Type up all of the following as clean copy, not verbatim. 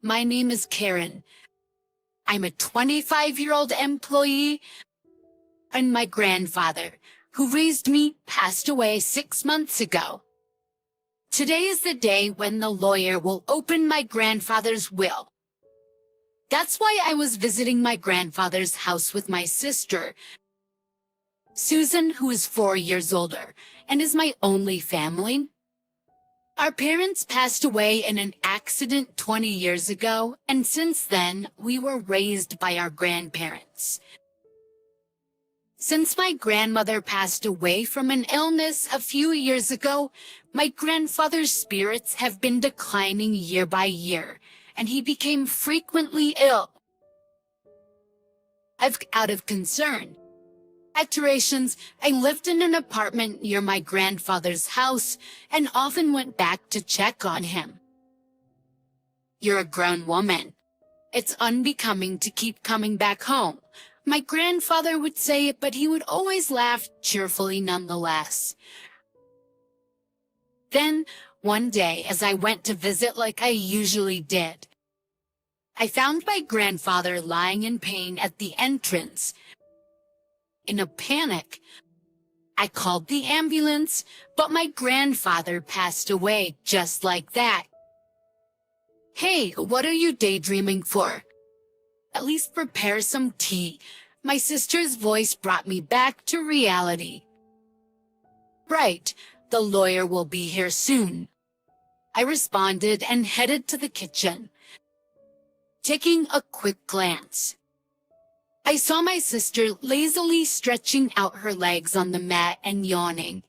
My name is Karen. I'm a 25-year-old employee, and my grandfather, who raised me, passed away 6 months ago. Today is the day when the lawyer will open my grandfather's will. That's why I was visiting my grandfather's house with my sister, Susan, who is 4 years older and is my only family. Our parents passed away in an accident 20 years ago, and since then, we were raised by our grandparents. Since my grandmother passed away from an illness a few years ago, my grandfather's spirits have been declining year by year, and he became frequently ill. Out of concern, iterations, I lived in an apartment near my grandfather's house and often went back to check on him. You're a grown woman. It's unbecoming to keep coming back home. My grandfather would say it, but he would always laugh cheerfully nonetheless. Then, one day, as I went to visit like I usually did, I found my grandfather lying in pain at the entrance. In a panic, I called the ambulance, but my grandfather passed away just like that. Hey, what are you daydreaming for? At least prepare some tea. My sister's voice brought me back to reality. Right, the lawyer will be here soon. I responded and headed to the kitchen. Taking a quick glance, I saw my sister lazily stretching out her legs on the mat and yawning.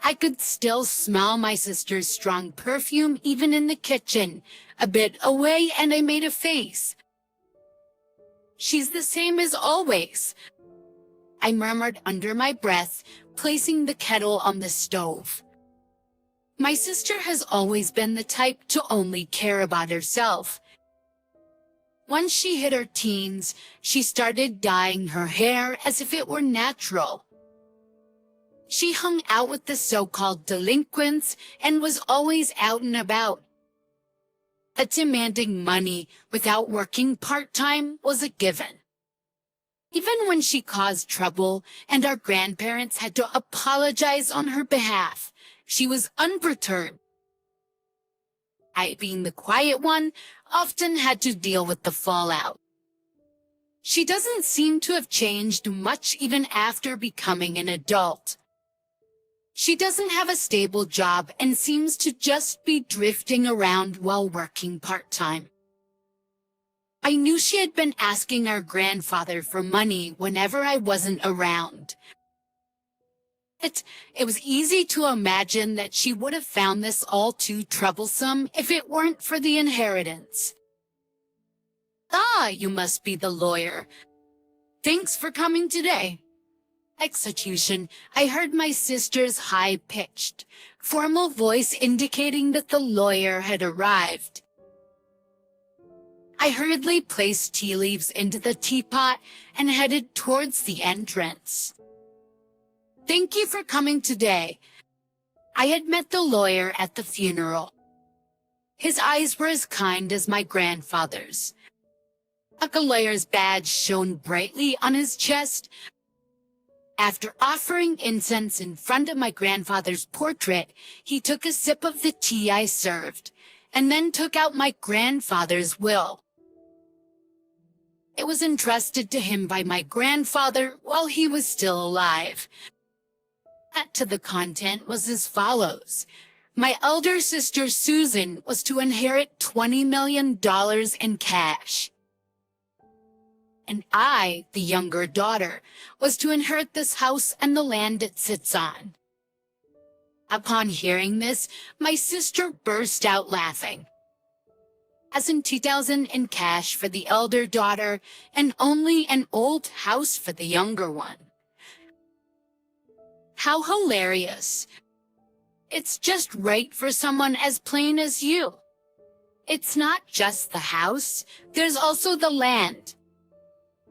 I could still smell my sister's strong perfume even in the kitchen, a bit away, and I made a face. She's the same as always, I murmured under my breath, placing the kettle on the stove. My sister has always been the type to only care about herself. Once she hit her teens, she started dyeing her hair as if it were natural. She hung out with the so-called delinquents and was always out and about. Demanding money without working part-time was a given. Even when she caused trouble and our grandparents had to apologize on her behalf, she was unperturbed. I, being the quiet one, often had to deal with the fallout. She doesn't seem to have changed much even after becoming an adult. She doesn't have a stable job and seems to just be drifting around while working part-time. I knew she had been asking our grandfather for money whenever I wasn't around. It was easy to imagine that she would have found this all too troublesome if it weren't for the inheritance. Ah, you must be the lawyer. Thanks for coming today. Execution, I heard my sister's high-pitched, formal voice indicating that the lawyer had arrived. I hurriedly placed tea leaves into the teapot and headed towards the entrance. Thank you for coming today. I had met the lawyer at the funeral. His eyes were as kind as my grandfather's. A lawyer's badge shone brightly on his chest. After offering incense in front of my grandfather's portrait, he took a sip of the tea I served, and then took out my grandfather's will. It was entrusted to him by my grandfather while he was still alive. To the content was as follows. My elder sister Susan was to inherit $20 million in cash. And I, the younger daughter, was to inherit this house and the land it sits on. Upon hearing this, my sister burst out laughing. As in $2,000 in cash for the elder daughter and only an old house for the younger one. How hilarious. It's just right for someone as plain as you. It's not just the house, there's also the land.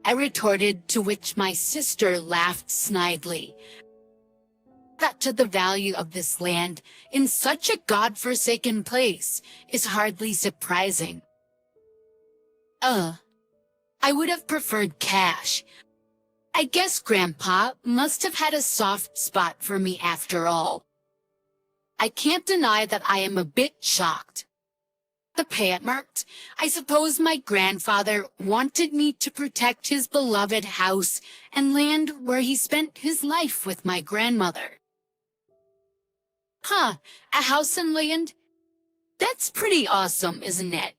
I retorted, to which my sister laughed snidely. that to the value of this land in such a godforsaken place is hardly surprising. I would have preferred cash. I guess Grandpa must have had a soft spot for me after all. I can't deny that I am a bit shocked. The Payback, I suppose my grandfather wanted me to protect his beloved house and land where he spent his life with my grandmother. A house and land? That's pretty awesome, isn't it?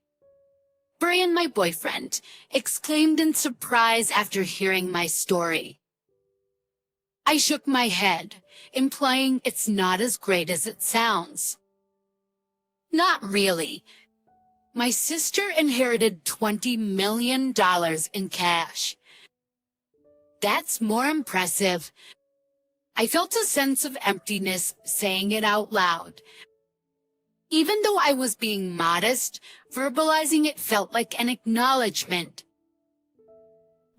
Brian, my boyfriend, exclaimed in surprise after hearing my story. I shook my head, implying it's not as great as it sounds. Not really. My sister inherited $20 million in cash. That's more impressive. I felt a sense of emptiness saying it out loud. Even though I was being modest, verbalizing it felt like an acknowledgement.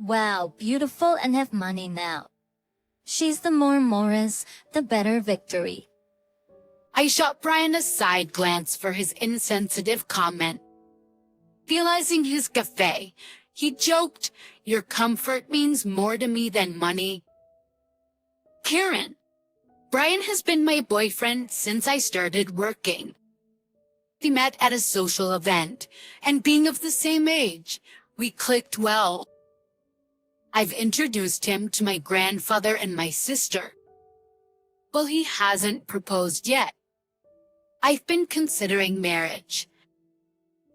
Wow, beautiful and have money now. She's the more Morris, the better victory. I shot Brian a side glance for his insensitive comment. Realizing his café, he joked, "Your comfort means more to me than money." Karen, Brian has been my boyfriend since I started working. We met at a social event, and being of the same age, we clicked well. I've introduced him to my grandfather and my sister. Well, he hasn't proposed yet. I've been considering marriage.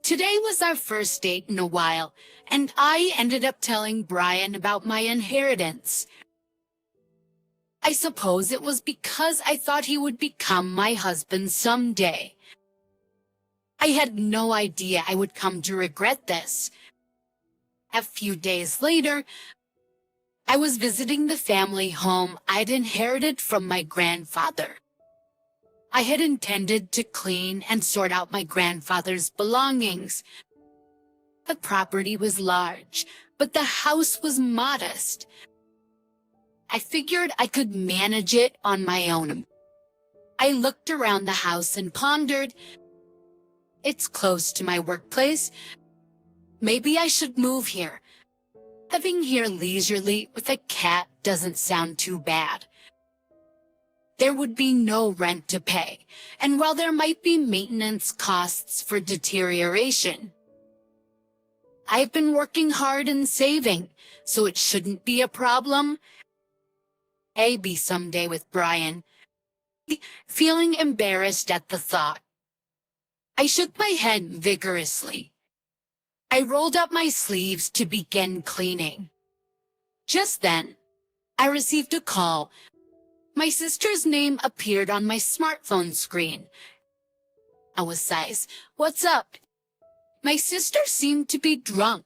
Today was our first date in a while, and I ended up telling Brian about my inheritance. I suppose it was because I thought he would become my husband someday. I had no idea I would come to regret this. A few days later, I was visiting the family home I'd inherited from my grandfather. I had intended to clean and sort out my grandfather's belongings. The property was large, but the house was modest. I figured I could manage it on my own. I looked around the house and pondered, it's close to my workplace. Maybe I should move here. Living here leisurely with a cat doesn't sound too bad. There would be no rent to pay, and while there might be maintenance costs for deterioration, I've been working hard and saving, so it shouldn't be a problem. Maybe someday with Brian, feeling embarrassed at the thought. I shook my head vigorously. I rolled up my sleeves to begin cleaning. Just then, I received a call. My sister's name appeared on my smartphone screen. I was sighs. What's up? My sister seemed to be drunk.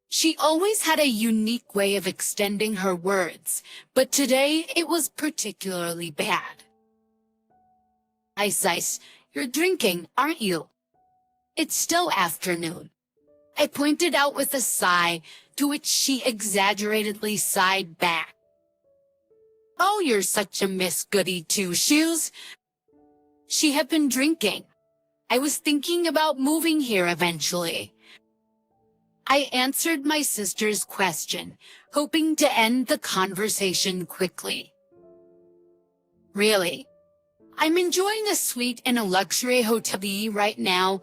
She always had a unique way of extending her words, but today it was particularly bad. I sighs. You're drinking, aren't you? It's still afternoon. I pointed out with a sigh, to which she exaggeratedly sighed back. Oh, you're such a Miss Goody Two-Shoes. She had been drinking. I was thinking about moving here eventually. I answered my sister's question, hoping to end the conversation quickly. Really? I'm enjoying a suite in a luxury hotel right now.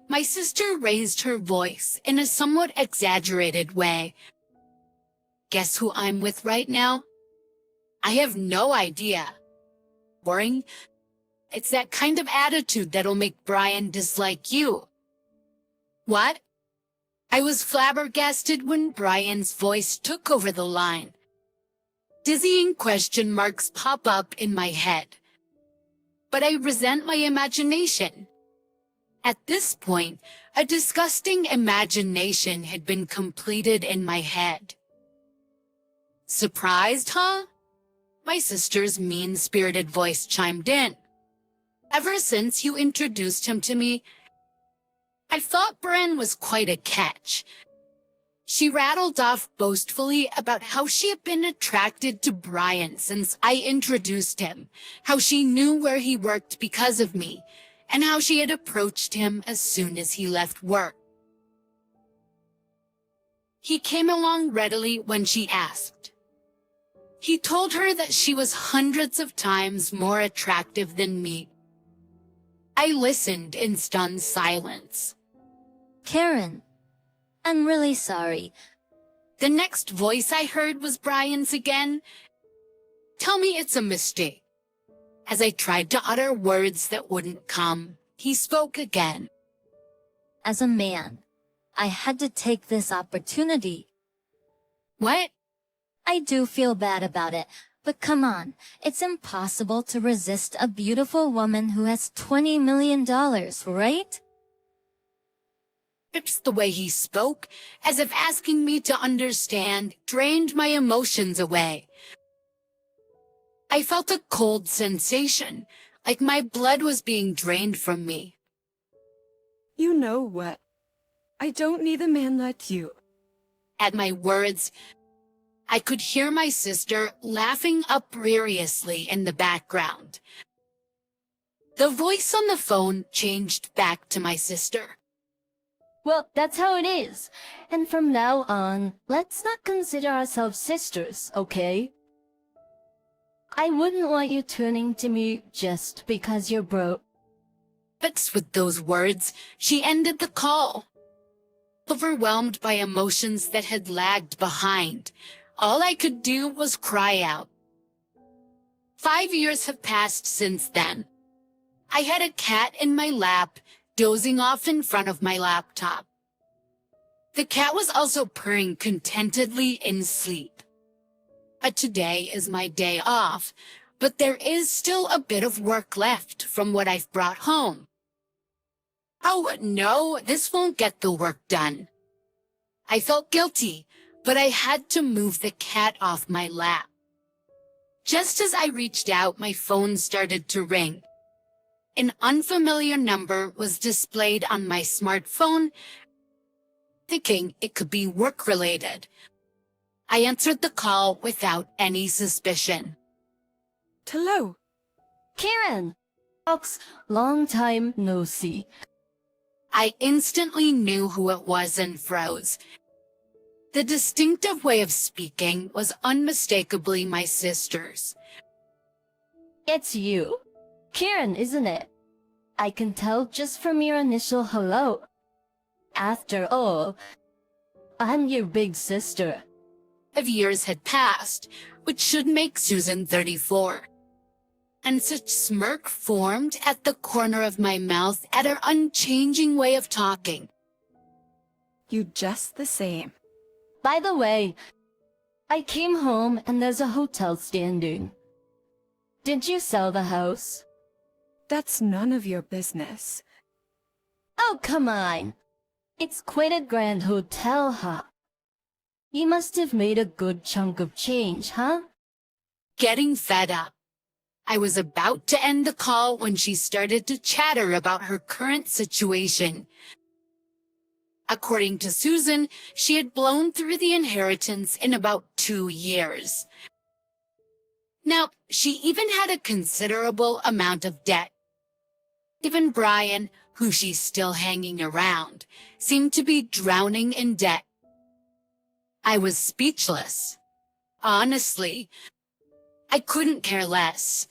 My sister raised her voice in a somewhat exaggerated way. Guess who I'm with right now? I have no idea. Boring? It's that kind of attitude that'll make Brian dislike you. What? I was flabbergasted when Brian's voice took over the line. Dizzying question marks pop up in my head. But I resent my imagination. At this point, a disgusting imagination had been completed in my head. Surprised, huh? My sister's mean-spirited voice chimed in. Ever since you introduced him to me, I thought Brian was quite a catch. She rattled off boastfully about how she had been attracted to Brian since I introduced him, how she knew where he worked because of me, and how she had approached him as soon as he left work. He came along readily when she asked. He told her that she was hundreds of times more attractive than me. I listened in stunned silence. Karen, I'm really sorry. The next voice I heard was Brian's again. Tell me it's a mistake. As I tried to utter words that wouldn't come, he spoke again. As a man, I had to take this opportunity. What? I do feel bad about it, but come on, it's impossible to resist a beautiful woman who has $20 million, right? It's the way he spoke, as if asking me to understand, drained my emotions away. I felt a cold sensation, like my blood was being drained from me. You know what? I don't need a man like you. At my words, I could hear my sister laughing uproariously in the background. The voice on the phone changed back to my sister. Well, that's how it is. And from now on, let's not consider ourselves sisters, okay? I wouldn't want you turning to me just because you're broke. But with those words, she ended the call. Overwhelmed by emotions that had lagged behind, all I could do was cry out. 5 years have passed since then. I had a cat in my lap, dozing off in front of my laptop. The cat was also purring contentedly in sleep. Today is my day off, but there is still a bit of work left from what I've brought home. Oh, no, this won't get the work done. I felt guilty, but I had to move the cat off my lap. Just as I reached out, my phone started to ring. An unfamiliar number was displayed on my smartphone, thinking it could be work-related. I answered the call without any suspicion. Hello. Karen! Ox, long time no see. I instantly knew who it was and froze. The distinctive way of speaking was unmistakably my sister's. It's you. Karen, isn't it? I can tell just from your initial hello. After all, I'm your big sister. 5 years had passed, which should make Susan 34. And such smirk formed at the corner of my mouth at her unchanging way of talking. You just the same. By the way, I came home and there's a hotel standing. Did you sell the house? That's none of your business. Oh, come on. It's quite a grand hotel, huh? You must have made a good chunk of change, huh? Getting fed up. I was about to end the call when she started to chatter about her current situation. According to Susan, she had blown through the inheritance in about 2 years. Now, she even had a considerable amount of debt. Even Brian, who she's still hanging around, seemed to be drowning in debt. I was speechless. Honestly, I couldn't care less.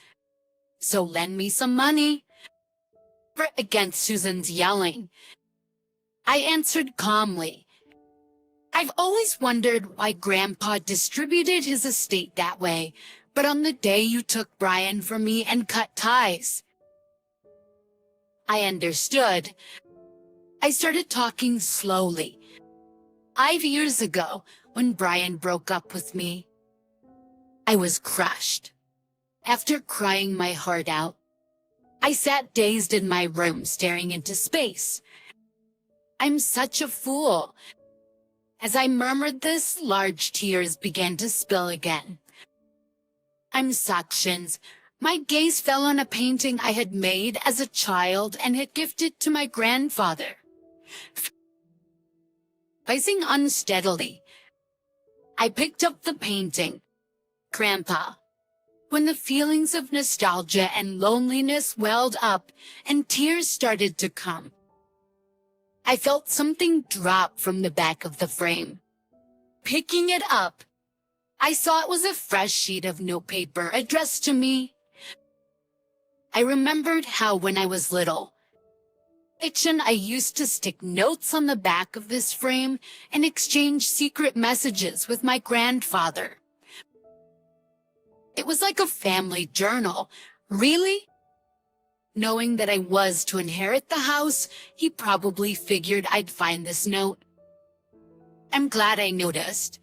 So lend me some money. Against Susan's yelling, I answered calmly. I've always wondered why Grandpa distributed his estate that way, but on the day you took Brian from me and cut ties, I understood. I started talking slowly. 5 years ago, when Brian broke up with me, I was crushed. After crying my heart out, I sat dazed in my room staring into space. I'm such a fool. As I murmured this, large tears began to spill again. I'm suctions. My gaze fell on a painting I had made as a child and had gifted to my grandfather. Rising unsteadily, I picked up the painting. Grandpa. When the feelings of nostalgia and loneliness welled up and tears started to come, I felt something drop from the back of the frame. Picking it up, I saw it was a fresh sheet of notepaper addressed to me. I remembered how when I was little, I used to stick notes on the back of this frame and exchange secret messages with my grandfather. It was like a family journal. Really? Knowing that I was to inherit the house, he probably figured I'd find this note. I'm glad I noticed.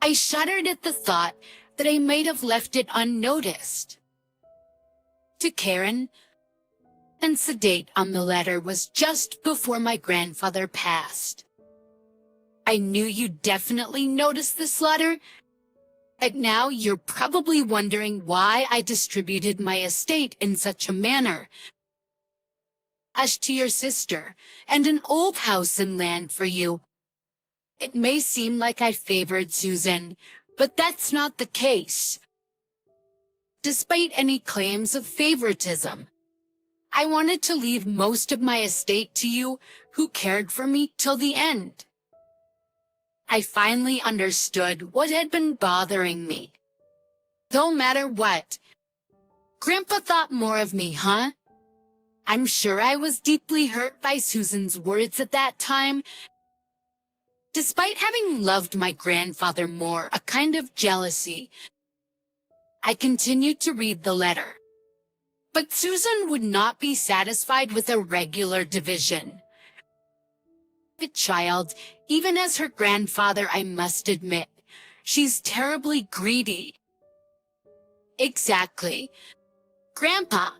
I shuddered at the thought that I might have left it unnoticed. To Karen, and the date on the letter was just before my grandfather passed. I knew you'd definitely noticed this letter, and now you're probably wondering why I distributed my estate in such a manner. As to your sister, and an old house and land for you. It may seem like I favored Susan, but that's not the case. Despite any claims of favoritism, I wanted to leave most of my estate to you who cared for me till the end. I finally understood what had been bothering me. No matter what, Grandpa thought more of me, huh? I'm sure I was deeply hurt by Susan's words at that time. Despite having loved my grandfather more, a kind of jealousy, I continued to read the letter. But Susan would not be satisfied with a regular division. The child, even as her grandfather, I must admit, she's terribly greedy. Exactly. Grandpa,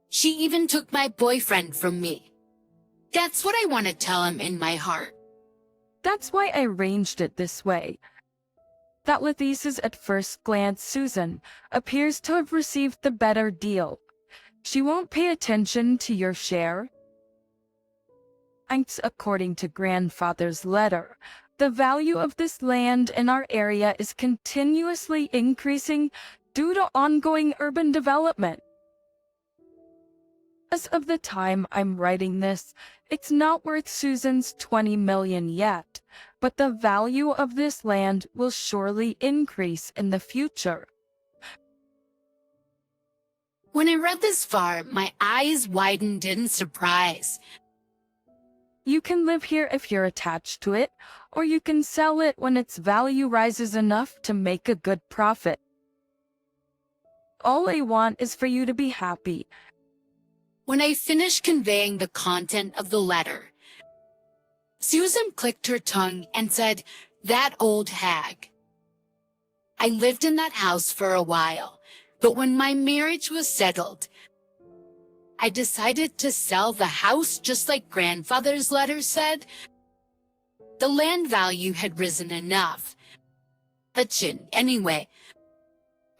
she even took my boyfriend from me. That's what I want to tell him in my heart. That's why I arranged it this way. That with Lisa's at first glance, Susan appears to have received the better deal. She won't pay attention to your share. And according to grandfather's letter, the value of this land in our area is continuously increasing due to ongoing urban development. As of the time I'm writing this, it's not worth Susan's 20 million yet, but the value of this land will surely increase in the future. When I read this far, my eyes widened in surprise. You can live here if you're attached to it, or you can sell it when its value rises enough to make a good profit. All I want is for you to be happy. When I finished conveying the content of the letter, Susan clicked her tongue and said, "That old hag." I lived in that house for a while, but when my marriage was settled, I decided to sell the house just like grandfather's letter said. The land value had risen enough. But anyway,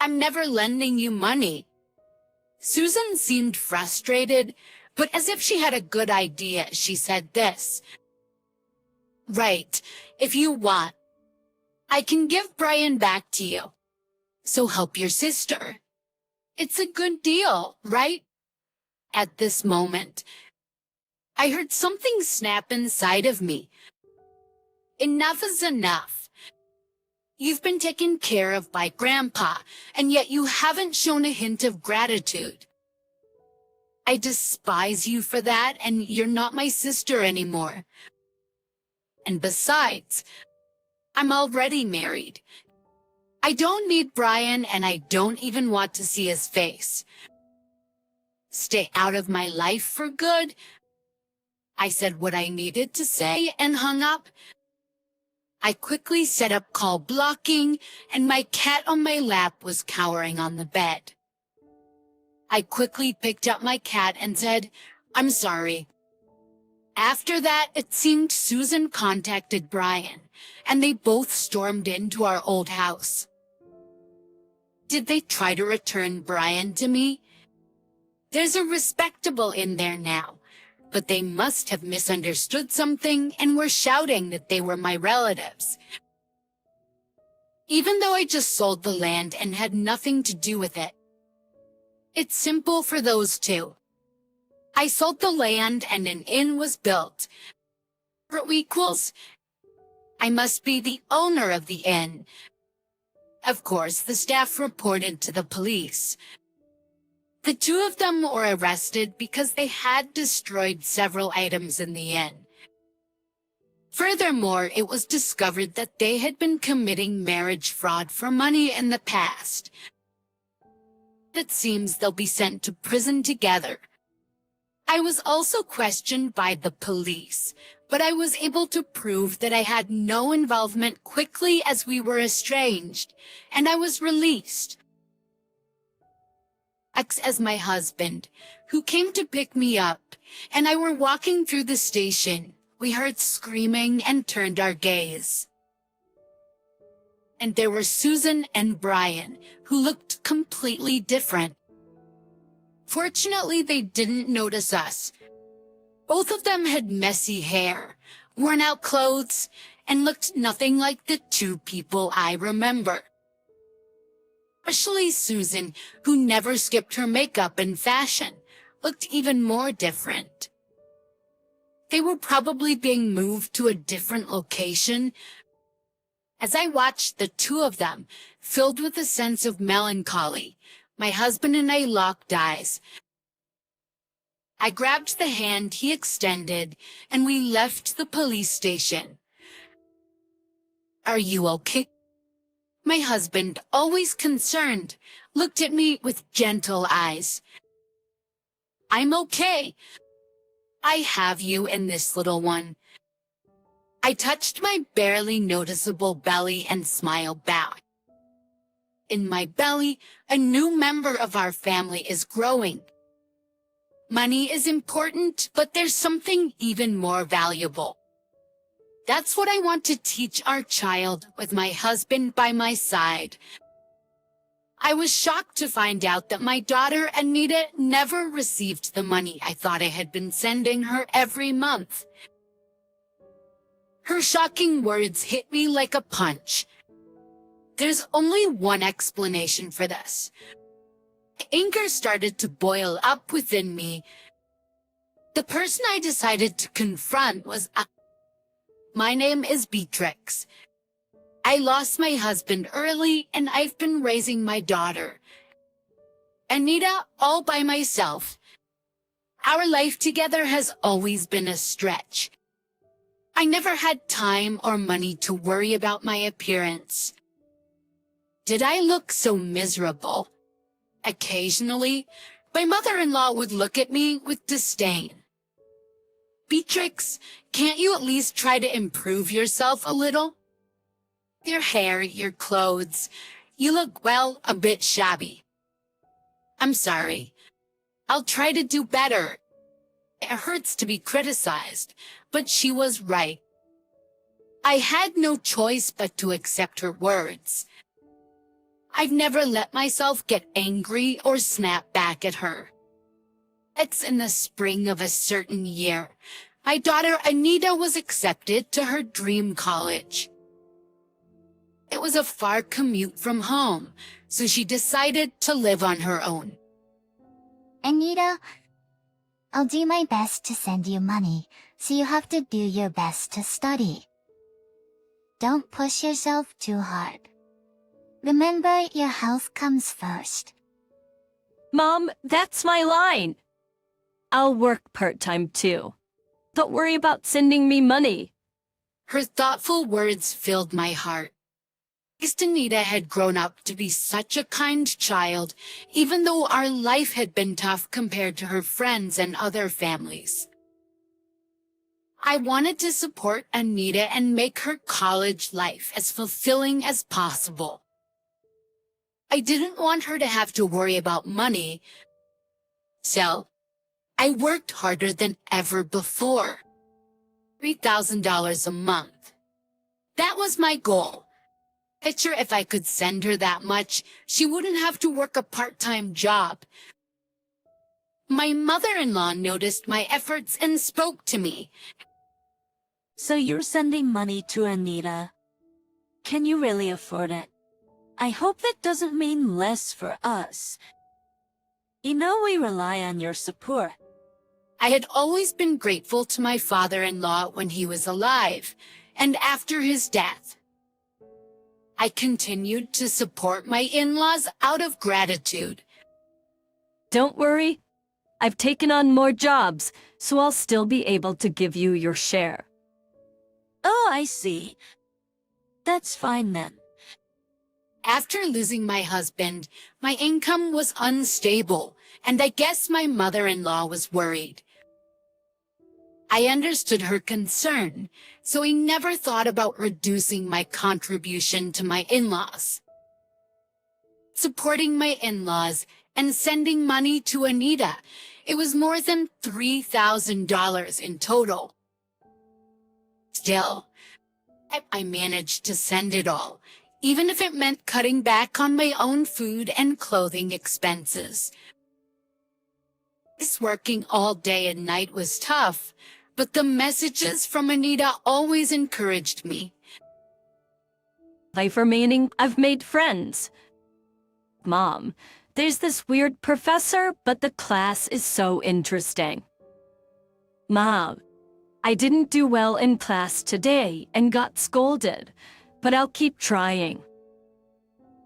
I'm never lending you money. Susan seemed frustrated, but as if she had a good idea, she said this. Right, if you want, I can give Brian back to you. So help your sister. It's a good deal, right? At this moment, I heard something snap inside of me. Enough is enough. You've been taken care of by Grandpa, and yet you haven't shown a hint of gratitude. I despise you for that, and you're not my sister anymore. And besides, I'm already married. I don't need Brian, and I don't even want to see his face. Stay out of my life for good. I said what I needed to say and hung up. I quickly set up call blocking, and my cat on my lap was cowering on the bed. I quickly picked up my cat and said, "I'm sorry." After that, it seemed Susan contacted Brian, and they both stormed into our old house. Did they try to return Brian to me? There's a respectable in there now. but they must have misunderstood something and were shouting that they were my relatives. Even though I just sold the land and had nothing to do with it. It's simple for those two. I sold the land and an inn was built. For equals, I must be the owner of the inn. Of course, the staff reported to the police. The two of them were arrested because they had destroyed several items in the inn. Furthermore, it was discovered that they had been committing marriage fraud for money in the past. It seems they'll be sent to prison together. I was also questioned by the police, but I was able to prove that I had no involvement quickly as we were estranged, and I was released. As my husband, who came to pick me up, and I were walking through the station, we heard screaming and turned our gaze. And there were Susan and Brian, who looked completely different. Fortunately, they didn't notice us. Both of them had messy hair, worn-out clothes, and looked nothing like the two people I remember. Especially Susan, who never skipped her makeup and fashion, looked even more different. They were probably being moved to a different location. As I watched the two of them, filled with a sense of melancholy, my husband and I locked eyes. I grabbed the hand he extended, and we left the police station. "Are you okay?" My husband, always concerned, looked at me with gentle eyes. "I'm okay. I have you in this little one." I touched my barely noticeable belly and smiled back. In my belly, a new member of our family is growing. Money is important, but there's something even more valuable. That's what I want to teach our child with my husband by my side. I was shocked to find out that my daughter, Anita, never received the money I thought I had been sending her every month. Her shocking words hit me like a punch. There's only one explanation for this. Anger started to boil up within me. The person I decided to confront was My name is Beatrix. I lost my husband early, and I've been raising my daughter, Anita, all by myself. Our life together has always been a stretch. I never had time or money to worry about my appearance. Did I look so miserable? Occasionally, my mother-in-law would look at me with disdain. "Beatrix, can't you at least try to improve yourself a little? Your hair, your clothes, you look, well, a bit shabby." "I'm sorry. I'll try to do better." It hurts to be criticized, but she was right. I had no choice but to accept her words. I've never let myself get angry or snap back at her. It's in the spring of a certain year. My daughter Anita was accepted to her dream college. It was a far commute from home, so she decided to live on her own. Anita, I'll do my best to send you money, so you have to do your best to study. Don't push yourself too hard. Remember, your health comes first. Mom, that's my line. I'll work part-time too. Don't worry about sending me money. Her thoughtful words filled my heart. Anita had grown up to be such a kind child, even though our life had been tough compared to her friends and other families. I wanted to support Anita and make her college life as fulfilling as possible. I didn't want her to have to worry about money, so I worked harder than ever before. $3,000 a month. That was my goal. Picture if I could send her that much, she wouldn't have to work a part-time job. My mother-in-law noticed my efforts and spoke to me. So you're sending money to Anita. Can you really afford it? I hope that doesn't mean less for us. You know we rely on your support. I had always been grateful to my father-in-law when he was alive, and after his death. I continued to support my in-laws out of gratitude. Don't worry. I've taken on more jobs, so I'll still be able to give you your share. Oh, I see. That's fine then. After losing my husband, my income was unstable, and I guess my mother-in-law was worried. I understood her concern, so I never thought about reducing my contribution to my in-laws. Supporting my in-laws and sending money to Anita, it was more than $3,000 in total. Still, I managed to send it all, even if it meant cutting back on my own food and clothing expenses. This working all day and night was tough, but the messages from Anita always encouraged me. Life remaining, I've made friends. Mom, there's this weird professor, but the class is so interesting. Mom, I didn't do well in class today and got scolded, but I'll keep trying.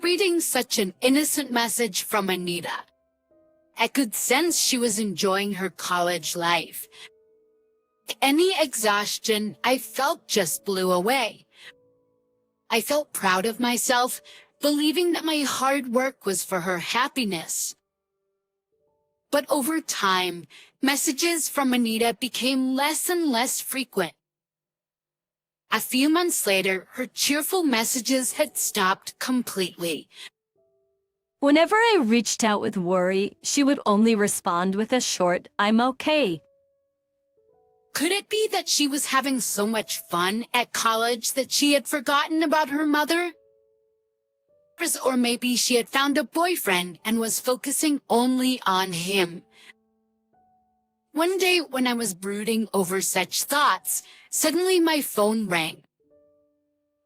Reading such an innocent message from Anita, I could sense she was enjoying her college life. Any exhaustion I felt just blew away. I felt proud of myself, believing that my hard work was for her happiness. But over time, messages from Anita became less and less frequent. A few months later, her cheerful messages had stopped completely. Whenever I reached out with worry, she would only respond with a short, "I'm okay." Could it be that she was having so much fun at college that she had forgotten about her mother? Or maybe she had found a boyfriend and was focusing only on him. One day when I was brooding over such thoughts, suddenly my phone rang.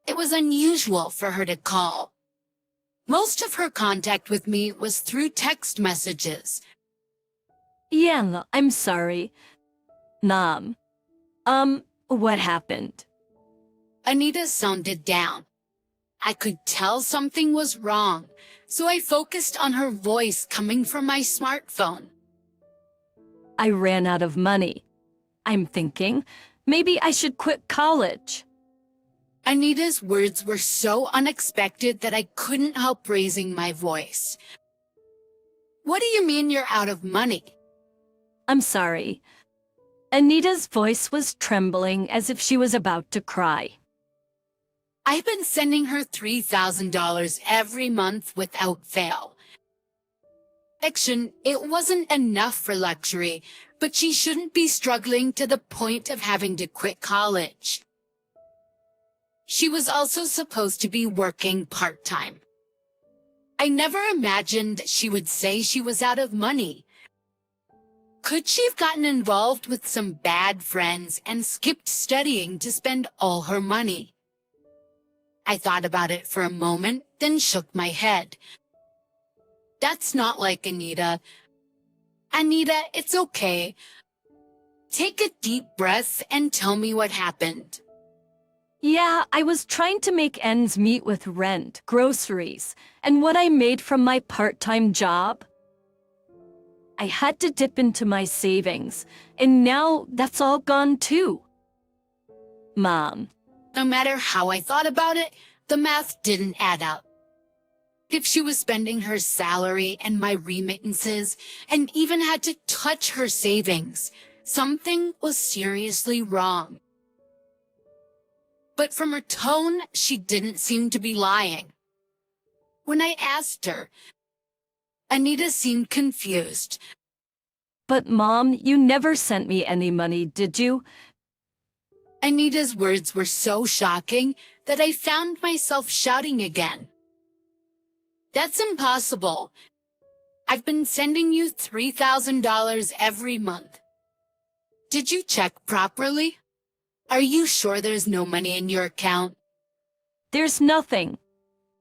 It was unusual for her to call. Most of her contact with me was through text messages. Yeah, I'm sorry. Mom. What happened? Anita sounded down. I could tell something was wrong, so I focused on her voice coming from my smartphone. I ran out of money. I'm thinking, maybe I should quit college. Anita's words were so unexpected that I couldn't help raising my voice. What do you mean you're out of money? I'm sorry. Anita's voice was trembling as if she was about to cry. I've been sending her $3,000 every month without fail. It wasn't enough for luxury, but she shouldn't be struggling to the point of having to quit college. She was also supposed to be working part-time. I never imagined she would say she was out of money. Could she have gotten involved with some bad friends and skipped studying to spend all her money? I thought about it for a moment, then shook my head. That's not like Anita. Anita, it's okay. Take a deep breath and tell me what happened. Yeah, I was trying to make ends meet with rent, groceries, and what I made from my part-time job. I had to dip into my savings, and now that's all gone too. Mom. No matter how I thought about it, the math didn't add up. If she was spending her salary and my remittances and even had to touch her savings, something was seriously wrong. But from her tone, she didn't seem to be lying. When I asked her, Anita seemed confused. But Mom, you never sent me any money, did you? Anita's words were so shocking that I found myself shouting again. That's impossible. I've been sending you $3,000 every month. Did you check properly? Are you sure there's no money in your account? There's nothing.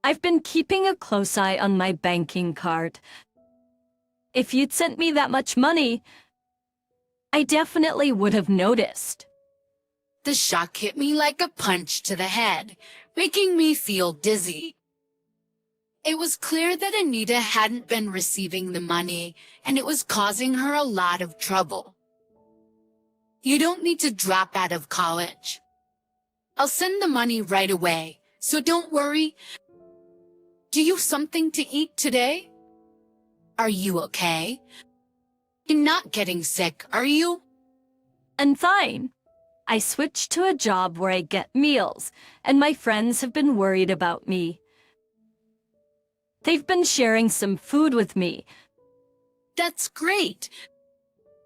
I've been keeping a close eye on my banking card. If you'd sent me that much money, I definitely would have noticed. The shock hit me like a punch to the head, making me feel dizzy. It was clear that Anita hadn't been receiving the money, and it was causing her a lot of trouble. You don't need to drop out of college. I'll send the money right away, so don't worry. Do you have something to eat today? Are you okay? You're not getting sick, are you? I'm fine. I switched to a job where I get meals, and my friends have been worried about me. They've been sharing some food with me. That's great.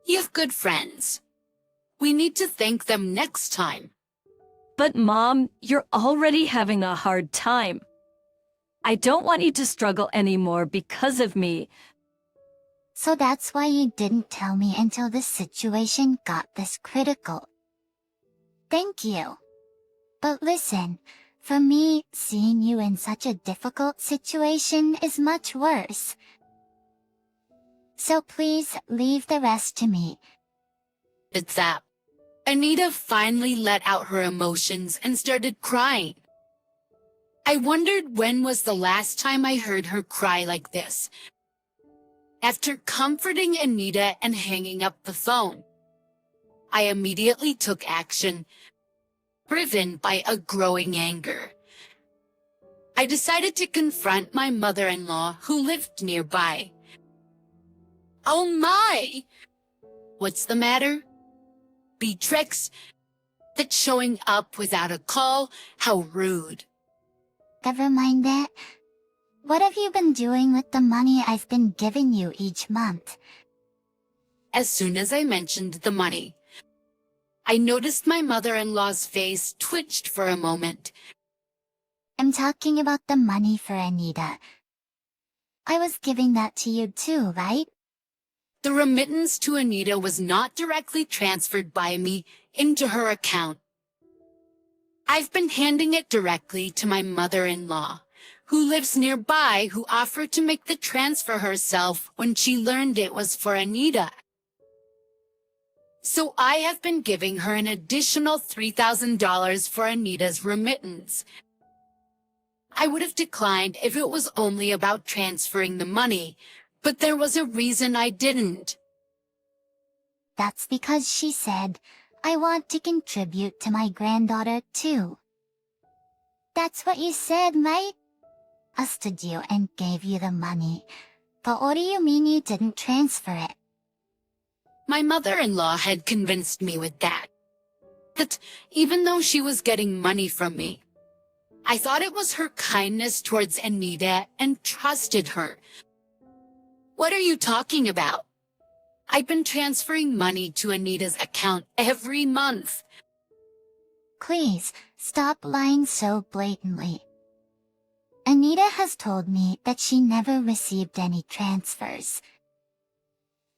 You have good friends. We need to thank them next time. But Mom, you're already having a hard time. I don't want you to struggle anymore because of me. So that's why you didn't tell me until the situation got this critical. Thank you. But listen, for me, seeing you in such a difficult situation is much worse. So please leave the rest to me. It's that. Anita finally let out her emotions and started crying. I wondered when was the last time I heard her cry like this. After comforting Anita and hanging up the phone, I immediately took action, driven by a growing anger. I decided to confront my mother-in-law who lived nearby. Oh my! What's the matter? Beatrix? That's showing up without a call? How rude. Never mind that. What have you been doing with the money I've been giving you each month? As soon as I mentioned the money, I noticed my mother-in-law's face twitched for a moment. I'm talking about the money for Anita. I was giving that to you too, right? The remittance to Anita was not directly transferred by me into her account. I've been handing it directly to my mother-in-law, who lives nearby, who offered to make the transfer herself when she learned it was for Anita. So I have been giving her an additional $3,000 for Anita's remittance. I would have declined if it was only about transferring the money, but there was a reason I didn't. That's because she said, I want to contribute to my granddaughter too. That's what you said, right? I stood you and gave you the money. But what do you mean you didn't transfer it? My mother-in-law had convinced me with that. That even though she was getting money from me, I thought it was her kindness towards Anita and trusted her. What are you talking about? I've been transferring money to Anita's account every month. Please, stop lying so blatantly. Anita has told me that she never received any transfers.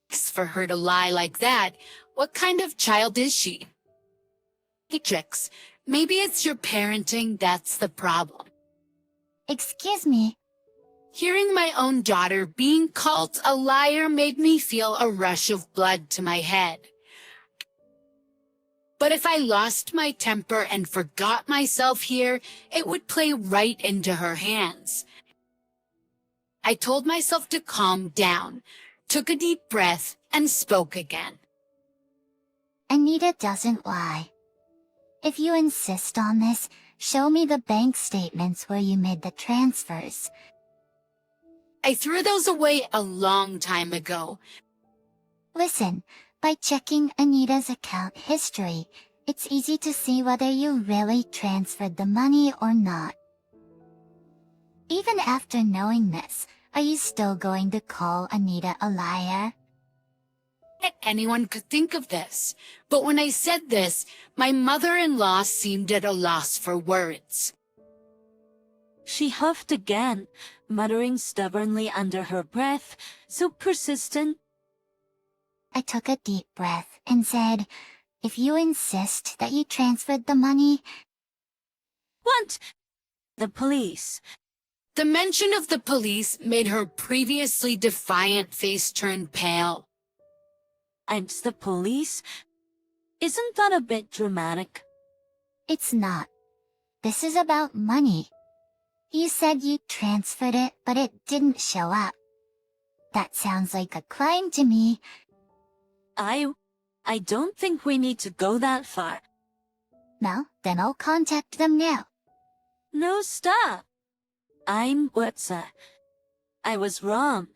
For her to lie like that, what kind of child is she? Beatrix, maybe it's your parenting that's the problem. Excuse me. Hearing my own daughter being called a liar made me feel a rush of blood to my head. But if I lost my temper and forgot myself here, it would play right into her hands. I told myself to calm down, took a deep breath, and spoke again. Anita doesn't lie. If you insist on this, show me the bank statements where you made the transfers. I threw those away a long time ago. Listen, by checking Anita's account history, it's easy to see whether you really transferred the money or not. Even after knowing this, are you still going to call Anita a liar? Anyone could think of this, but when I said this, my mother-in-law seemed at a loss for words. She huffed again, muttering stubbornly under her breath, so persistent. I took a deep breath and said, if you insist that you transferred the money, What? The police. The mention of the police made her previously defiant face turn pale. And the police? Isn't that a bit dramatic? it's not. This is about money. You said you transferred it, but it didn't show up. That sounds like a crime to me. I don't think we need to go that far. No, then I'll contact them now. No, stop. I was wrong.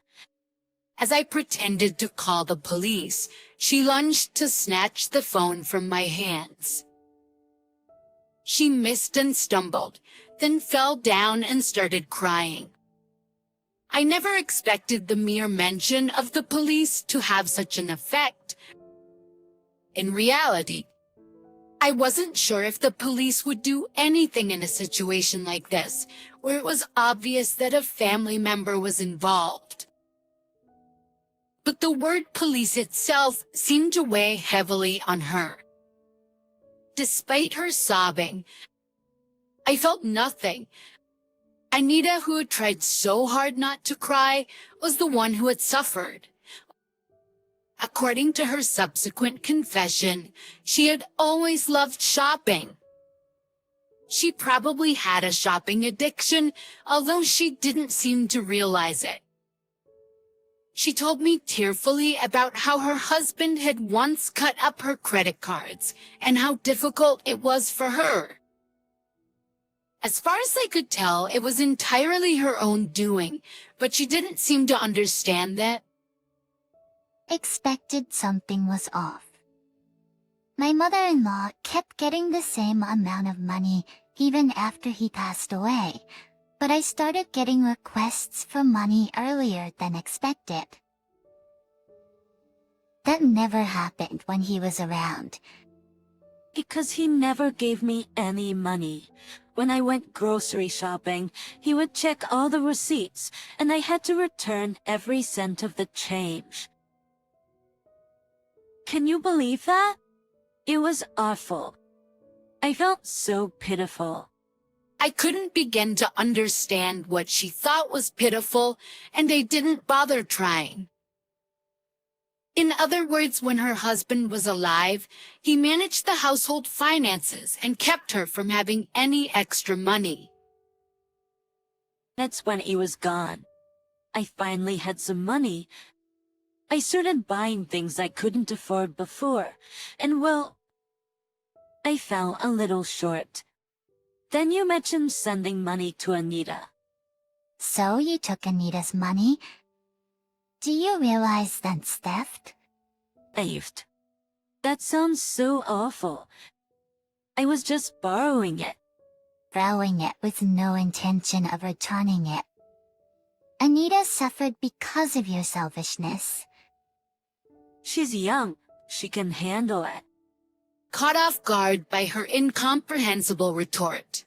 As I pretended to call the police, she lunged to snatch the phone from my hands. She missed and stumbled, then fell down and started crying. I never expected the mere mention of the police to have such an effect. In reality, I wasn't sure if the police would do anything in a situation like this, where it was obvious that a family member was involved. But the word police itself seemed to weigh heavily on her. Despite her sobbing, I felt nothing. Anita, who had tried so hard not to cry, was the one who had suffered. According to her subsequent confession, she had always loved shopping. She probably had a shopping addiction, although she didn't seem to realize it. She told me tearfully about how her husband had once cut up her credit cards and how difficult it was for her. As far as I could tell, it was entirely her own doing, but she didn't seem to understand that. Expected something was off. My mother-in-law kept getting the same amount of money even after he passed away, but I started getting requests for money earlier than expected. That never happened when he was around. Because he never gave me any money. When I went grocery shopping, he would check all the receipts, and I had to return every cent of the change. Can you believe that? It was awful. I felt so pitiful. I couldn't begin to understand what she thought was pitiful, and I didn't bother trying. In other words, when her husband was alive, he managed the household finances and kept her from having any extra money. That's when he was gone. I finally had some money. I started buying things I couldn't afford before, and well, I fell a little short. Then you mentioned sending money to Anita. So you took Anita's money? Do you realize that's theft? Theft. That sounds so awful. I was just borrowing it. Throwing it with no intention of returning it. Anita suffered because of your selfishness. She's young. She can handle it. Caught off guard by her incomprehensible retort,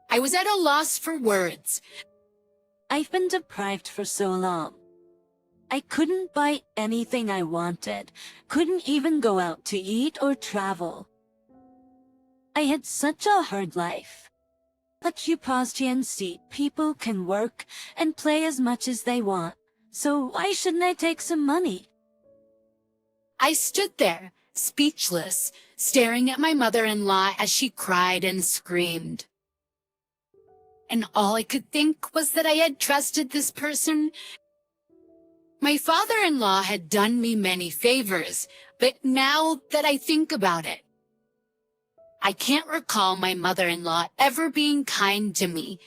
I was at a loss for words. I've been deprived for so long. I couldn't buy anything I wanted, couldn't even go out to eat or travel. I had such a hard life. But you paused here and see, people can work and play as much as they want, so why shouldn't I take some money? I stood there, speechless, staring at my mother-in-law as she cried and screamed. And all I could think was that I had trusted this person. My father-in-law had done me many favors, but now that I think about it, I can't recall my mother-in-law ever being kind to me.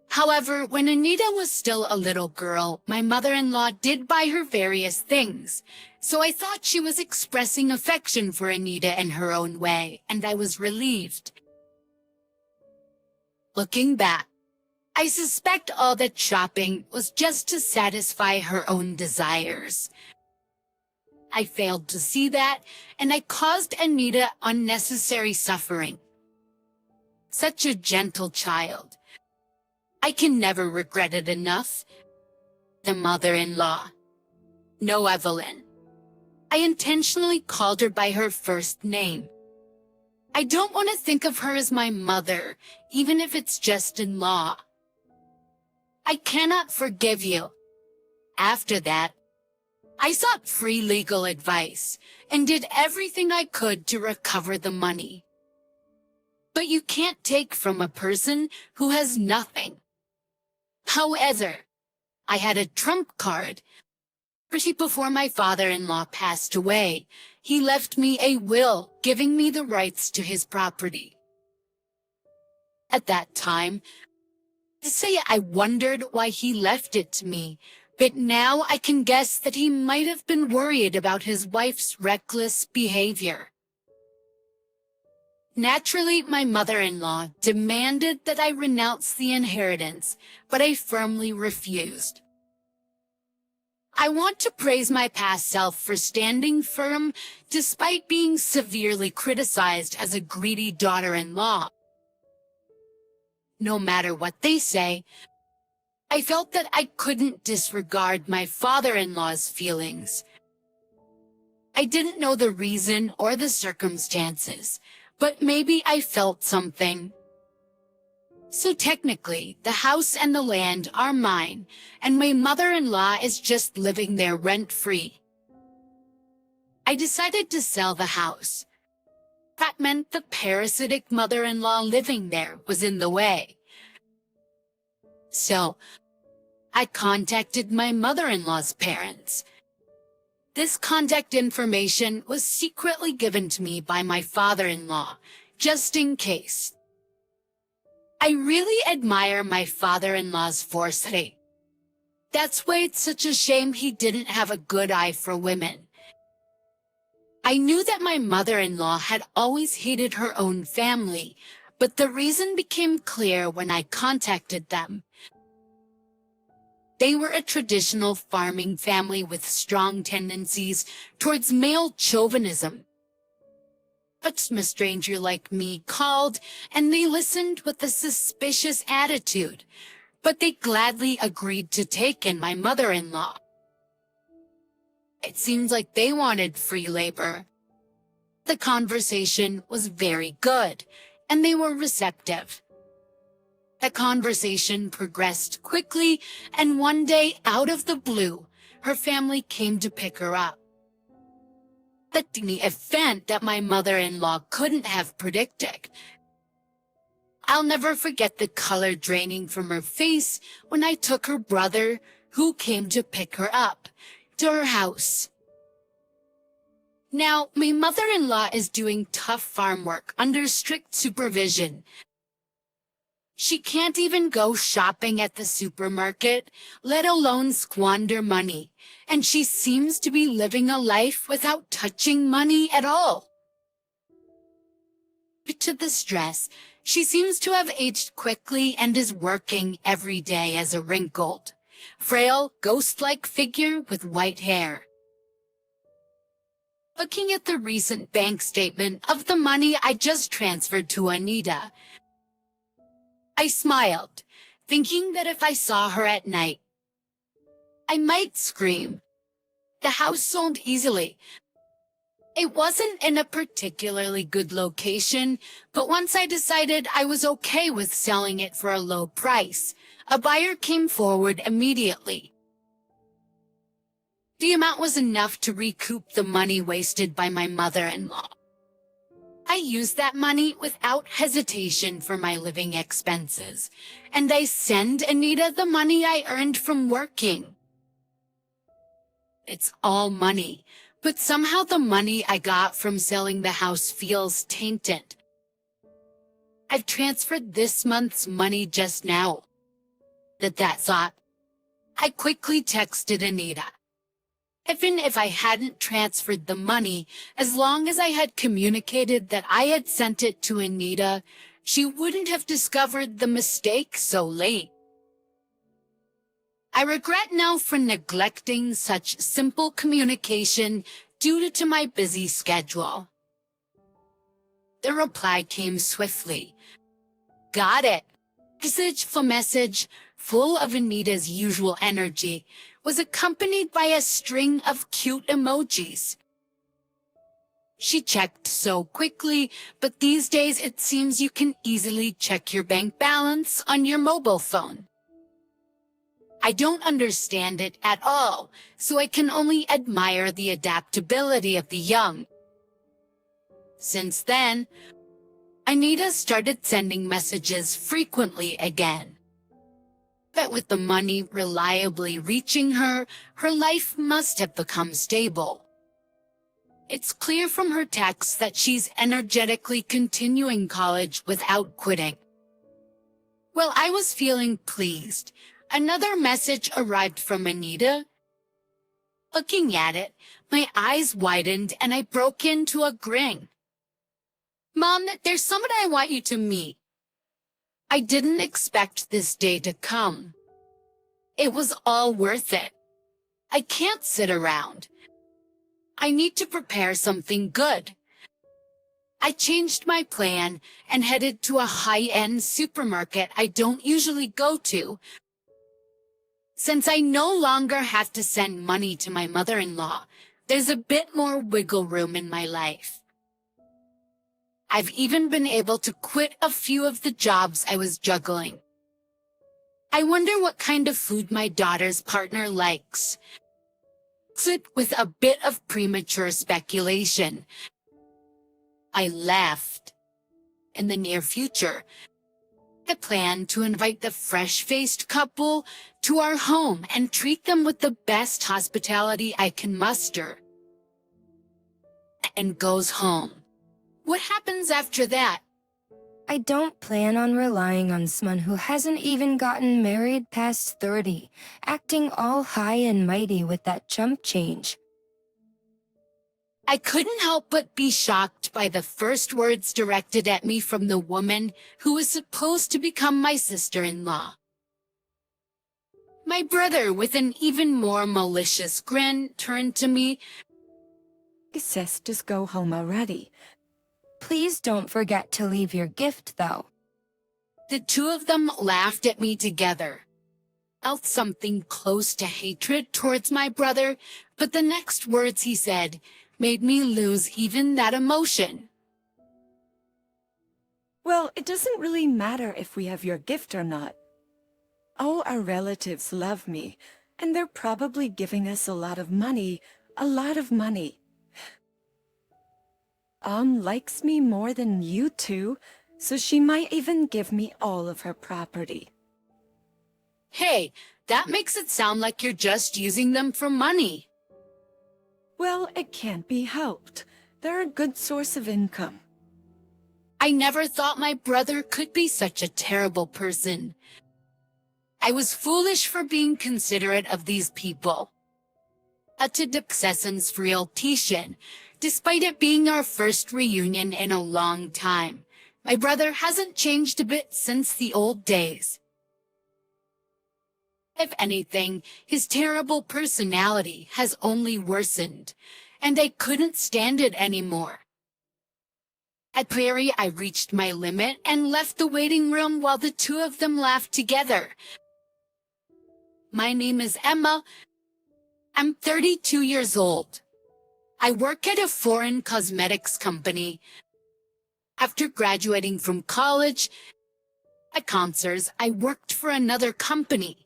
However, when Anita was still a little girl, my mother-in-law did buy her various things, so I thought she was expressing affection for Anita in her own way, and I was relieved. Looking back, I suspect all that shopping was just to satisfy her own desires. I failed to see that, and I caused Anita unnecessary suffering. Such a gentle child. I can never regret it enough. The mother-in-law. No, Evelyn. I intentionally called her by her first name. I don't want to think of her as my mother, even if it's just in law. I cannot forgive you. After that, I sought free legal advice and did everything I could to recover the money. But you can't take from a person who has nothing. However, I had a trump card. Pretty before my father-in-law passed away, he left me a will giving me the rights to his property. At that time, to say I wondered why he left it to me, but now I can guess that he might have been worried about his wife's reckless behavior. Naturally, my mother-in-law demanded that I renounce the inheritance, but I firmly refused. I want to praise my past self for standing firm despite being severely criticized as a greedy daughter-in-law. No matter what they say, I felt that I couldn't disregard my father-in-law's feelings. I didn't know the reason or the circumstances, but maybe I felt something. So technically, the house and the land are mine, and my mother-in-law is just living there rent-free. I decided to sell the house. That meant the parasitic mother-in-law living there was in the way. So, I contacted my mother-in-law's parents. This contact information was secretly given to me by my father-in-law, just in case. I really admire my father-in-law's foresight. That's why it's such a shame he didn't have a good eye for women. I knew that my mother-in-law had always hated her own family, but the reason became clear when I contacted them. They were a traditional farming family with strong tendencies towards male chauvinism. A stranger like me called, and they listened with a suspicious attitude, but they gladly agreed to take in my mother-in-law. It seems like they wanted free labor. The conversation was very good, and they were receptive. The conversation progressed quickly, and one day, out of the blue, her family came to pick her up. The tiny event that my mother-in-law couldn't have predicted. I'll never forget the color draining from her face when I took her brother, who came to pick her up, to her house. Now, my mother-in-law is doing tough farm work under strict supervision. She can't even go shopping at the supermarket, let alone squander money, and she seems to be living a life without touching money at all. Due to the stress, she seems to have aged quickly and is working every day as a wrinkled, frail, ghost-like figure with white hair. Looking at the recent bank statement of the money I just transferred to Anita, I smiled, thinking that if I saw her at night, I might scream. The house sold easily. It wasn't in a particularly good location, but once I decided I was okay with selling it for a low price, a buyer came forward immediately. The amount was enough to recoup the money wasted by my mother-in-law. I used that money without hesitation for my living expenses, and I send Anita the money I earned from working. It's all money, but somehow the money I got from selling the house feels tainted. I've transferred this month's money just now. At that thought, I quickly texted Anita. Even if I hadn't transferred the money, as long as I had communicated that I had sent it to Anita, she wouldn't have discovered the mistake so late. I regret now for neglecting such simple communication due to my busy schedule. The reply came swiftly. Got it. message, full of Anita's usual energy, was accompanied by a string of cute emojis. She checked so quickly, but these days it seems you can easily check your bank balance on your mobile phone. I don't understand it at all, so I can only admire the adaptability of the young. Since then, Anita started sending messages frequently again. But with the money reliably reaching her, her life must have become stable. It's clear from her texts that she's energetically continuing college without quitting. While I was feeling pleased, another message arrived from Anita. Looking at it, my eyes widened and I broke into a grin. Mom, there's someone I want you to meet. I didn't expect this day to come. It was all worth it. I can't sit around. I need to prepare something good. I changed my plan and headed to a high-end supermarket I don't usually go to, since I no longer have to send money to my mother-in-law. There's a bit more wiggle room in my life. I've even been able to quit a few of the jobs I was juggling. I wonder what kind of food my daughter's partner likes. With a bit of premature speculation, I left. In the near future, I plan to invite the fresh-faced couple to our home and treat them with the best hospitality I can muster. And goes home. What happens after that? I don't plan on relying on someone who hasn't even gotten married past 30, acting all high and mighty with that chump change. I couldn't help but be shocked by the first words directed at me from the woman who was supposed to become my sister-in-law. My brother, with an even more malicious grin, turned to me. Sis, just go home already. Please don't forget to leave your gift, though. The two of them laughed at me together. I felt something close to hatred towards my brother, but the next words he said made me lose even that emotion. Well, it doesn't really matter if we have your gift or not. All our relatives love me, and they're probably giving us a lot of money. Likes me more than you two, so she might even give me all of her property. Hey, that makes it sound like you're just using them for money. Well, it can't be helped. They're a good source of income. I never thought my brother could be such a terrible person. I was foolish for being considerate of these people. To Dixessen's Retaliation, despite it being our first reunion in a long time, my brother hasn't changed a bit since the old days. If anything, his terrible personality has only worsened, and I couldn't stand it anymore. At Prairie, I reached my limit and left the waiting room while the two of them laughed together. My name is Emma. I'm 32 years old. I work at a foreign cosmetics company. After graduating from college, at concerts, I worked for another company,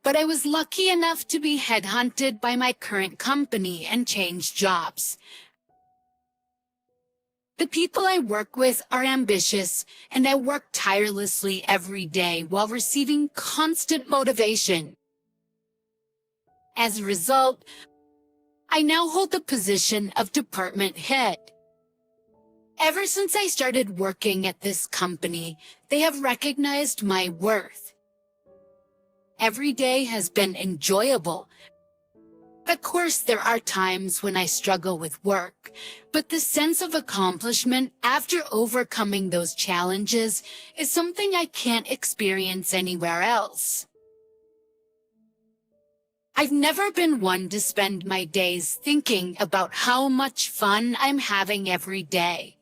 but I was lucky enough to be headhunted by my current company and change jobs. The people I work with are ambitious, and I work tirelessly every day while receiving constant motivation. As a result, I now hold the position of department head. Ever since I started working at this company, they have recognized my worth. Every day has been enjoyable. Of course, there are times when I struggle with work, but the sense of accomplishment after overcoming those challenges is something I can't experience anywhere else. I've never been one to spend my days thinking about how much fun I'm having every day.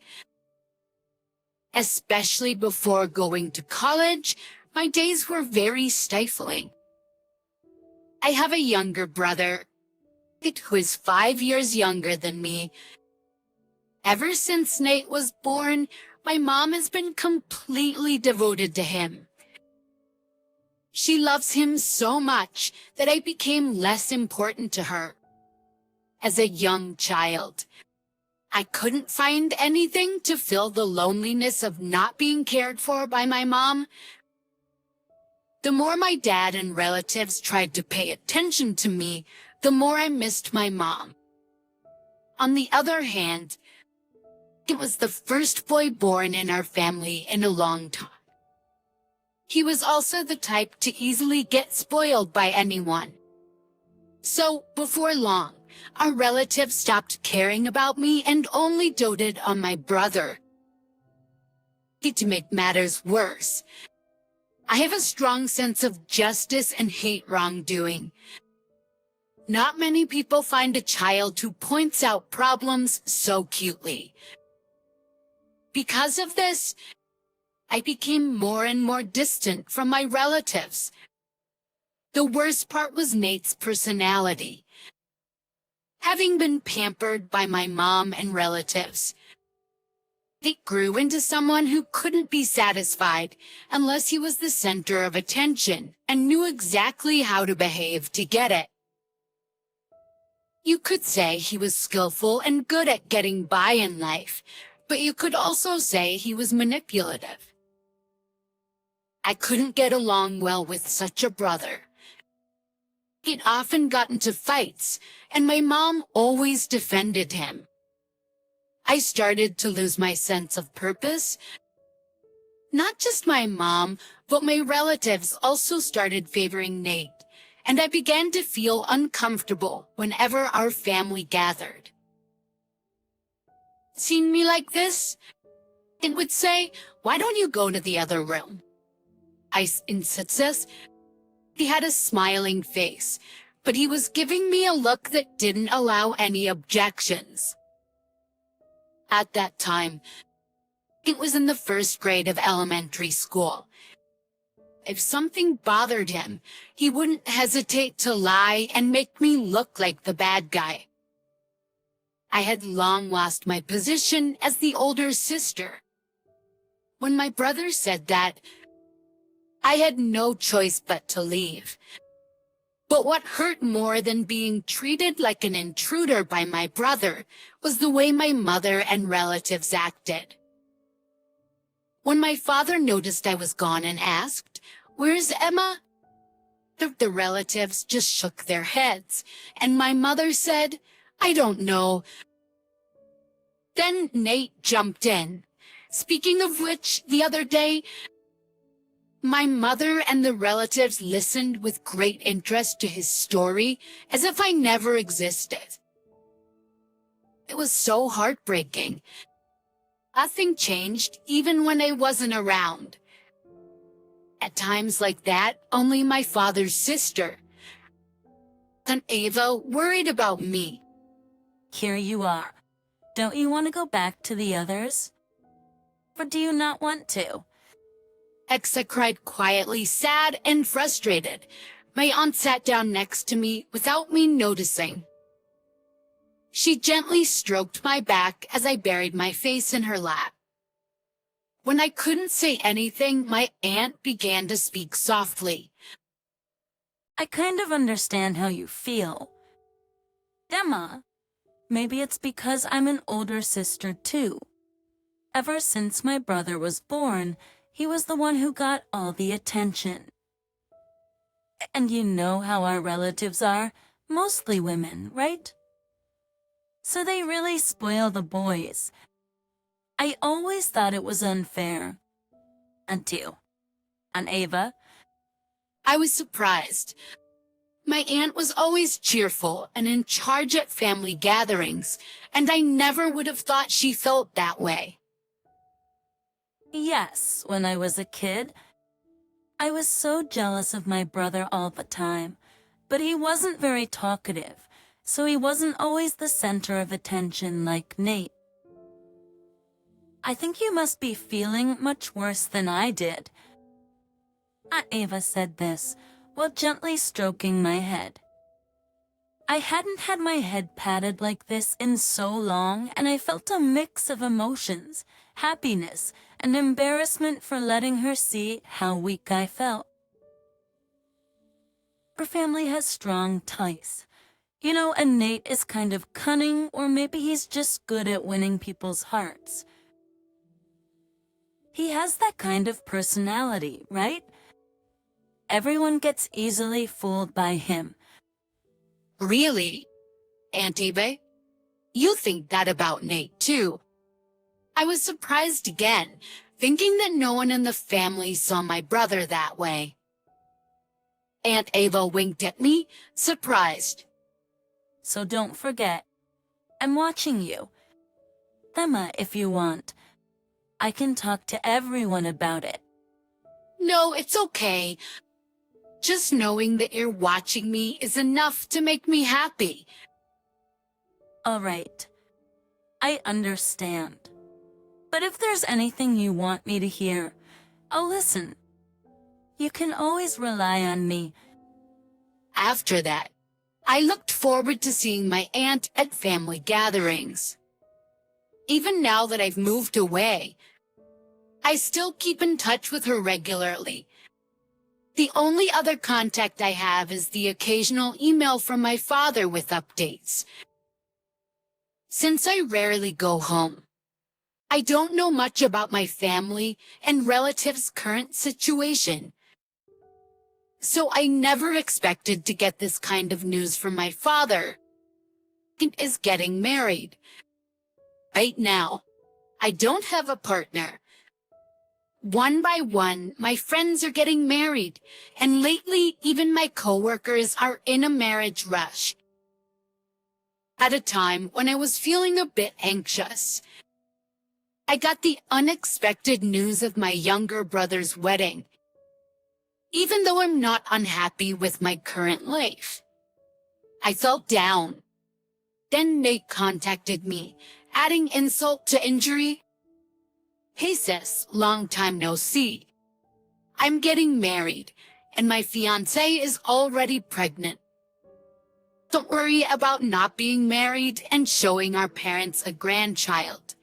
Especially before going to college, my days were very stifling. I have a younger brother who is 5 years younger than me. Ever since Nate was born, my mom has been completely devoted to him. She loves him so much that I became less important to her. As a young child, I couldn't find anything to fill the loneliness of not being cared for by my mom. The more my dad and relatives tried to pay attention to me, the more I missed my mom. On the other hand, it was the first boy born in our family in a long time. He was also the type to easily get spoiled by anyone. So, before long, our relatives stopped caring about me and only doted on my brother. To make matters worse, I have a strong sense of justice and hate wrongdoing. Not many people find a child who points out problems so cutely. Because of this, I became more and more distant from my relatives. The worst part was Nate's personality. Having been pampered by my mom and relatives, Nate grew into someone who couldn't be satisfied unless he was the center of attention and knew exactly how to behave to get it. You could say he was skillful and good at getting by in life, but you could also say he was manipulative. I couldn't get along well with such a brother. He'd often got into fights, and my mom always defended him. I started to lose my sense of purpose. Not just my mom, but my relatives also started favoring Nate, and I began to feel uncomfortable whenever our family gathered. Seeing me like this, it would say, "Why don't you go to the other room?" I insisted. He had a smiling face, but he was giving me a look that didn't allow any objections. At that time, it was in the first grade of elementary school. If something bothered him, he wouldn't hesitate to lie and make me look like the bad guy. I had long lost my position as the older sister. When my brother said that, I had no choice but to leave. But what hurt more than being treated like an intruder by my brother was the way my mother and relatives acted. When my father noticed I was gone and asked, "Where's Emma?" the relatives just shook their heads, and my mother said, "I don't know." Then Nate jumped in. Speaking of which, the other day, my mother and the relatives listened with great interest to his story, as if I never existed. It was so heartbreaking. Nothing changed, even when I wasn't around. At times like that, only my father's sister, and Ava, worried about me. Here you are. Don't you want to go back to the others? Or do you not want to? Exa cried quietly, sad and frustrated. My aunt sat down next to me without me noticing. She gently stroked my back as I buried my face in her lap. When I couldn't say anything, my aunt began to speak softly. I kind of understand how you feel. Emma, maybe it's because I'm an older sister too. Ever since my brother was born, he was the one who got all the attention. And you know how our relatives are, mostly women, right? So they really spoil the boys. I always thought it was unfair. Until. And Ava? I was surprised. My aunt was always cheerful and in charge at family gatherings, and I never would have thought she felt that way. Yes, when I was a kid, I was so jealous of my brother all the time, but he wasn't very talkative, so he wasn't always the center of attention like Nate. I think you must be feeling much worse than I did. Aunt Ava said this, while gently stroking my head. I hadn't had my head patted like this in so long, and I felt a mix of emotions, happiness, and embarrassment for letting her see how weak I felt. Her family has strong ties. You know, and Nate is kind of cunning, or maybe he's just good at winning people's hearts. He has that kind of personality, right? Everyone gets easily fooled by him. Really, Aunt Eva? You think that about Nate, too. I was surprised again, thinking that no one in the family saw my brother that way. Aunt Ava winked at me, surprised. So don't forget, I'm watching you. Emma, if you want. I can talk to everyone about it. No, it's okay. Just knowing that you're watching me is enough to make me happy. All right. I understand. But if there's anything you want me to hear, I'll listen. You can always rely on me. After that, I looked forward to seeing my aunt at family gatherings. Even now that I've moved away, I still keep in touch with her regularly. The only other contact I have is the occasional email from my father with updates. Since I rarely go home, I don't know much about my family and relatives' current situation. So I never expected to get this kind of news from my father. He is getting married. Right now, I don't have a partner. One by one, my friends are getting married, and lately even my coworkers are in a marriage rush. At a time when I was feeling a bit anxious, I got the unexpected news of my younger brother's wedding. Even though I'm not unhappy with my current life, I felt down. Then Nate contacted me, adding insult to injury. Hey sis, long time no see. I'm getting married, and my fiancée is already pregnant. Don't worry about not being married and showing our parents a grandchild.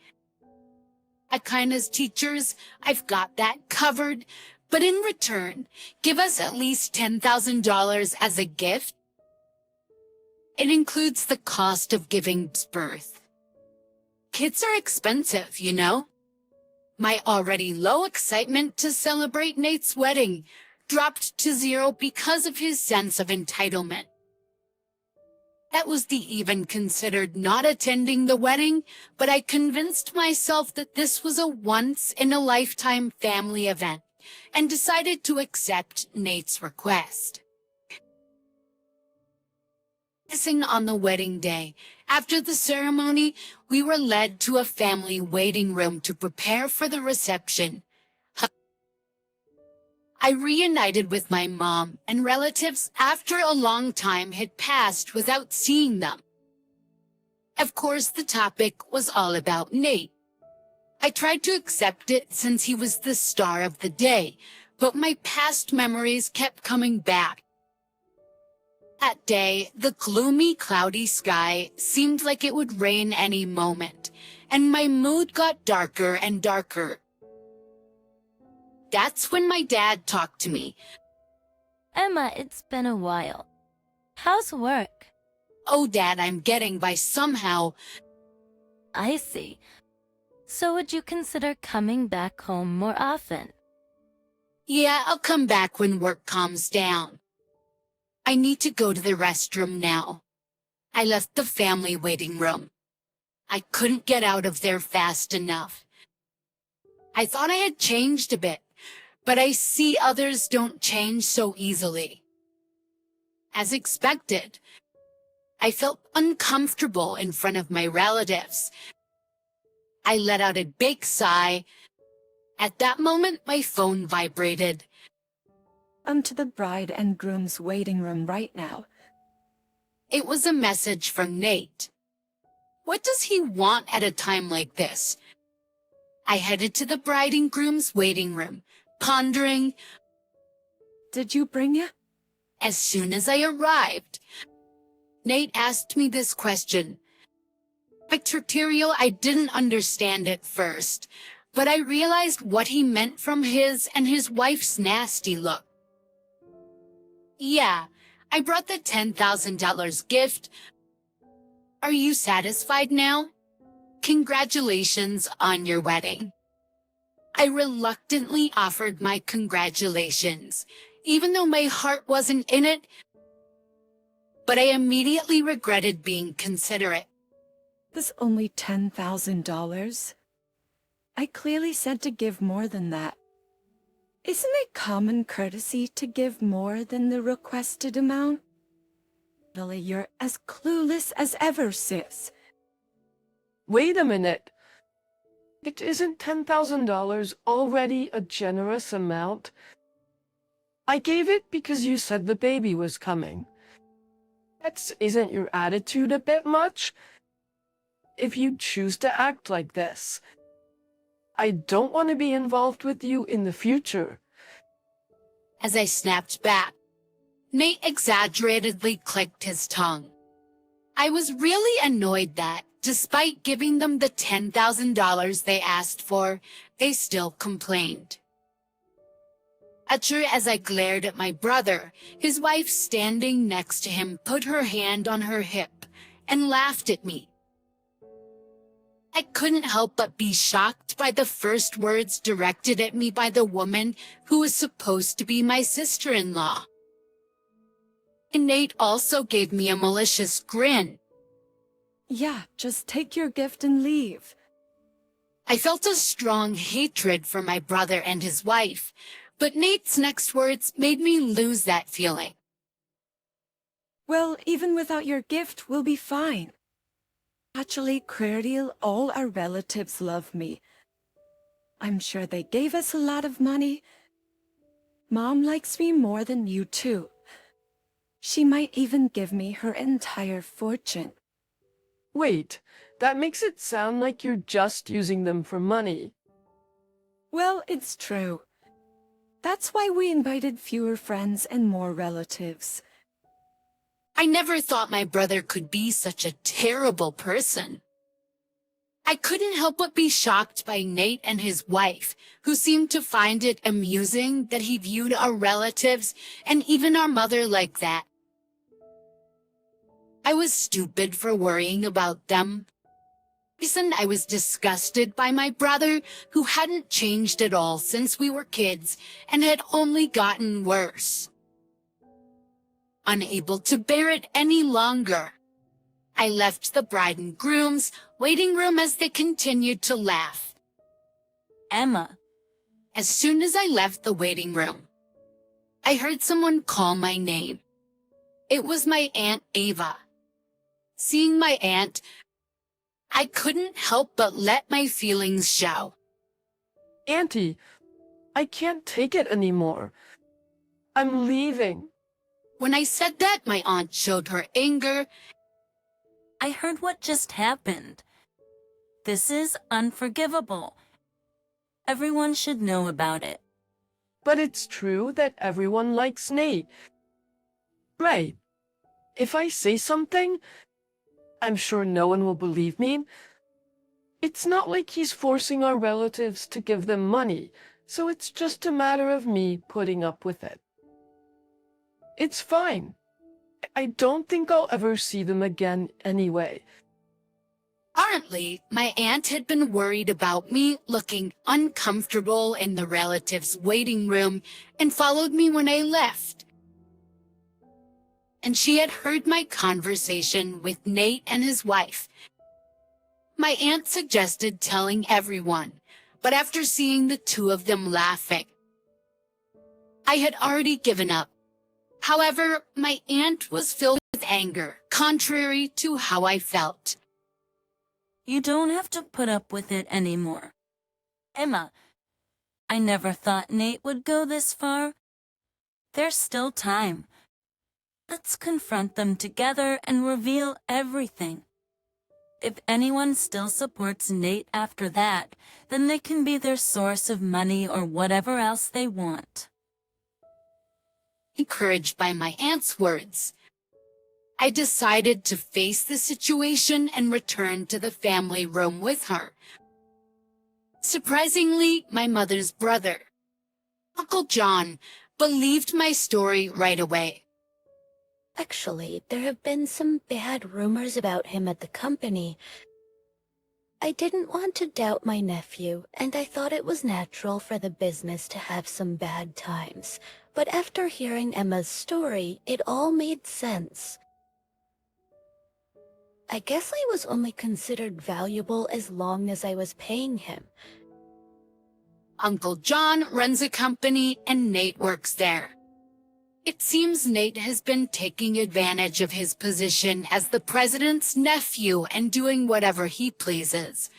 At Kindness Teachers, I've got that covered, but in return, give us at least $10,000 as a gift. It includes the cost of giving birth. Kids are expensive, you know? My already low excitement to celebrate Nate's wedding dropped to zero because of his sense of entitlement. That was the even considered not attending the wedding, but I convinced myself that this was a once-in-a-lifetime family event and decided to accept Nate's request. Missing on the wedding day, after the ceremony, we were led to a family waiting room to prepare for the reception. I reunited with my mom and relatives after a long time had passed without seeing them. Of course, the topic was all about Nate. I tried to accept it since he was the star of the day, but my past memories kept coming back. That day, the gloomy, cloudy sky seemed like it would rain any moment, and my mood got darker and darker. That's when my dad talked to me. Emma, it's been a while. How's work? Oh, Dad, I'm getting by somehow. I see. So would you consider coming back home more often? Yeah, I'll come back when work calms down. I need to go to the restroom now. I left the family waiting room. I couldn't get out of there fast enough. I thought I had changed a bit, but I see others don't change so easily. As expected, I felt uncomfortable in front of my relatives. I let out a big sigh. At that moment, my phone vibrated. I'm to the bride and groom's waiting room right now. It was a message from Nate. What does he want at a time like this? I headed to the bride and groom's waiting room, pondering. did you bring it? As soon as I arrived, Nate asked me this question. Like tutorial, I didn't understand at first, but I realized what he meant from his and his wife's nasty look. Yeah, I brought the $10,000 gift. Are you satisfied now? Congratulations on your wedding. I reluctantly offered my congratulations, even though my heart wasn't in it, but I immediately regretted being considerate. That's only $10,000. I clearly said to give more than that. Isn't it common courtesy to give more than the requested amount? Lily, you're as clueless as ever, sis. Wait a minute. It isn't $10,000 already a generous amount? I gave it because you said the baby was coming. Isn't your attitude a bit much? If you choose to act like this, I don't want to be involved with you in the future. As I snapped back, Nate exaggeratedly clicked his tongue. I was really annoyed that, despite giving them the $10,000 they asked for, they still complained. As I glared at my brother, his wife standing next to him put her hand on her hip and laughed at me. I couldn't help but be shocked by the first words directed at me by the woman who was supposed to be my sister-in-law. And Nate also gave me a malicious grin. Yeah, just take your gift and leave. I felt a strong hatred for my brother and his wife, but Nate's next words made me lose that feeling. Well, even without your gift, we'll be fine. Actually, Creardial, all our relatives love me. I'm sure they gave us a lot of money. Mom likes me more than you too. She might even give me her entire fortune. Wait, that makes it sound like you're just using them for money. Well, it's true. That's why we invited fewer friends and more relatives. I never thought my brother could be such a terrible person. I couldn't help but be shocked by Nate and his wife, who seemed to find it amusing that he viewed our relatives and even our mother like that. I was stupid for worrying about them. I was disgusted by my brother, who hadn't changed at all since we were kids and had only gotten worse. Unable to bear it any longer, I left the bride and groom's waiting room as they continued to laugh. Emma, As soon as I left the waiting room, I heard someone call my name. It was my Aunt Ava. Seeing my aunt, I couldn't help but let my feelings show. Auntie, I can't take it anymore. I'm leaving. When I said that, my aunt showed her anger. I heard what just happened. This is unforgivable. Everyone should know about it. But it's true that everyone likes Nate. Right. If I say something, I'm sure no one will believe me. It's not like he's forcing our relatives to give them money, so it's just a matter of me putting up with it. It's fine. I don't think I'll ever see them again anyway. Apparently, my aunt had been worried about me looking uncomfortable in the relatives' waiting room and followed me when I left. And she had heard my conversation with Nate and his wife. My aunt suggested telling everyone, but after seeing the two of them laughing, I had already given up. However, my aunt was filled with anger, contrary to how I felt. You don't have to put up with it anymore. Emma, I never thought Nate would go this far. There's still time. Let's confront them together and reveal everything. If anyone still supports Nate after that, then they can be their source of money or whatever else they want. Encouraged by my aunt's words, I decided to face the situation and return to the family room with her. Surprisingly, my mother's brother, Uncle John, believed my story right away. Actually, there have been some bad rumors about him at the company. I didn't want to doubt my nephew, and I thought it was natural for the business to have some bad times. But after hearing Emma's story, it all made sense. I guess I was only considered valuable as long as I was paying him. Uncle John runs a company and Nate works there. It seems Nate has been taking advantage of his position as the president's nephew and doing whatever he pleases.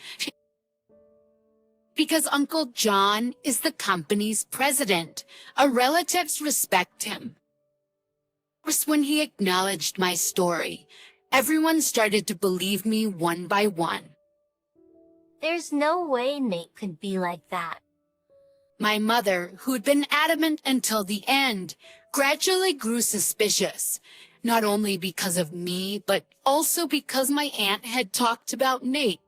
Because Uncle John is the company's president, our relatives respect him. First, when he acknowledged my story, everyone started to believe me one by one. There's no way Nate could be like that. My mother, who had been adamant until the end, gradually grew suspicious, not only because of me, but also because my aunt had talked about Nate.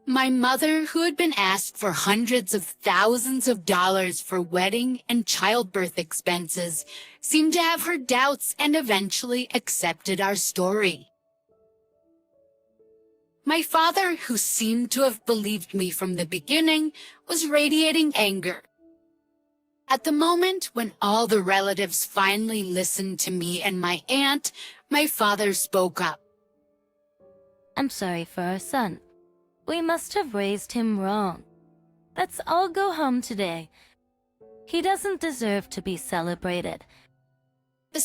My mother, who had been asked for hundreds of thousands of dollars for wedding and childbirth expenses, seemed to have her doubts and eventually accepted our story. My father, who seemed to have believed me from the beginning, was radiating anger. At the moment when all the relatives finally listened to me and my aunt, my father spoke up. I'm sorry for our son. We must have raised him wrong. Let's all go home today. He doesn't deserve to be celebrated.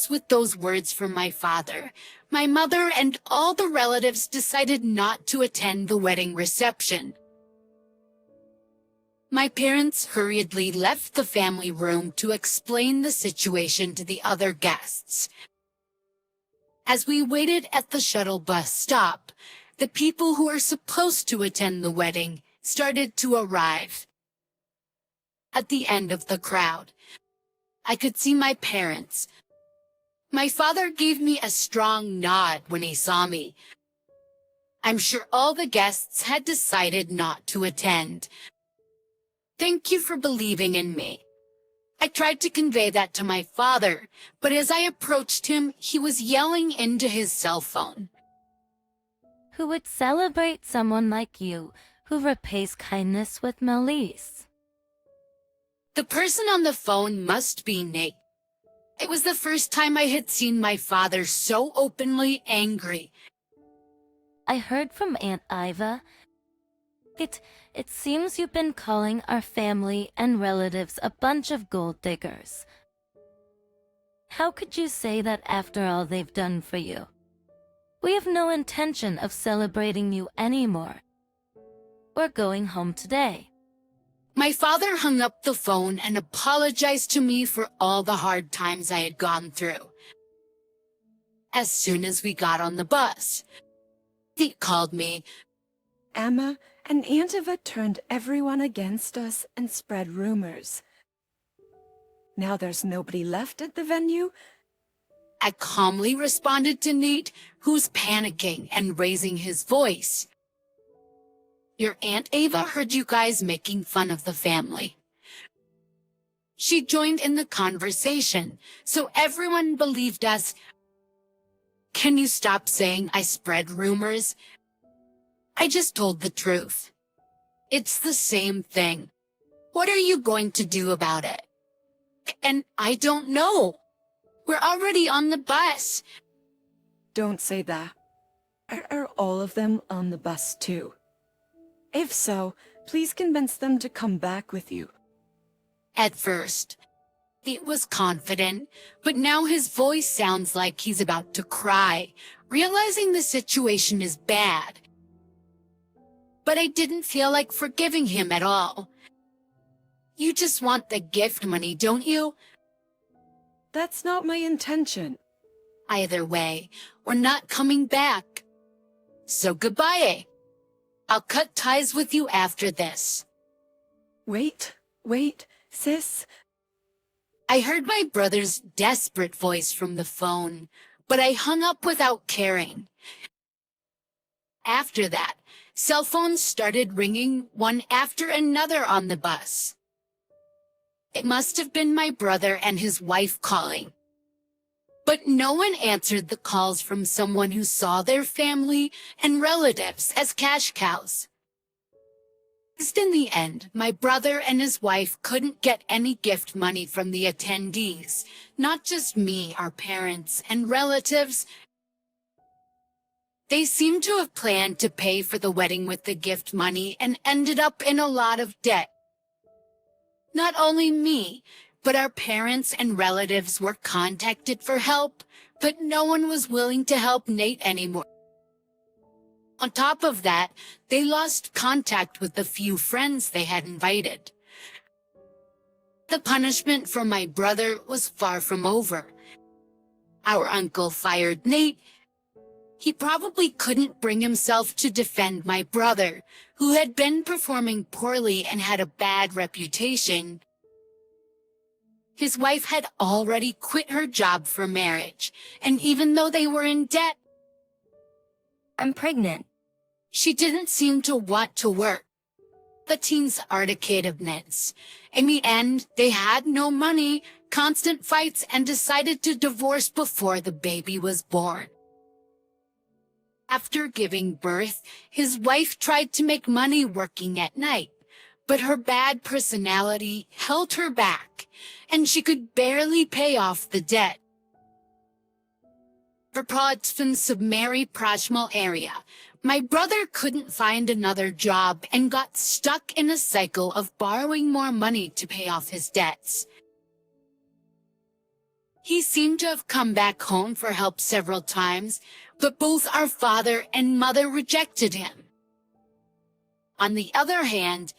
With those words from my father, my mother and all the relatives decided not to attend the wedding reception. My parents hurriedly left the family room to explain the situation to the other guests. As we waited at the shuttle bus stop, the people who are supposed to attend the wedding started to arrive. At the end of the crowd, I could see my parents. My father gave me a strong nod when he saw me. I'm sure all the guests had decided not to attend. Thank you for believing in me. I tried to convey that to my father, but as I approached him, he was yelling into his cell phone. Who would celebrate someone like you, who repays kindness with malice? The person on the phone must be Nate. It was the first time I had seen my father so openly angry. I heard from Aunt Iva. It seems you've been calling our family and relatives a bunch of gold diggers. How could you say that after all they've done for you? We have no intention of celebrating you anymore. We're going home today. My father hung up the phone and apologized to me for all the hard times I had gone through. As soon as we got on the bus, he called me. Emma and Aunt Eva turned everyone against us and spread rumors. Now there's nobody left at the venue. I calmly responded to Nate, who's panicking and raising his voice. Your Aunt Ava heard you guys making fun of the family. She joined in the conversation, so everyone believed us. Can you stop saying I spread rumors? I just told the truth. It's the same thing. What are you going to do about it? And I don't know. We're already on the bus. Don't say that. Are all of them on the bus too? If so, please convince them to come back with you. At first, he was confident, but now his voice sounds like he's about to cry, realizing the situation is bad. But I didn't feel like forgiving him at all. You just want the gift money, don't you? That's not my intention. Either way, we're not coming back. So goodbye. I'll cut ties with you after this. Wait, sis. I heard my brother's desperate voice from the phone, but I hung up without caring. After that, cell phones started ringing one after another on the bus. It must have been my brother and his wife calling. But no one answered the calls from someone who saw their family and relatives as cash cows. Just in the end, my brother and his wife couldn't get any gift money from the attendees, not just me, our parents, and relatives. They seemed to have planned to pay for the wedding with the gift money and ended up in a lot of debt. Not only me, but our parents and relatives were contacted for help, but no one was willing to help Nate anymore. On top of that, they lost contact with the few friends they had invited. The punishment for my brother was far from over. Our uncle fired Nate. He probably couldn't bring himself to defend my brother, who had been performing poorly and had a bad reputation. His wife had already quit her job for marriage, and even though they were in debt, I'm pregnant. she didn't seem to want to work. The teens articativeness. In the end, they had no money, constant fights, and decided to divorce before the baby was born. After giving birth, his wife tried to make money working at night, but her bad personality held her back, and she could barely pay off the debt. For Prodson's Submary Prajmal area, my brother couldn't find another job and got stuck in a cycle of borrowing more money to pay off his debts. He seemed to have come back home for help several times, but both our father and mother rejected him. On the other hand,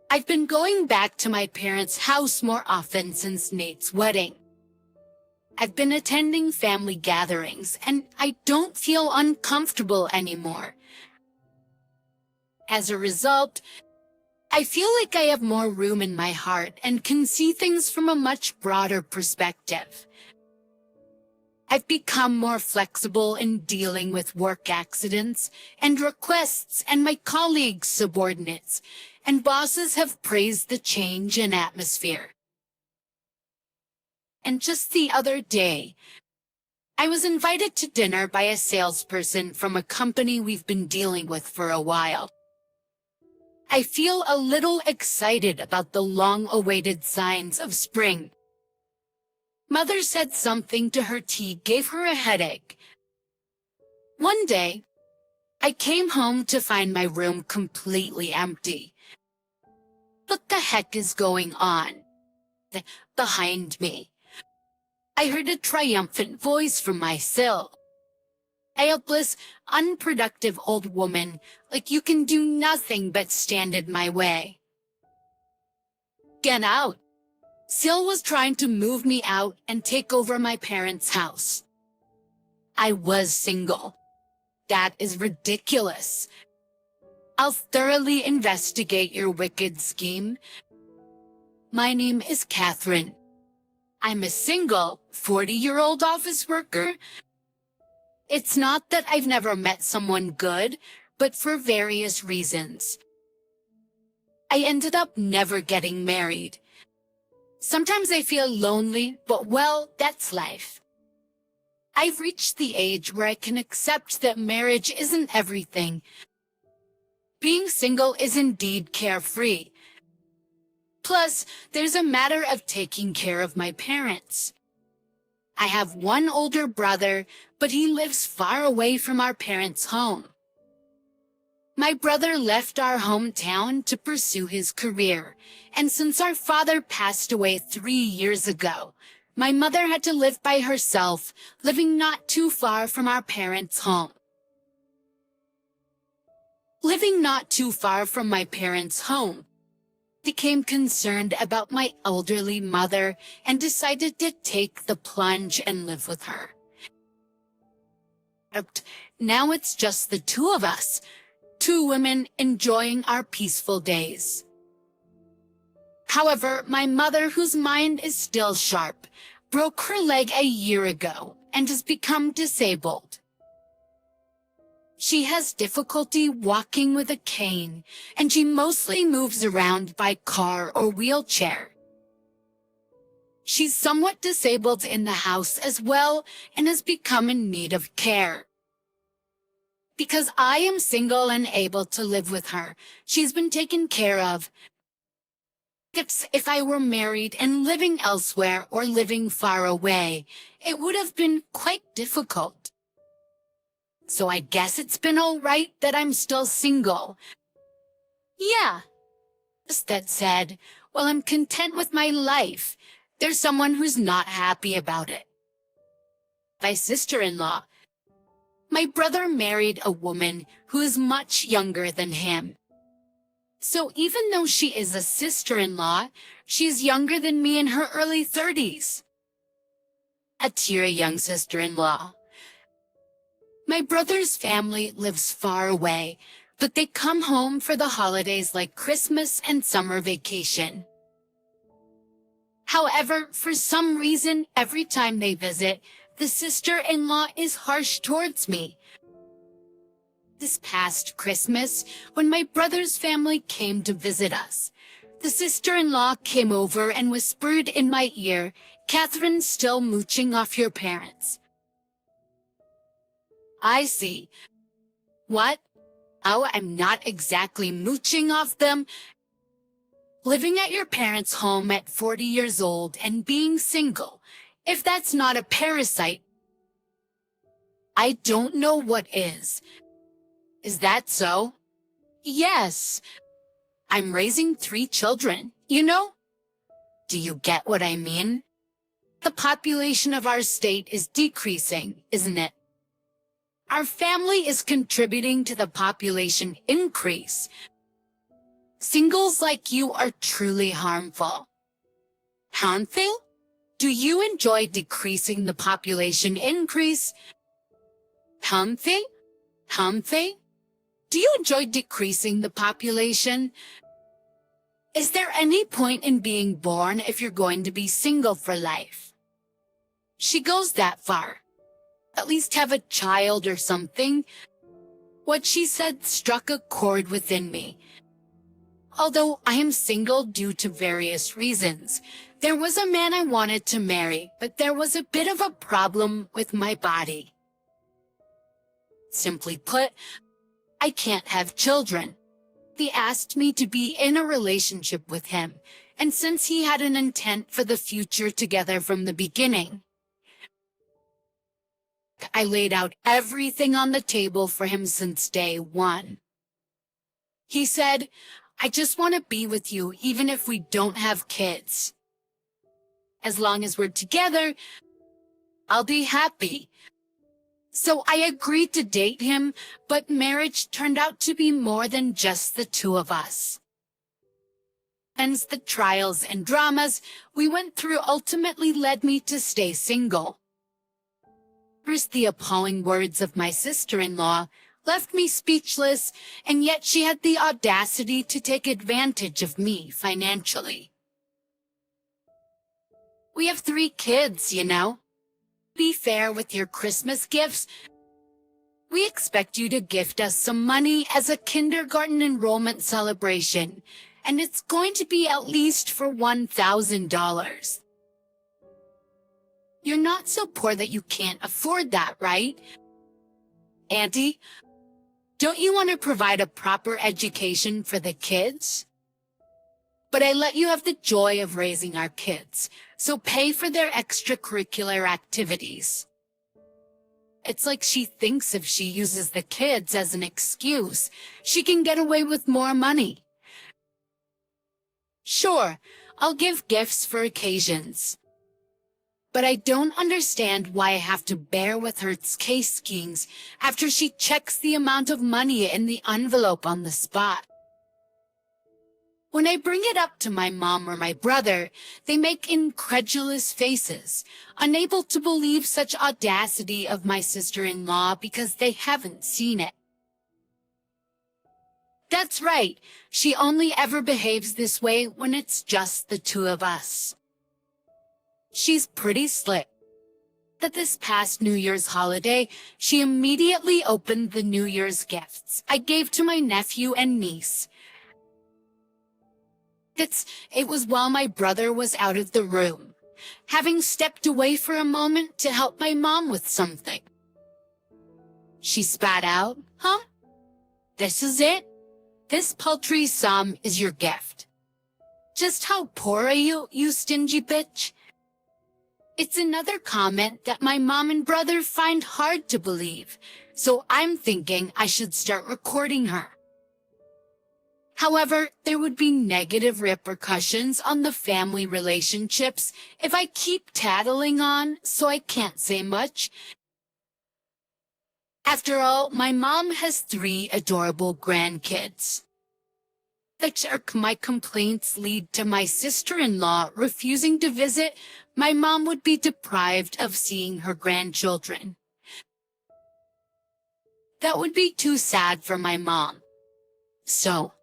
I've been going back to my parents' house more often since Nate's wedding. I've been attending family gatherings, and I don't feel uncomfortable anymore. As a result, I feel like I have more room in my heart and can see things from a much broader perspective. I've become more flexible in dealing with work accidents and requests, and my colleagues' subordinates and bosses have praised the change in atmosphere. And just the other day, I was invited to dinner by a salesperson from a company we've been dealing with for a while. I feel a little excited about the long-awaited signs of spring. Mother said something to her tea gave her a headache. One day, I came home to find my room completely empty. What the heck is going on? Behind me, I heard a triumphant voice from my sill. A helpless, unproductive old woman, like you can do nothing but stand in my way. Get out. Sil was trying to move me out and take over my parents' house. I was single. That is ridiculous. I'll thoroughly investigate your wicked scheme. My name is Catherine. I'm a single, 40-year-old office worker. It's not that I've never met someone good, but for various reasons. I ended up never getting married. Sometimes I feel lonely, but well, that's life. I've reached the age where I can accept that marriage isn't everything. Being single is indeed carefree. Plus, there's a matter of taking care of my parents. I have one older brother, but he lives far away from our parents' home. My brother left our hometown to pursue his career, and since our father passed away 3 years ago, my mother had to live by herself, living not too far from our parents' home. Living not too far from my parents' home, I became concerned about my elderly mother and decided to take the plunge and live with her. Now it's just the two of us, 2 women enjoying our peaceful days. However, my mother, whose mind is still sharp, broke her leg a year ago and has become disabled. She has difficulty walking with a cane, and she mostly moves around by car or wheelchair. She's somewhat disabled in the house as well and has become in need of care. Because I am single and able to live with her, she's been taken care of. If I were married and living elsewhere or living far away, it would have been quite difficult. So I guess it's been all right that I'm still single. Yeah. That said, while I'm content with my life, there's someone who's not happy about it. My sister-in-law. My brother married a woman who is much younger than him. So even though she is a sister-in-law, she's younger than me in her early 30s. A teary young sister-in-law. My brother's family lives far away, but they come home for the holidays like Christmas and summer vacation. However, for some reason, every time they visit, the sister-in-law is harsh towards me. This past Christmas, when my brother's family came to visit us, the sister-in-law came over and whispered in my ear, "Catherine's still mooching off your parents." I see. What? Oh, I'm not exactly mooching off them. Living at your parents' home at 40 years old and being single, if that's not a parasite, I don't know what is. Is that so? Yes. I'm raising 3 children, you know? Do you get what I mean? The population of our state is decreasing, isn't it? Our family is contributing to the population increase. Singles like you are truly harmful. Harmful? Do you enjoy decreasing the population increase? Harmful? Harmful? Do you enjoy decreasing the population? Is there any point in being born if you're going to be single for life? She goes that far. At least have a child or something. What she said struck a chord within me. Although I am single due to various reasons, there was a man I wanted to marry, but there was a bit of a problem with my body. Simply put, I can't have children. He asked me to be in a relationship with him, and since he had an intent for the future together from the beginning, I laid out everything on the table for him since day one. He said, "I just want to be with you even if we don't have kids. As long as we're together, I'll be happy." So I agreed to date him, but marriage turned out to be more than just the 2 of us. Hence the trials and dramas we went through ultimately led me to stay single. First, the appalling words of my sister-in-law left me speechless, and yet she had the audacity to take advantage of me financially. We have 3 kids, you know. Be fair with your Christmas gifts. We expect you to gift us some money as a kindergarten enrollment celebration, and it's going to be at least for $1,000. You're not so poor that you can't afford that, right? Auntie, don't you want to provide a proper education for the kids? But I let you have the joy of raising our kids, so pay for their extracurricular activities. It's like she thinks if she uses the kids as an excuse, she can get away with more money. Sure, I'll give gifts for occasions. But I don't understand why I have to bear with her case schemes after she checks the amount of money in the envelope on the spot. When I bring it up to my mom or my brother, they make incredulous faces, unable to believe such audacity of my sister-in-law because they haven't seen it. That's right. She only ever behaves this way when it's just the two of us. She's pretty slick. That this past New Year's holiday, she immediately opened the New Year's gifts I gave to my nephew and niece. It was while my brother was out of the room, having stepped away for a moment to help my mom with something. She spat out, "Huh? This is it? This paltry sum is your gift. Just how poor are you, you stingy bitch?" It's another comment that my mom and brother find hard to believe, so I'm thinking I should start recording her. However, there would be negative repercussions on the family relationships if I keep tattling on, so I can't say much. After all, my mom has 3 adorable grandkids. My complaints lead to my sister-in-law refusing to visit. My mom would be deprived of seeing her grandchildren. That would be too sad for my mom. So,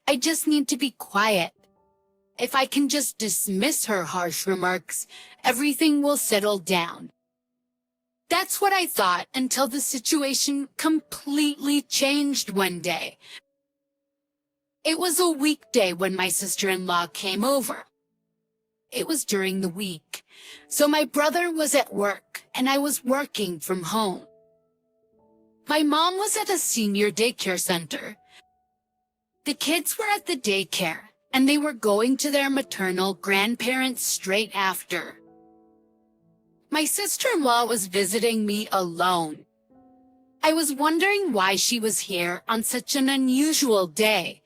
I just need to be quiet. If I can just dismiss her harsh remarks, everything will settle down. That's what I thought until the situation completely changed one day. It was a weekday when my sister-in-law came over. It was during the week, so my brother was at work and I was working from home. My mom was at a senior daycare center. The kids were at the daycare and they were going to their maternal grandparents straight after. My sister-in-law was visiting me alone. I was wondering why she was here on such an unusual day.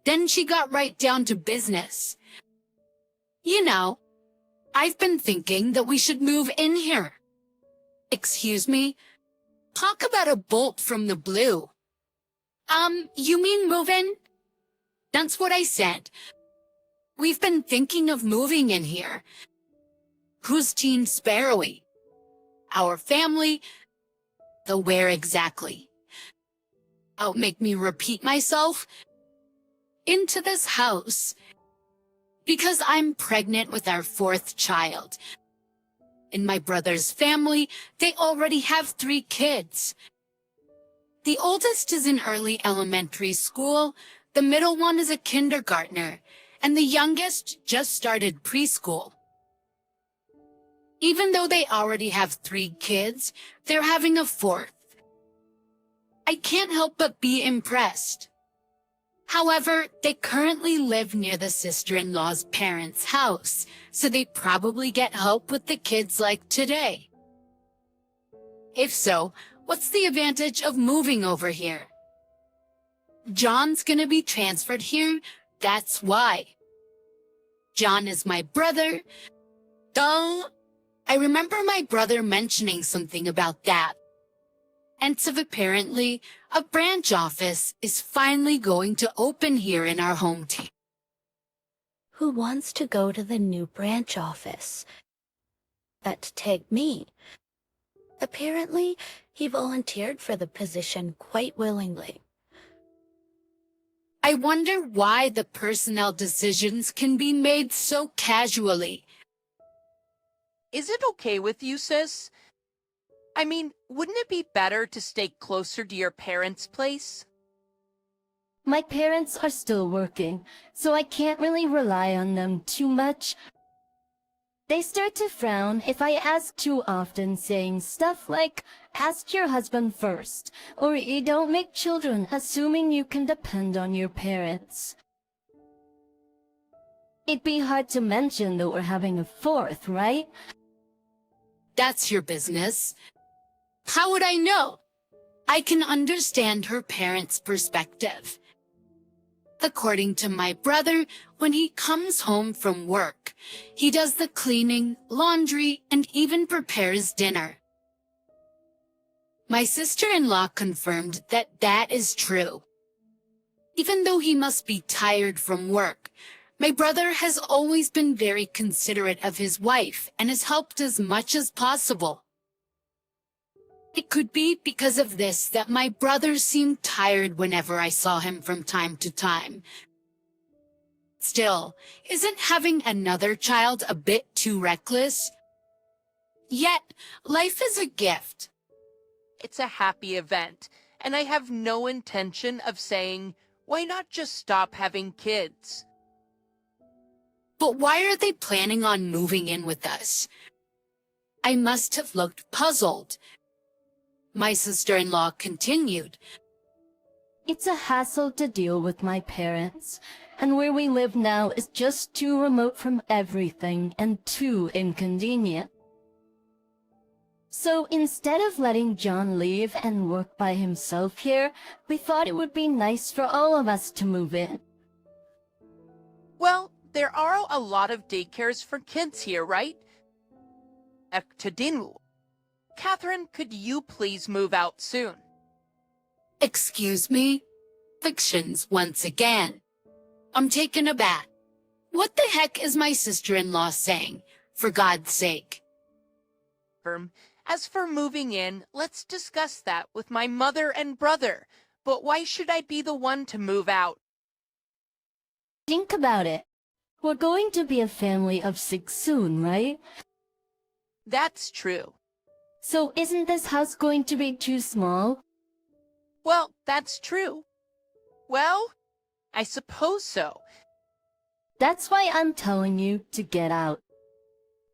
Then she got right down to business. "You know, I've been thinking that we should move in here." "Excuse me? Talk about a bolt from the blue." You mean move in?" "That's what I said. We've been thinking of moving in here." "Who's Team Sparrowy?" "Our family." "The where exactly?" "Oh, make me repeat myself." "Into this house. Because I'm pregnant with our 4th child. In my brother's family, they already have 3 kids. The oldest is in early elementary school, the middle one is a kindergartner, and the youngest just started preschool. Even though they already have 3 kids, they're having a 4th. I can't help but be impressed. However, they currently live near the sister-in-law's parents' house, so they probably get help with the kids like today. If so, what's the advantage of moving over here? John's gonna be transferred here, that's why. John is my brother. Duh. I remember my brother mentioning something about that. And so apparently, a branch office is finally going to open here in our hometown. Who wants to go to the new branch office? That take me. Apparently, he volunteered for the position quite willingly. I wonder why the personnel decisions can be made so casually. Is it okay with you, sis? I mean, wouldn't it be better to stay closer to your parents' place? My parents are still working, so I can't really rely on them too much. They start to frown if I ask too often, saying stuff like, "Ask your husband first," or "You don't make children assuming you can depend on your parents." It'd be hard to mention that we're having a 4th, right? That's your business. How would I know? I can understand her parents' perspective. According to my brother, when he comes home from work, he does the cleaning, laundry, and even prepares dinner. My sister-in-law confirmed that that is true. Even though he must be tired from work, my brother has always been very considerate of his wife and has helped as much as possible. It could be because of this that my brother seemed tired whenever I saw him from time to time. Still, isn't having another child a bit too reckless? Yet, life is a gift. It's a happy event, and I have no intention of saying, why not just stop having kids? But why are they planning on moving in with us? I must have looked puzzled. My sister-in-law continued. It's a hassle to deal with my parents, and where we live now is just too remote from everything and too inconvenient. So instead of letting John leave and work by himself here, we thought it would be nice for all of us to move in. Well, there are a lot of daycares for kids here, right? Ektadinu. Catherine, could you please move out soon? Excuse me? Fictions once again. I'm taken aback. What the heck is my sister-in-law saying, for God's sake? As for moving in, let's discuss that with my mother and brother. But why should I be the one to move out? Think about it. We're going to be a family of 6 soon, right? That's true. So isn't this house going to be too small? Well, that's true. Well, I suppose so. That's why I'm telling you to get out.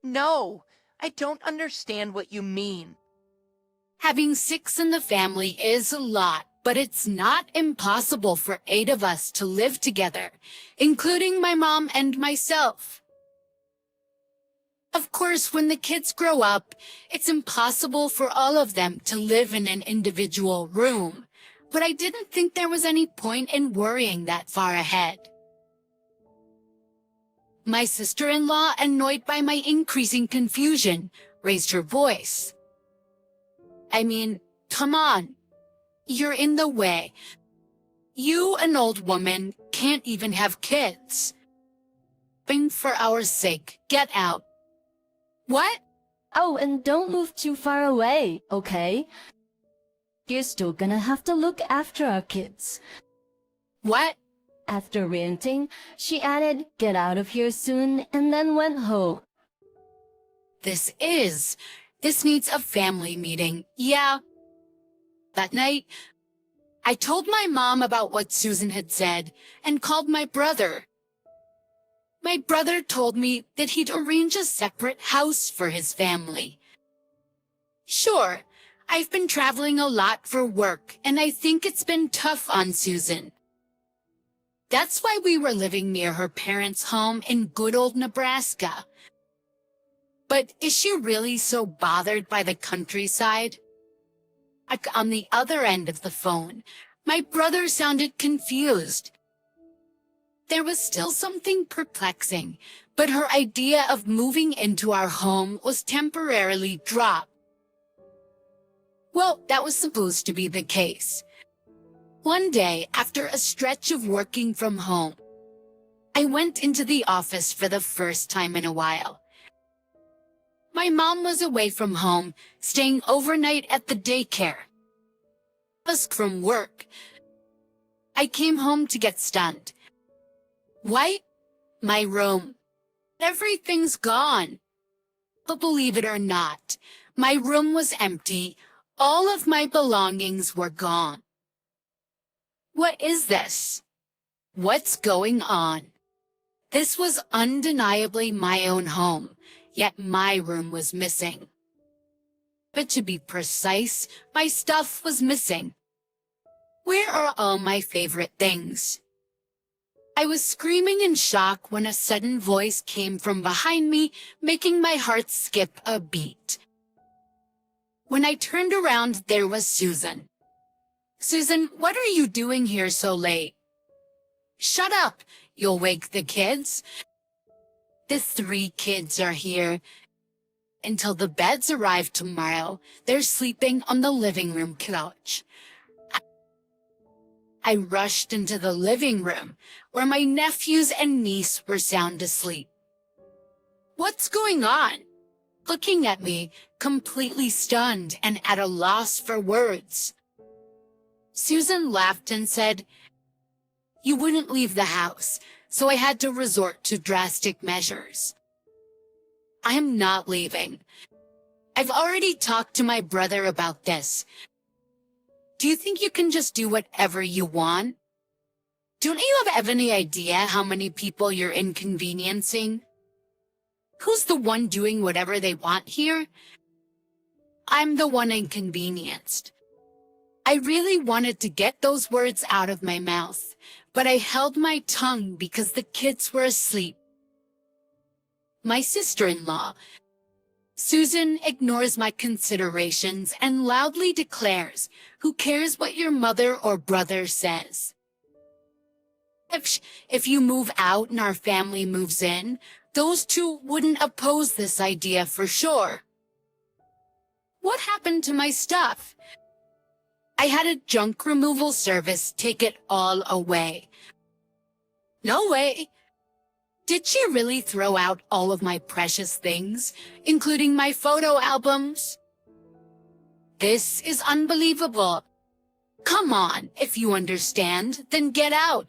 No, I don't understand what you mean. Having 6 in the family is a lot, but it's not impossible for 8 of us to live together, including my mom and myself. Of course, when the kids grow up, it's impossible for all of them to live in an individual room, but I didn't think there was any point in worrying that far ahead. My sister-in-law, annoyed by my increasing confusion, raised her voice. I mean, come on. You're in the way. You, an old woman, can't even have kids. For our sake, get out. What? Oh, and don't move too far away, okay? You're still gonna have to look after our kids. What? After ranting, she added, get out of here soon, and then went home. This needs a family meeting, yeah. That night, I told my mom about what Susan had said and called my brother. My brother told me that he'd arrange a separate house for his family. Sure, I've been traveling a lot for work, and I think it's been tough on Susan. That's why we were living near her parents' home in good old Nebraska. But is she really so bothered by the countryside? On the other end of the phone, my brother sounded confused. There was still something perplexing, but her idea of moving into our home was temporarily dropped. Well, that was supposed to be the case. One day, after a stretch of working from home, I went into the office for the first time in a while. My mom was away from home, staying overnight at the daycare. From work, I came home to get stunned. Why? My room. Everything's gone. But believe it or not, my room was empty. All of my belongings were gone. What is this? What's going on? This was undeniably my own home, yet my room was missing. But to be precise, my stuff was missing. Where are all my favorite things? I was screaming in shock when a sudden voice came from behind me, making my heart skip a beat. When I turned around, there was Susan. Susan, what are you doing here so late? Shut up, you'll wake the kids. The 3 kids are here. Until the beds arrive tomorrow, they're sleeping on the living room couch. I rushed into the living room, where my nephews and niece were sound asleep. What's going on? Looking at me, completely stunned and at a loss for words. Susan laughed and said, "You wouldn't leave the house, so I had to resort to drastic measures. I am not leaving. I've already talked to my brother about this. Do you think you can just do whatever you want? Don't you have any idea how many people you're inconveniencing? Who's the one doing whatever they want here? I'm the one inconvenienced." I really wanted to get those words out of my mouth, but I held my tongue because the kids were asleep. My sister-in-law, Susan, ignores my considerations and loudly declares, "Who cares what your mother or brother says? If you move out and our family moves in, those two wouldn't oppose this idea for sure." What happened to my stuff? I had a junk removal service take it all away. No way. Did she really throw out all of my precious things, including my photo albums? This is unbelievable. Come on, if you understand, then get out.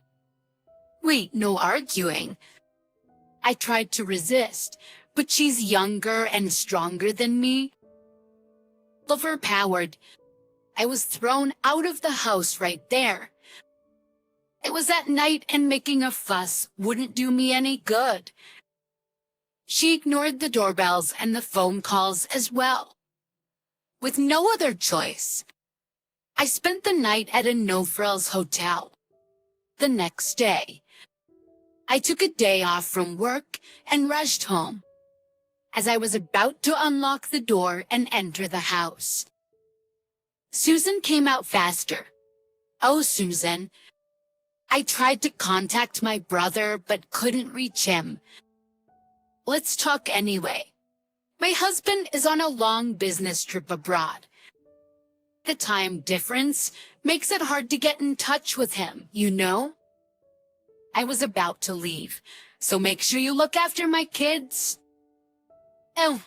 Wait, no arguing. I tried to resist, but she's younger and stronger than me. Overpowered, I was thrown out of the house right there. It was at night and making a fuss wouldn't do me any good. She ignored the doorbells and the phone calls as well. With no other choice, I spent the night at a no-frills hotel. The next day, I took a day off from work and rushed home. As I was about to unlock the door and enter the house, Susan came out faster. "Oh, Susan." I tried to contact my brother but couldn't reach him. "Let's talk anyway. My husband is on a long business trip abroad. The time difference makes it hard to get in touch with him, you know?" I was about to leave, "So make sure you look after my kids." Oh,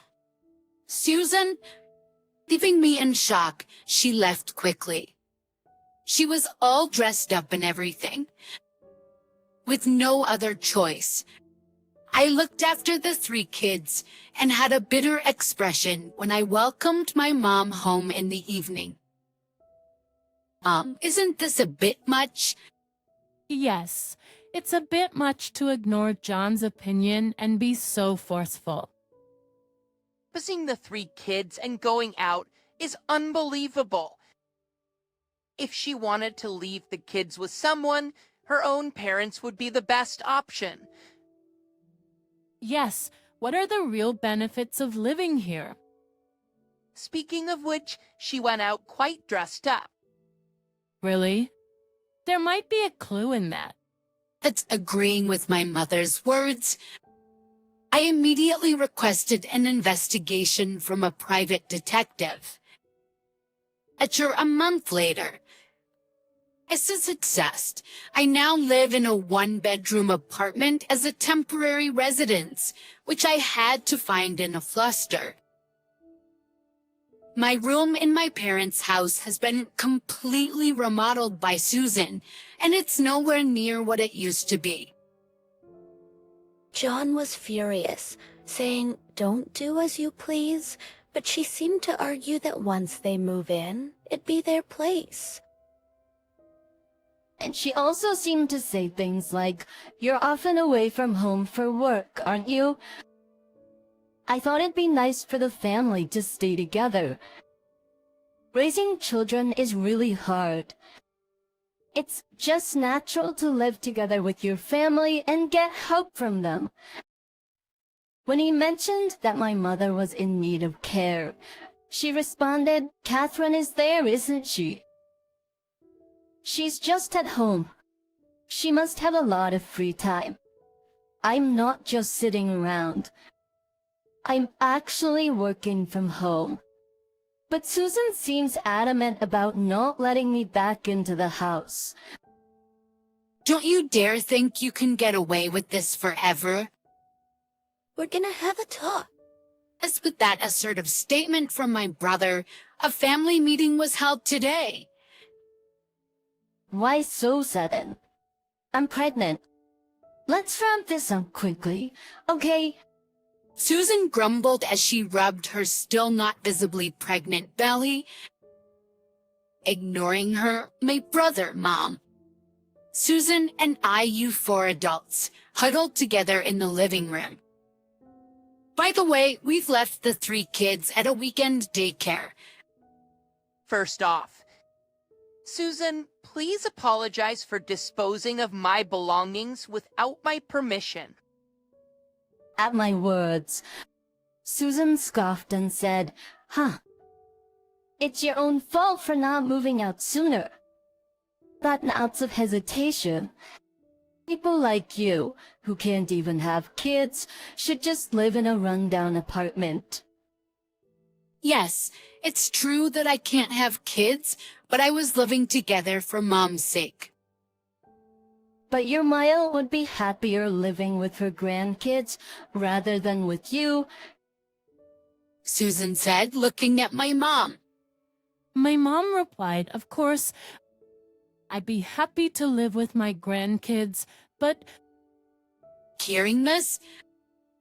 Susan, leaving me in shock, she left quickly. She was all dressed up and everything. With no other choice, I looked after the 3 kids and had a bitter expression when I welcomed my mom home in the evening. "Mom, isn't this a bit much?" Yes, it's a bit much to ignore John's opinion and be so forceful. Raising the 3 kids and going out is unbelievable. If she wanted to leave the kids with someone, her own parents would be the best option. Yes, what are the real benefits of living here? Speaking of which, she went out quite dressed up. Really? There might be a clue in that. That's agreeing with my mother's words. I immediately requested an investigation from a private detective. A month later, it's a success. I now live in a 1-bedroom apartment as a temporary residence, which I had to find in a fluster. My room in my parents' house has been completely remodeled by Susan, and it's nowhere near what it used to be. John was furious, saying, "Don't do as you please," but she seemed to argue that once they move in, it'd be their place. And she also seemed to say things like, "You're often away from home for work, aren't you? I thought it'd be nice for the family to stay together. Raising children is really hard. It's just natural to live together with your family and get help from them." When he mentioned that my mother was in need of care, she responded, "Catherine is there, isn't she? She's just at home. She must have a lot of free time. I'm not just sitting around. I'm actually working from home." But Susan seems adamant about not letting me back into the house. Don't you dare think you can get away with this forever. We're gonna have a talk. As with that assertive statement from my brother, a family meeting was held today. Why so sudden? I'm pregnant. Let's wrap this up quickly, okay? Susan grumbled as she rubbed her still not visibly pregnant belly. Ignoring her, my brother, Mom. Susan and I, you four adults, huddled together in the living room. By the way, we've left the 3 kids at a weekend daycare. First off, Susan, please apologize for disposing of my belongings without my permission. At my words, Susan scoffed and said, "Huh. It's your own fault for not moving out sooner." Not an ounce of hesitation. People like you, who can't even have kids, should just live in a rundown apartment. Yes, it's true that I can't have kids, but I was living together for Mom's sake. But your Maya would be happier living with her grandkids rather than with you. Susan said, looking at my mom. My mom replied, of course, I'd be happy to live with my grandkids, but... Hearing this,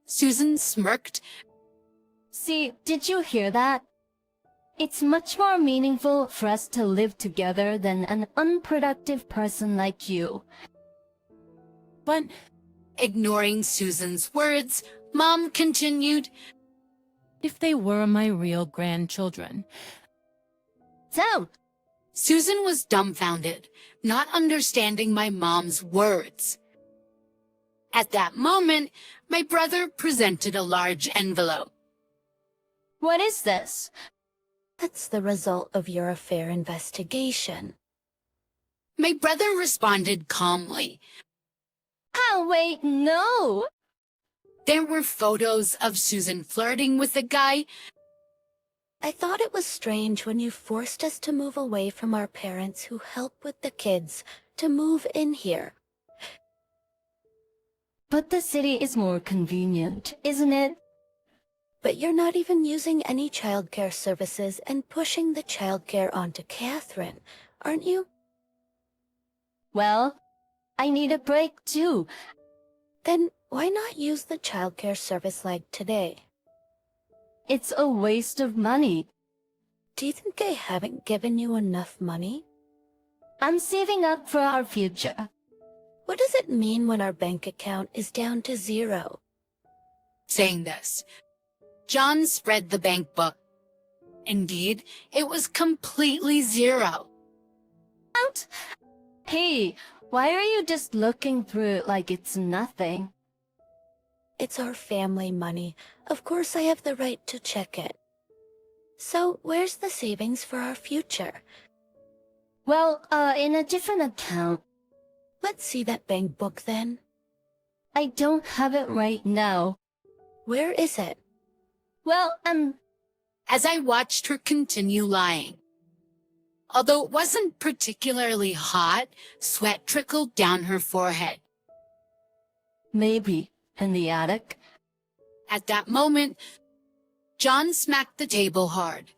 Susan smirked. See, did you hear that? It's much more meaningful for us to live together than an unproductive person like you. But... Ignoring Susan's words, Mom continued, if they were my real grandchildren. So, Susan was dumbfounded, not understanding my mom's words. At that moment, my brother presented a large envelope. what is this? That's the result of your affair investigation. My brother responded calmly. Oh, wait, no! There were photos of Susan flirting with a guy. I thought it was strange when you forced us to move away from our parents who help with the kids to move in here. But the city is more convenient, isn't it? But you're not even using any childcare services and pushing the childcare onto Catherine, aren't you? Well, I need a break too. Then why not use the childcare service like today? It's a waste of money. Do you think I haven't given you enough money? I'm saving up for our future. What does it mean when our bank account is down to 0? Saying this, John spread the bank book. Indeed, it was completely 0. Out! Hey, why are you just looking through it like it's nothing? It's our family money. Of course I have the right to check it. So, where's the savings for our future? Well, in a different account. Let's see that bank book then. I don't have it right now. Where is it? Well, As I watched her continue lying. Although it wasn't particularly hot, sweat trickled down her forehead. maybe in the attic. At that moment, John smacked the table hard.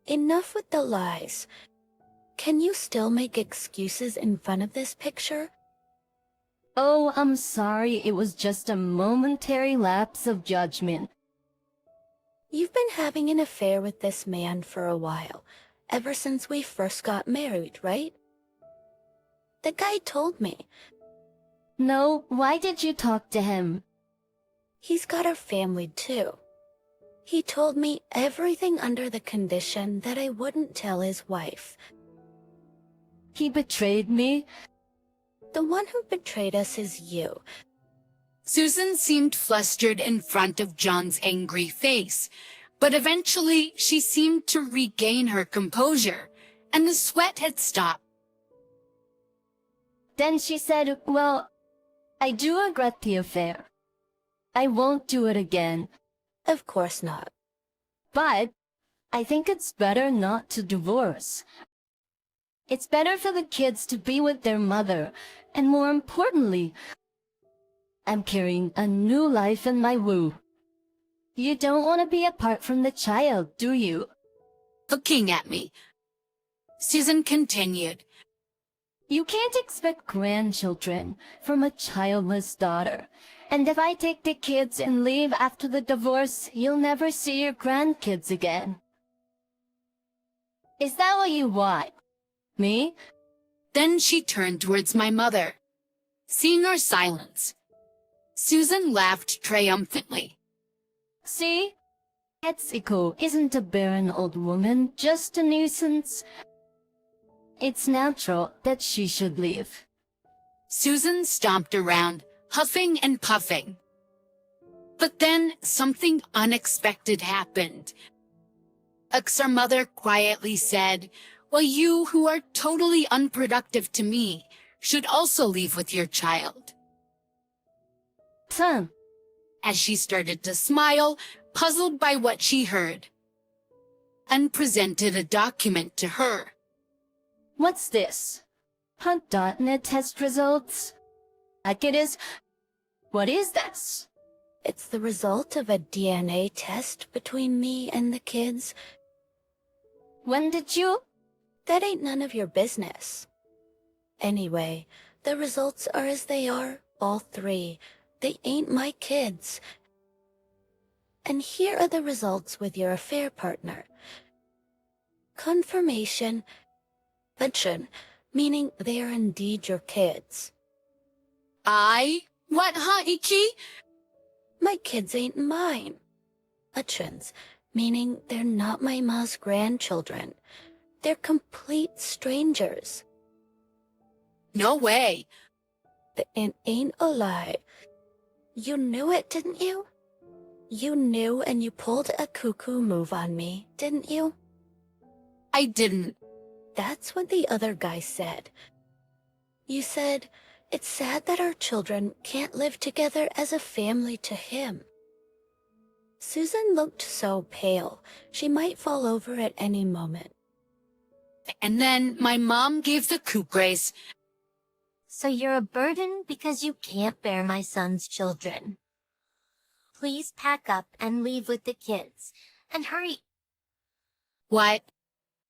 Enough with the lies. Can you still make excuses in front of this picture? Oh, I'm sorry, it was just a momentary lapse of judgment. You've been having an affair with this man for a while, ever since we first got married, right? The guy told me. No, why did you talk to him? He's got a family too. He told me everything under the condition that I wouldn't tell his wife. He betrayed me? The one who betrayed us is you. Susan seemed flustered in front of John's angry face, but eventually she seemed to regain her composure, and the sweat had stopped. Then she said, well, I do regret the affair. I won't do it again. Of course not. But I think it's better not to divorce. It's better for the kids to be with their mother, and more importantly, I'm carrying a new life in my womb. You don't want to be apart from the child, do you? Looking at me, Susan continued. You can't expect grandchildren from a childless daughter. And if I take the kids and leave after the divorce, you'll never see your grandkids again. Is that what you want? Me? Then she turned towards my mother. Seeing our silence, Susan laughed triumphantly. See? Etsuko isn't a barren old woman, just a nuisance. It's natural that she should leave. Susan stomped around, huffing and puffing. But then something unexpected happened. Our mother quietly said, "Well, you who are totally unproductive to me should also leave with your child." Son, As she started to smile, puzzled by what she heard, and presented a document to her. what's this? Hunt.net test results? Akiris, what is this? It's the result of a DNA test between me and the kids. When did you? That ain't none of your business. Anyway, the results are as they are, all three. They ain't my kids. And here are the results with your affair partner. Confirmation, mention, meaning they are indeed your kids. What, huh, Iki? My kids ain't mine. Hutchins, meaning they're not my ma's grandchildren. They're complete strangers. No way. It ain't a lie. You knew it, didn't you? You knew and you pulled a cuckoo move on me, didn't you? I didn't. That's what the other guy said. You said, it's sad that our children can't live together as a family to him. Susan looked so pale, she might fall over at any moment. And then my mom gave the coup grace. So you're a burden because you can't bear my son's children. Please pack up and leave with the kids. And hurry. What?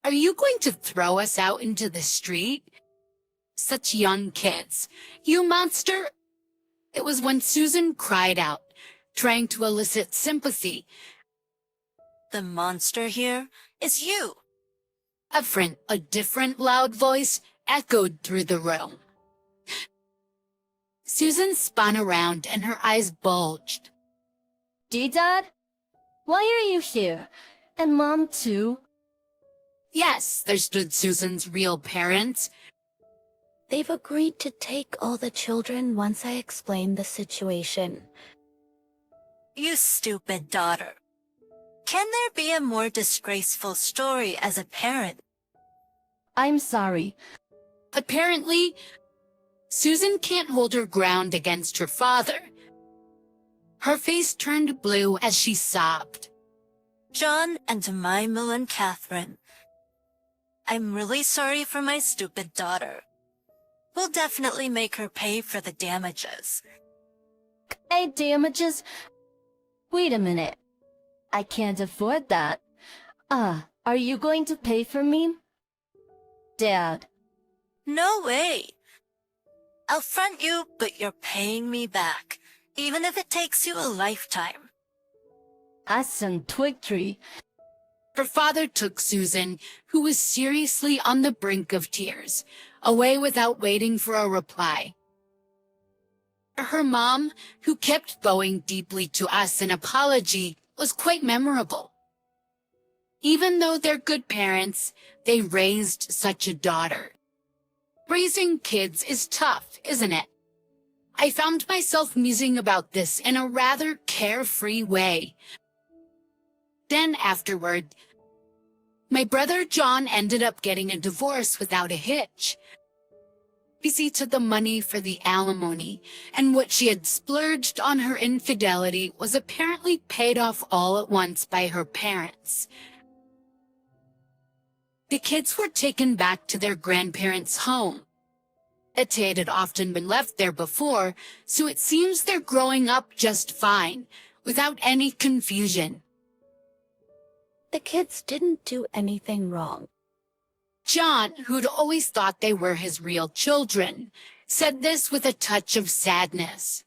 Are you going to throw us out into the street? Such young kids. You monster! It was when Susan cried out, trying to elicit sympathy. The monster here is you. A different loud voice echoed through the room. Susan spun around and her eyes bulged. D-Dad? Why are you here? And Mom too? Yes, there stood Susan's real parents. They've agreed to take all the children once I explain the situation. You stupid daughter. Can there be a more disgraceful story as a parent? I'm sorry. Apparently, Susan can't hold her ground against her father. Her face turned blue as she sobbed. John and Jemima and Catherine, I'm really sorry for my stupid daughter. We'll definitely make her pay for the damages. Hey, damages? Wait a minute. I can't afford that. Are you going to pay for me? Dad. No way. I'll front you, but you're paying me back, even if it takes you a lifetime. Asan twig tree. Her father took Susan, who was seriously on the brink of tears, away without waiting for a reply. Her mom, who kept bowing deeply to us in apology, was quite memorable. Even though they're good parents, they raised such a daughter. Raising kids is tough, isn't it? I found myself musing about this in a rather carefree way. Then afterward, my brother John ended up getting a divorce without a hitch. Busy took the money for the alimony, and what she had splurged on her infidelity was apparently paid off all at once by her parents. The kids were taken back to their grandparents' home. Ete had often been left there before, so it seems they're growing up just fine, without any confusion. The kids didn't do anything wrong. John, who'd always thought they were his real children, said this with a touch of sadness.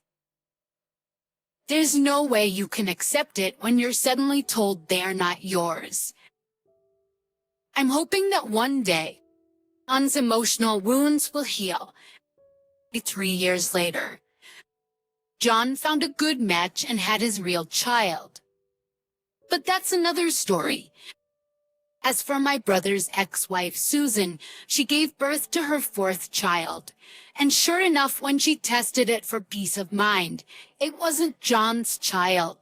There's no way you can accept it when you're suddenly told they're not yours. I'm hoping that one day, John's emotional wounds will heal. 3 years later, John found a good match and had his real child. But that's another story. As for my brother's ex-wife, Susan, she gave birth to her 4th child. And sure enough, when she tested it for peace of mind, it wasn't John's child.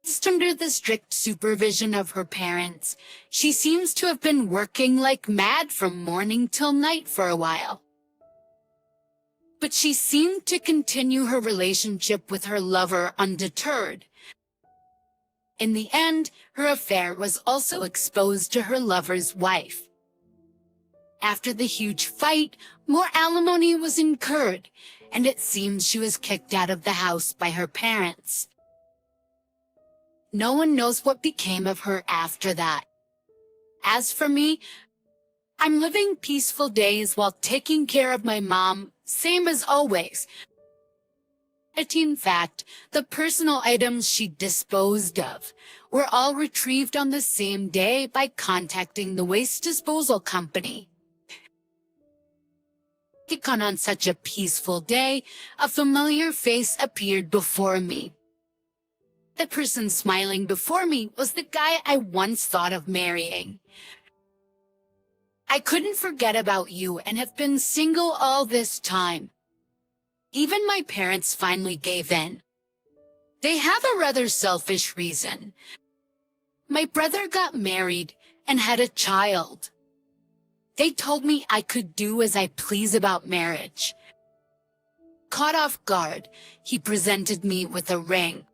Just under the strict supervision of her parents, she seems to have been working like mad from morning till night for a while. But she seemed to continue her relationship with her lover undeterred. In the end, her affair was also exposed to her lover's wife. After the huge fight, more alimony was incurred, and it seems she was kicked out of the house by her parents. No one knows what became of her after that. As for me, I'm living peaceful days while taking care of my mom, same as always. In fact, the personal items she disposed of were all retrieved on the same day by contacting the waste disposal company. On such a peaceful day, a familiar face appeared before me. The person smiling before me was the guy I once thought of marrying. I couldn't forget about you and have been single all this time. Even my parents finally gave in. They have a rather selfish reason. My brother got married and had a child. They told me I could do as I please about marriage. Caught off guard, he presented me with a ring.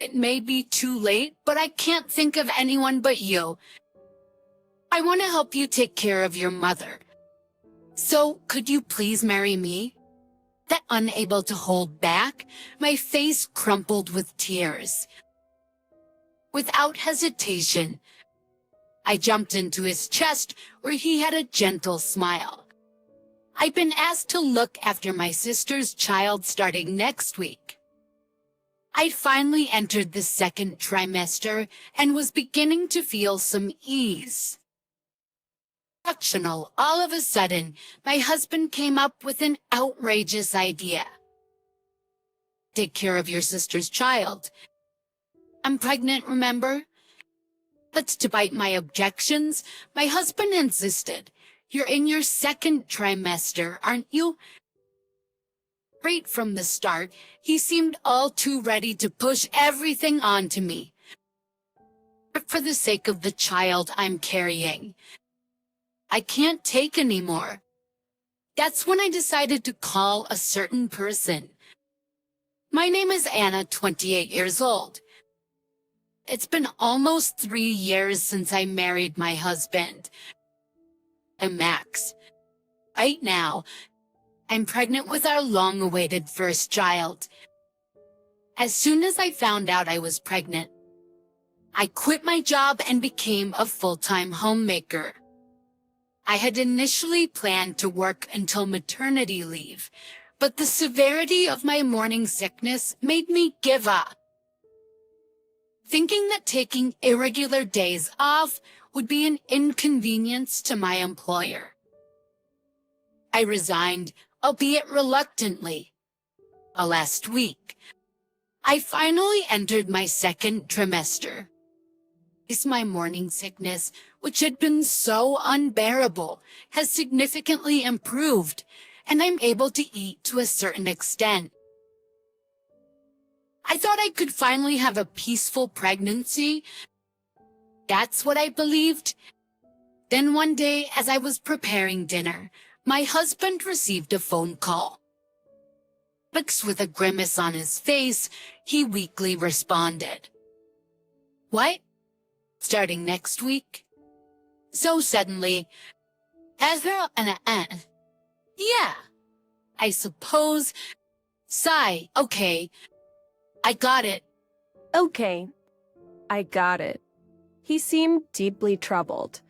It may be too late, but I can't think of anyone but you. I want to help you take care of your mother. So, could you please marry me? That unable to hold back, my face crumpled with tears. Without hesitation, I jumped into his chest where he had a gentle smile. I've been asked to look after my sister's child starting next week. I'd finally entered the 2nd trimester and was beginning to feel some ease. All of a sudden, my husband came up with an outrageous idea. Take care of your sister's child. I'm pregnant, remember? But despite my objections, my husband insisted. You're in your 2nd trimester, aren't you? Right from the start, he seemed all too ready to push everything onto me. For the sake of the child I'm carrying, I can't take anymore. That's when I decided to call a certain person. My name is Anna, 28 years old. It's been almost 3 years since I married my husband. I'm Max. Right now, I'm pregnant with our long-awaited first child. As soon as I found out I was pregnant, I quit my job and became a full-time homemaker. I had initially planned to work until maternity leave, but the severity of my morning sickness made me give up. Thinking that taking irregular days off would be an inconvenience to my employer, I resigned, albeit reluctantly. Last week, I finally entered my 2nd trimester. My morning sickness, which had been so unbearable, has significantly improved, and I'm able to eat to a certain extent. I thought I could finally have a peaceful pregnancy. That's what I believed. Then one day, as I was preparing dinner, my husband received a phone call. With a grimace on his face, he weakly responded. What? Starting next week? So suddenly, yeah, I suppose. Sigh, okay. I got it. Okay, I got it. He seemed deeply troubled.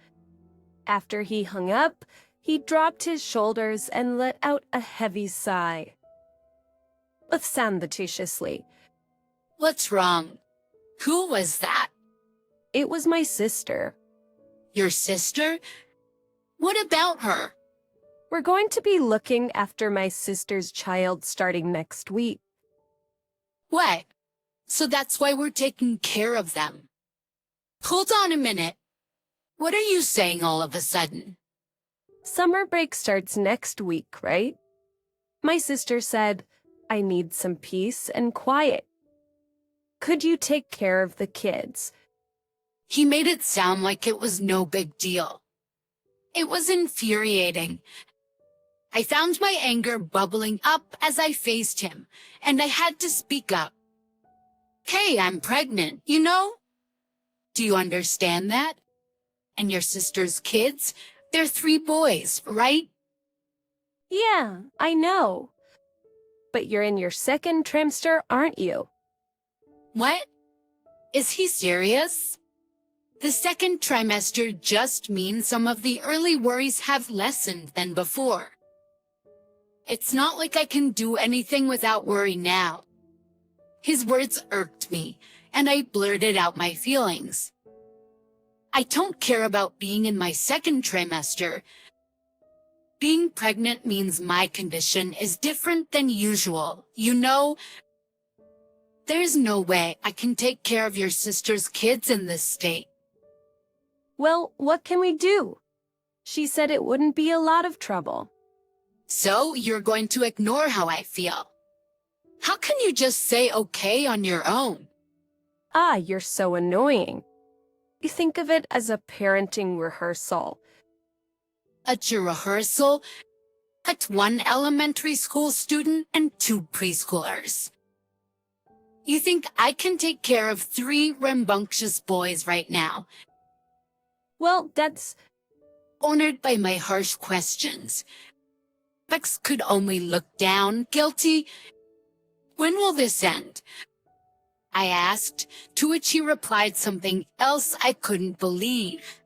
After he hung up, he dropped his shoulders and let out a heavy sigh. Surreptitiously. What's wrong? Who was that? It was my sister. Your sister? What about her? We're going to be looking after my sister's child starting next week. What? So that's why we're taking care of them. Hold on a minute. What are you saying all of a sudden? Summer break starts next week, right? My sister said, I need some peace and quiet. Could you take care of the kids? He made it sound like it was no big deal. It was infuriating. I found my anger bubbling up as I faced him, and I had to speak up. Hey, I'm pregnant, you know? Do you understand that? And your sister's kids? They're 3 boys, right? Yeah, I know. But you're in your second trimester, aren't you? What? Is he serious? The second trimester just means some of the early worries have lessened than before. It's not like I can do anything without worry now. His words irked me, and I blurted out my feelings. I don't care about being in my second trimester. Being pregnant means my condition is different than usual, you know? There's no way I can take care of your sister's kids in this state. Well, what can we do? She said it wouldn't be a lot of trouble. So you're going to ignore how I feel. How can you just say okay on your own? Ah, you're so annoying. You think of it as a parenting rehearsal. At your rehearsal, at 1 elementary school student and 2 preschoolers. You think I can take care of 3 rambunctious boys right now? Well, that's... Honored by my harsh questions. Bex could only look down, guilty. When will this end? I asked, to which he replied something else I couldn't believe.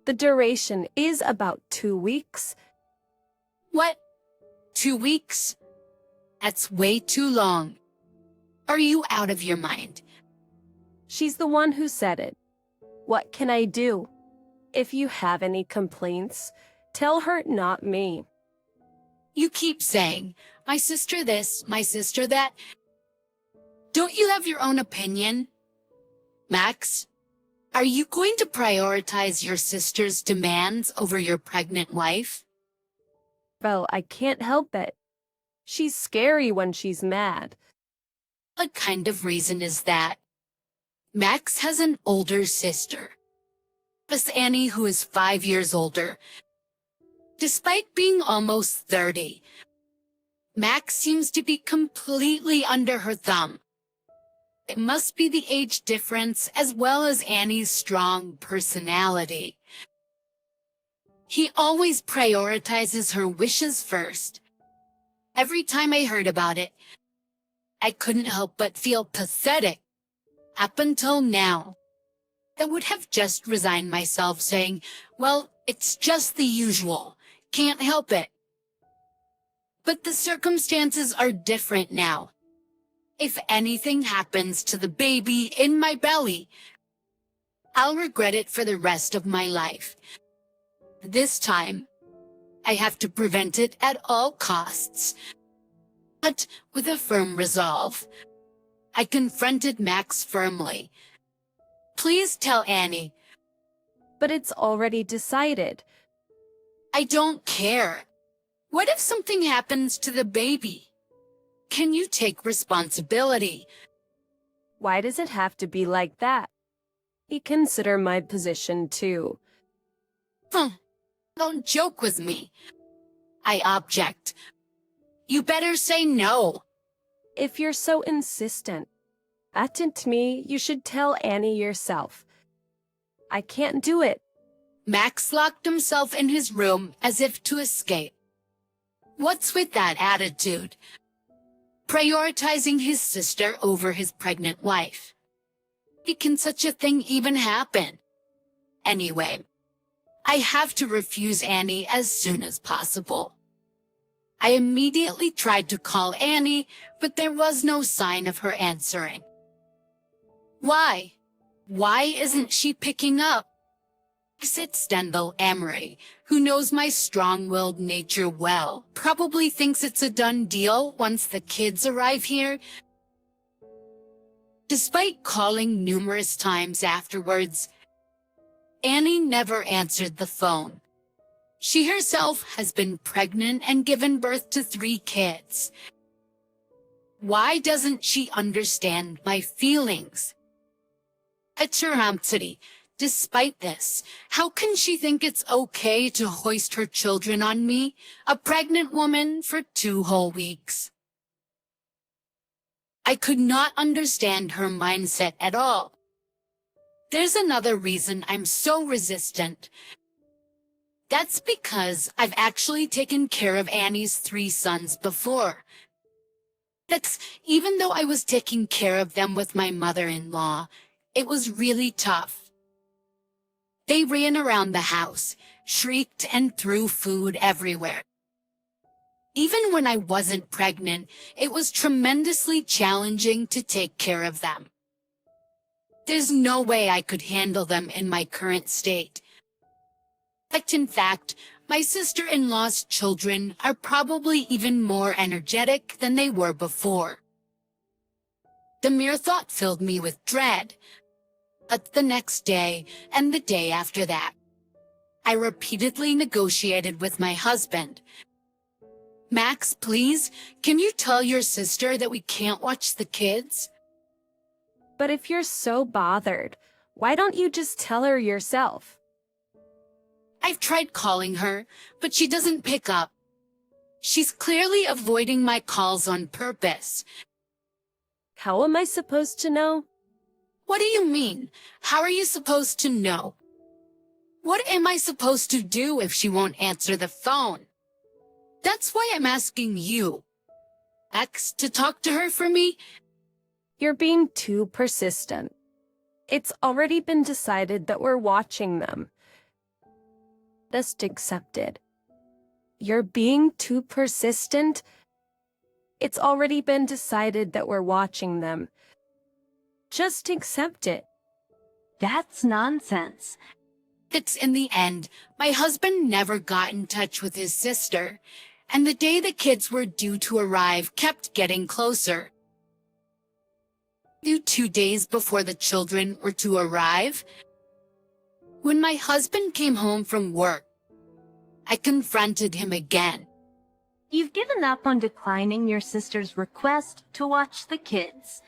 The duration is about 2 weeks. What? 2 weeks? That's way too long. Are you out of your mind? She's the one who said it. What can I do? If you have any complaints, tell her, not me. You keep saying, my sister this, my sister that. Don't you have your own opinion? Max, are you going to prioritize your sister's demands over your pregnant wife? Well, I can't help it. She's scary when she's mad. What kind of reason is that? Max has an older sister. Miss Annie, who is 5 years older. Despite being almost 30, Max seems to be completely under her thumb. It must be the age difference as well as Annie's strong personality. He always prioritizes her wishes first. Every time I heard about it, I couldn't help but feel pathetic. Up until now, I would have just resigned myself saying, well, it's just the usual. Can't help it. But the circumstances are different now. If anything happens to the baby in my belly, I'll regret it for the rest of my life. This time, I have to prevent it at all costs. But with a firm resolve, I confronted Max firmly. Please tell Annie. But it's already decided. I don't care. What if something happens to the baby? Can you take responsibility? Why does it have to be like that? You consider my position too. Don't joke with me. I object. You better say no. If you're so insistent, to me, you should tell Annie yourself. I can't do it. Max locked himself in his room as if to escape. What's with that attitude? prioritizing his sister over his pregnant wife. How can such a thing even happen? Anyway, I have to refuse Annie as soon as possible. I immediately tried to call Annie, but there was no sign of her answering. Why? Why isn't she picking up? Exit Stendhal Amory, who knows my strong-willed nature well, probably thinks it's a done deal once the kids arrive here. Despite calling numerous times afterwards, Annie never answered the phone. She herself has been pregnant and given birth to 3 kids. Why doesn't she understand my feelings? Atrocity. Despite this, how can she think it's okay to hoist her children on me, a pregnant woman, for 2 whole weeks? I could not understand her mindset at all. There's another reason I'm so resistant. That's because I've actually taken care of Annie's 3 sons before. That's even though I was taking care of them with my mother-in-law, it was really tough. They ran around the house, shrieked, and threw food everywhere. Even when I wasn't pregnant, it was tremendously challenging to take care of them. There's no way I could handle them in my current state. But in fact, my sister-in-law's children are probably even more energetic than they were before. The mere thought filled me with dread. But the next day, and the day after that, I repeatedly negotiated with my husband. Max, please, can you tell your sister that we can't watch the kids? But if you're so bothered, why don't you just tell her yourself? I've tried calling her, but she doesn't pick up. She's clearly avoiding my calls on purpose. How am I supposed to know? What do you mean? How are you supposed to know? What am I supposed to do if she won't answer the phone? That's why I'm asking you. X, to talk to her for me? You're being too persistent. It's already been decided that we're watching them. Just accept it. You're being too persistent. It's already been decided that we're watching them. Just accept it. That's nonsense. It's in the end, my husband never got in touch with his sister, and the day the kids were due to arrive kept getting closer. 2 days before the children were to arrive, when my husband came home from work, I confronted him again. You've given up on declining your sister's request to watch the kids.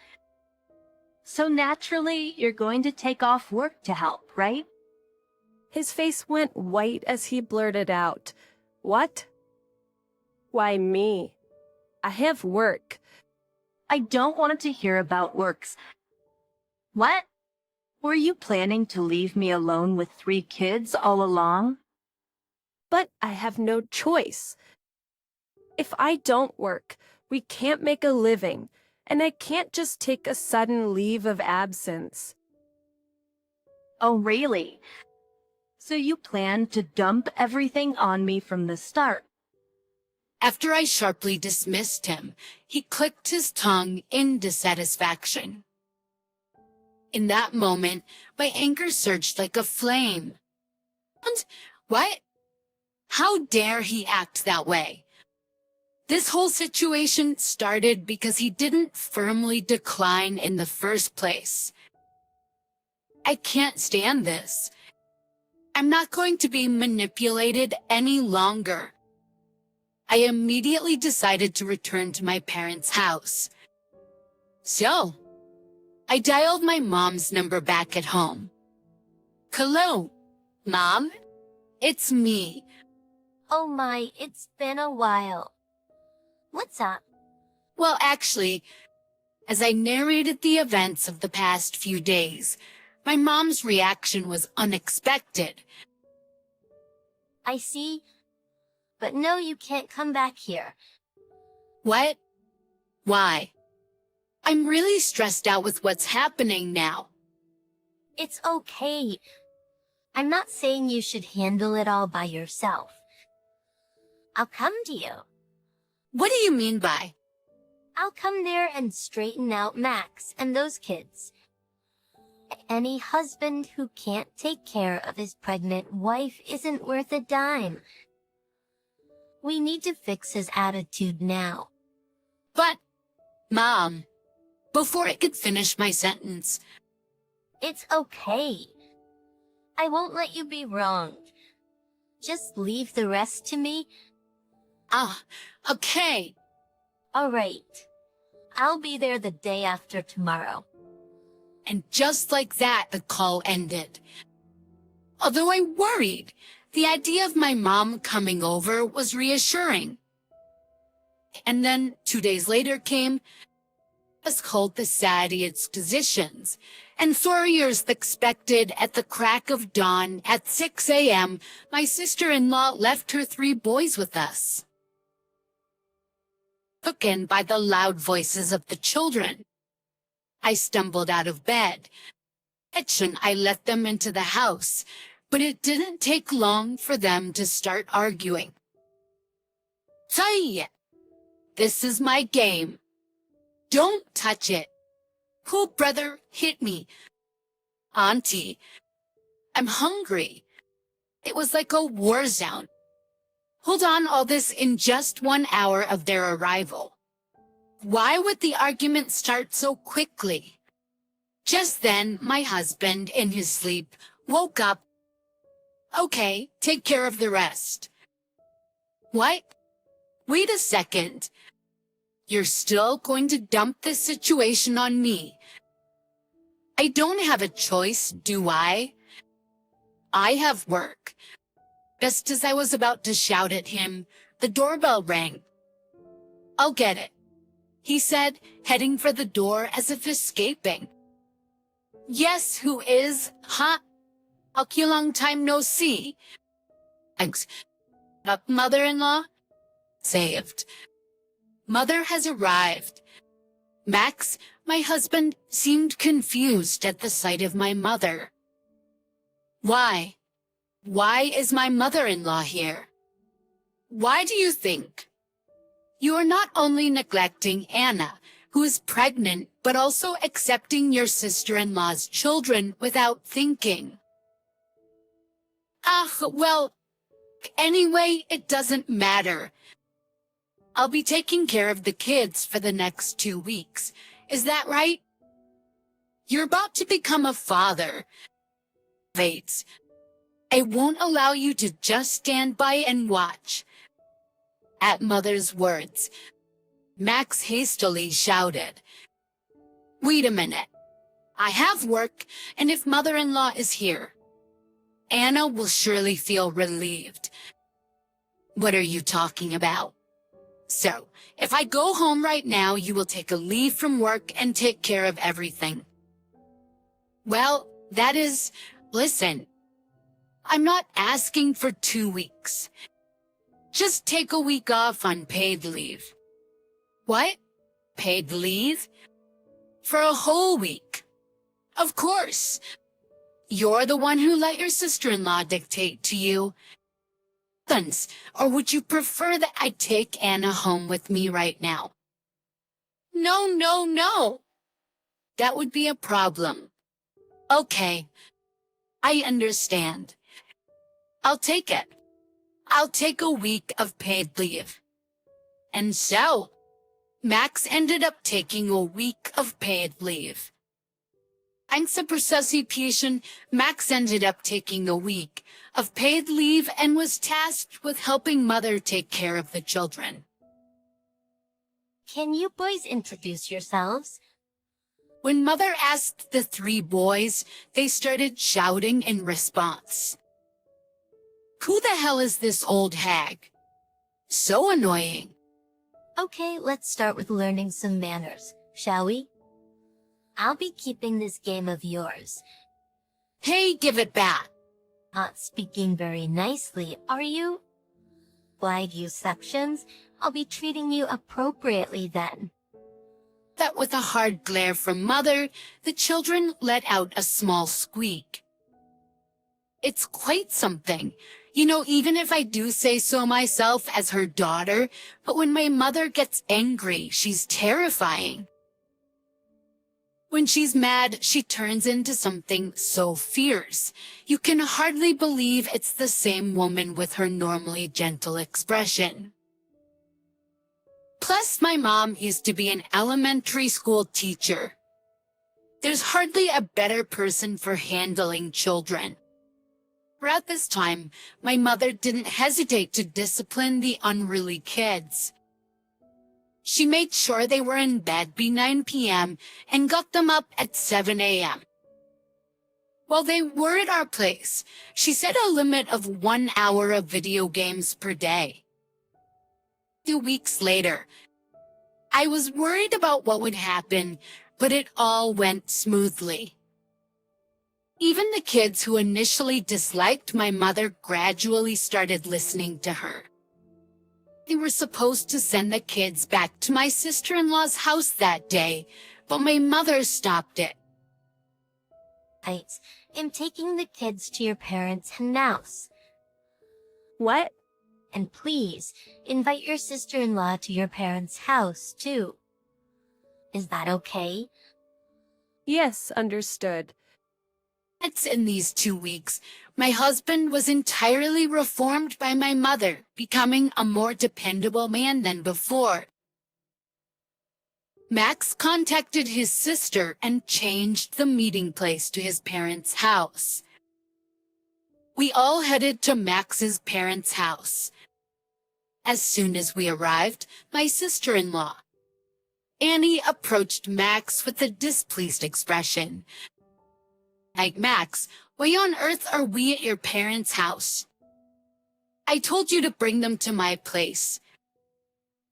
So naturally, you're going to take off work to help, right? His face went white as he blurted out, "What? Why me? I have work." I don't want to hear about works. What? Were you planning to leave me alone with 3 kids all along? But I have no choice. If I don't work, we can't make a living, and I can't just take a sudden leave of absence. Oh, really? So you plan to dump everything on me from the start? After I sharply dismissed him, he clicked his tongue in dissatisfaction. In that moment, my anger surged like a flame. And what? How dare he act that way? This whole situation started because he didn't firmly decline in the first place. I can't stand this. I'm not going to be manipulated any longer. I immediately decided to return to my parents' house. So, I dialed my mom's number back at home. Hello, Mom? It's me. Oh my, it's been a while. What's up? Well, actually, as I narrated the events of the past few days, my mom's reaction was unexpected. I see. But no, you can't come back here. What? Why? I'm really stressed out with what's happening now. It's okay. I'm not saying you should handle it all by yourself. I'll come to you. What do you mean by? I'll come there and straighten out Max and those kids. Any husband who can't take care of his pregnant wife isn't worth a dime. We need to fix his attitude now. But, Mom, before I could finish my sentence, It's okay. I won't let you be wronged. Just leave the rest to me. Okay. All right. I'll be there the day after tomorrow. And just like that, the call ended. Although I worried, the idea of my mom coming over was reassuring. And then 2 days later came was called the Saturday expositions, and 4 years expected at the crack of dawn at 6 a.m., my sister-in-law left her 3 boys with us. Took in by the loud voices of the children. I stumbled out of bed. I let them into the house, but it didn't take long for them to start arguing. Say, this is my game. Don't touch it. Cool brother hit me. Auntie, I'm hungry. It was like a war zone. Hold on, all this in just 1 hour of their arrival. Why would the argument start so quickly? Just then, my husband, in his sleep, woke up. Okay, take care of the rest. What? Wait a second. You're still going to dump this situation on me. I don't have a choice, do I? I have work. Just as I was about to shout at him, the doorbell rang. I'll get it, he said, heading for the door as if escaping. Yes, who is? Huh? Okay, long time no see. Thanks. Up, mother-in-law? Saved. Mother has arrived. Max, my husband, seemed confused at the sight of my mother. Why? Why is my mother-in-law here? Why do you think? You are not only neglecting Anna, who is pregnant, but also accepting your sister-in-law's children without thinking. Well, anyway, it doesn't matter. I'll be taking care of the kids for the next 2 weeks. Is that right? You're about to become a father. Wait. I won't allow you to just stand by and watch. At Mother's words, Max hastily shouted, Wait a minute. I have work, and if Mother-in-law is here, Anna will surely feel relieved. What are you talking about? So, if I go home right now, you will take a leave from work and take care of everything. Well, that is, listen, I'm not asking for 2 weeks. Just take a week off on paid leave. What? Paid leave? For a whole week? Of course. You're the one who let your sister-in-law dictate to you. Or would you prefer that I take Anna home with me right now? No. That would be a problem. Okay, I understand. I'll take it. I'll take a week of paid leave. And so, Max ended up taking a week of paid leave. Thanks to participation, Max ended up taking a week of paid leave and was tasked with helping Mother take care of the children. Can you boys introduce yourselves? When Mother asked the 3 boys, they started shouting in response. Who the hell is this old hag? So annoying. Okay, let's start with learning some manners, shall we? I'll be keeping this game of yours. Hey, give it back. Not speaking very nicely, are you? Why, you sections, I'll be treating you appropriately then. that with a hard glare from Mother, the children let out a small squeak. It's quite something. You know, even if I do say so myself as her daughter, but when my mother gets angry, she's terrifying. When she's mad, she turns into something so fierce. You can hardly believe it's the same woman with her normally gentle expression. Plus, my mom used to be an elementary school teacher. There's hardly a better person for handling children. Throughout this time, my mother didn't hesitate to discipline the unruly kids. She made sure they were in bed by 9 p.m. and got them up at 7 a.m. While they were at our place, she set a limit of 1 hour of video games per day. 2 weeks later, I was worried about what would happen, but it all went smoothly. Even the kids who initially disliked my mother gradually started listening to her. They were supposed to send the kids back to my sister-in-law's house that day, but my mother stopped it. I'm taking the kids to your parents' house. What? And please, invite your sister-in-law to your parents' house, too. Is that okay? Yes, understood. It's in these 2 weeks, my husband was entirely reformed by my mother, becoming a more dependable man than before. Max contacted his sister and changed the meeting place to his parents' house. We all headed to Max's parents' house. As soon as we arrived, my sister-in-law, Annie, approached Max with a displeased expression. Like, Max, why on earth are we at your parents' house? I told you to bring them to my place.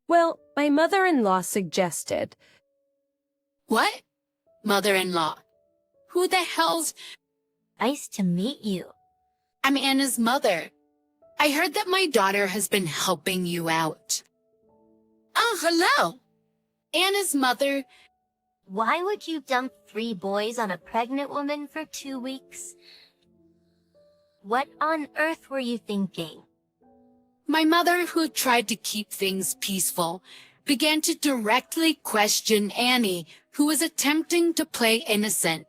Well, my mother-in-law suggested. What? Mother-in-law? Who the hell's... Nice to meet you. I'm Anna's mother. I heard that my daughter has been helping you out. Oh, hello. Anna's mother... Why would you dump 3 boys on a pregnant woman for 2 weeks? What on earth were you thinking? My mother, who tried to keep things peaceful, began to directly question Annie, who was attempting to play innocent.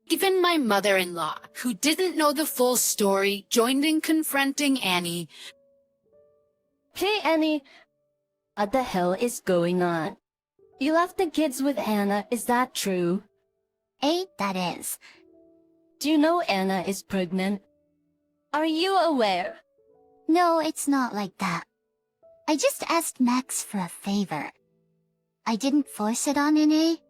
Even my mother-in-law, who didn't know the full story, joined in confronting Annie. Hey, Annie. What the hell is going on? You left the kids with Anna, is that true? That is. Do you know Anna is pregnant? Are you aware? No, it's not like that. I just asked Max for a favor. I didn't force it on Annie.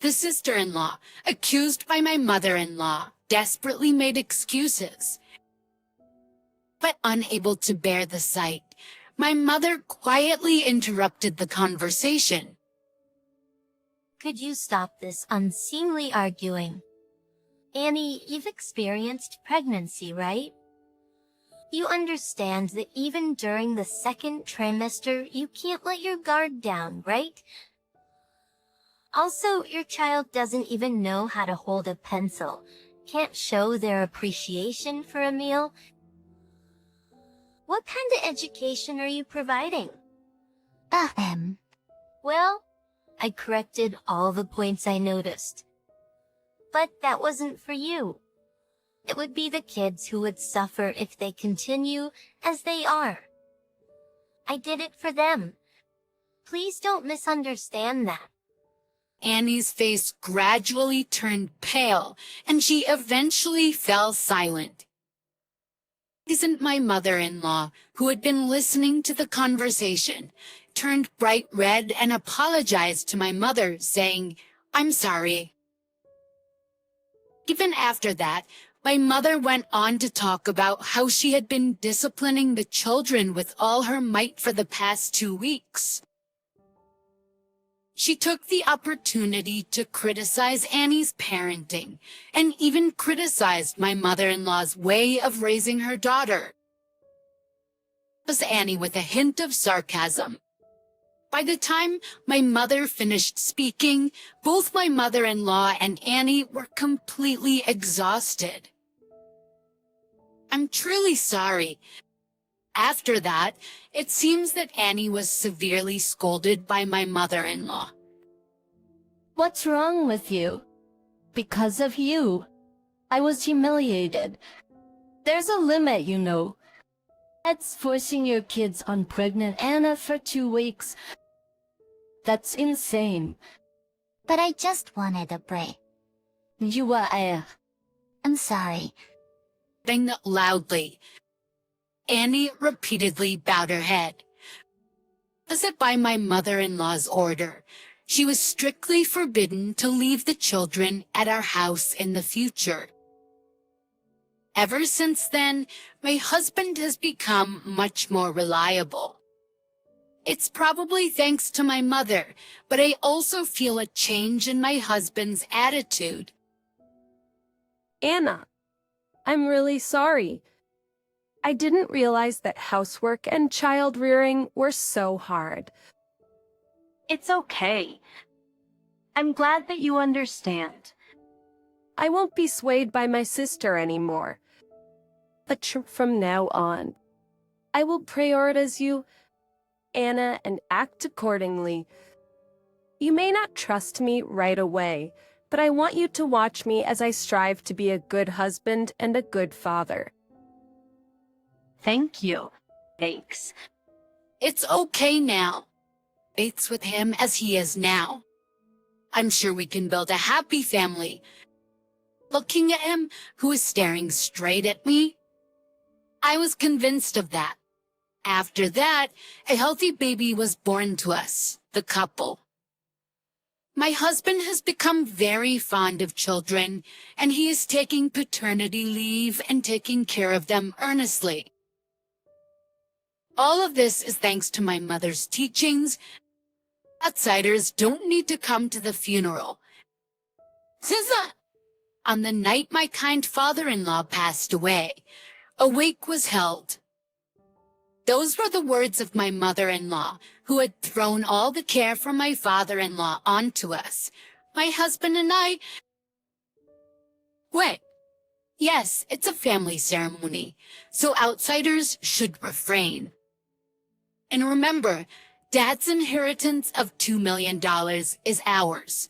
The sister-in-law, accused by my mother-in-law, desperately made excuses. But unable to bear the sight, my mother quietly interrupted the conversation. Could you stop this unseemly arguing? Annie, you've experienced pregnancy, right? You understand that even during the 2nd trimester, you can't let your guard down, right? Also, your child doesn't even know how to hold a pencil, can't show their appreciation for a meal. What kind of education are you providing? Well, I corrected all the points I noticed. But that wasn't for you. It would be the kids who would suffer if they continue as they are. I did it for them. Please don't misunderstand that. Annie's face gradually turned pale, and she eventually fell silent. Isn't my mother-in-law, who had been listening to the conversation, turned bright red and apologized to my mother, saying, "I'm sorry." Even after that, my mother went on to talk about how she had been disciplining the children with all her might for the past 2 weeks. She took the opportunity to criticize Annie's parenting and even criticized my mother-in-law's way of raising her daughter. It was Annie with a hint of sarcasm. By the time my mother finished speaking, both my mother-in-law and Annie were completely exhausted. I'm truly sorry. After that, it seems that Annie was severely scolded by my mother-in-law. What's wrong with you? Because of you, I was humiliated. There's a limit, you know. That's forcing your kids on pregnant Anna for 2 weeks. That's insane. But I just wanted a break. You are. I'm sorry. Saying loudly. Annie repeatedly bowed her head. As if by my mother-in-law's order, she was strictly forbidden to leave the children at our house in the future. Ever since then, my husband has become much more reliable. It's probably thanks to my mother, but I also feel a change in my husband's attitude. Anna, I'm really sorry. I didn't realize that housework and child rearing were so hard. It's okay. I'm glad that you understand. I won't be swayed by my sister anymore. But from now on, I will prioritize you, Anna, and act accordingly. You may not trust me right away, but I want you to watch me as I strive to be a good husband and a good father. Thank you. Thanks. It's okay now. It's with him as he is now. I'm sure we can build a happy family. Looking at him, who is staring straight at me, I was convinced of that. After that, a healthy baby was born to us, the couple. My husband has become very fond of children, and he is taking paternity leave and taking care of them earnestly. All of this is thanks to my mother's teachings. Outsiders don't need to come to the funeral. Ziza! On the night my kind father-in-law passed away, a wake was held. Those were the words of my mother-in-law, who had thrown all the care from my father-in-law onto us. My husband and I... Wait. Yes, it's a family ceremony, so outsiders should refrain. And remember, Dad's inheritance of $2 million is ours.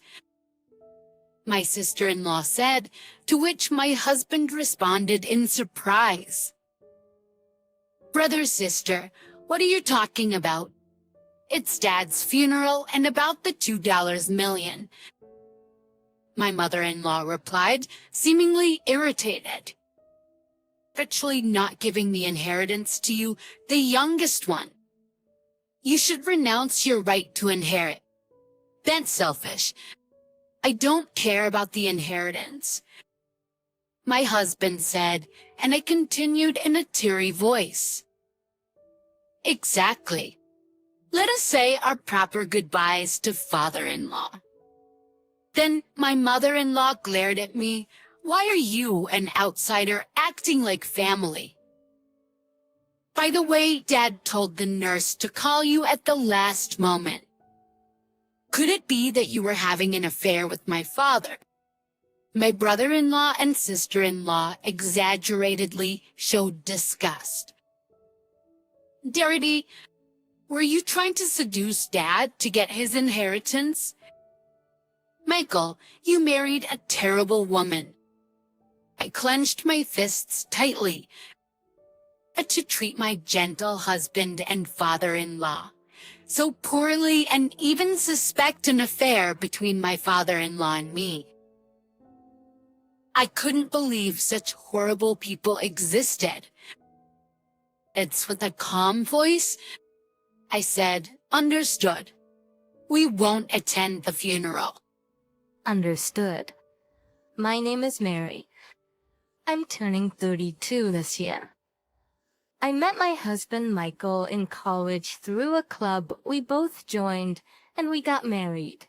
My sister-in-law said, to which my husband responded in surprise. Brother, sister, what are you talking about? It's Dad's funeral and about the $2 million. My mother-in-law replied, seemingly irritated. Virtually not giving the inheritance to you, the youngest one. You should renounce your right to inherit. That's selfish. I don't care about the inheritance. My husband said, and I continued in a teary voice. Exactly. Let us say our proper goodbyes to father-in-law. Then my mother-in-law glared at me. Why are you, an outsider, acting like family? By the way, Dad told the nurse to call you at the last moment. Could it be that you were having an affair with my father? My brother-in-law and sister-in-law exaggeratedly showed disgust. Darity, were you trying to seduce Dad to get his inheritance? Michael, you married a terrible woman. I clenched my fists tightly to treat my gentle husband and father-in-law so poorly and even suspect an affair between my father-in-law and me. I couldn't believe such horrible people existed. It's with a calm voice, I said, understood. We won't attend the funeral. Understood. My name is Mary. I'm turning 32 this year. I met my husband Michael in college through a club we both joined, and we got married.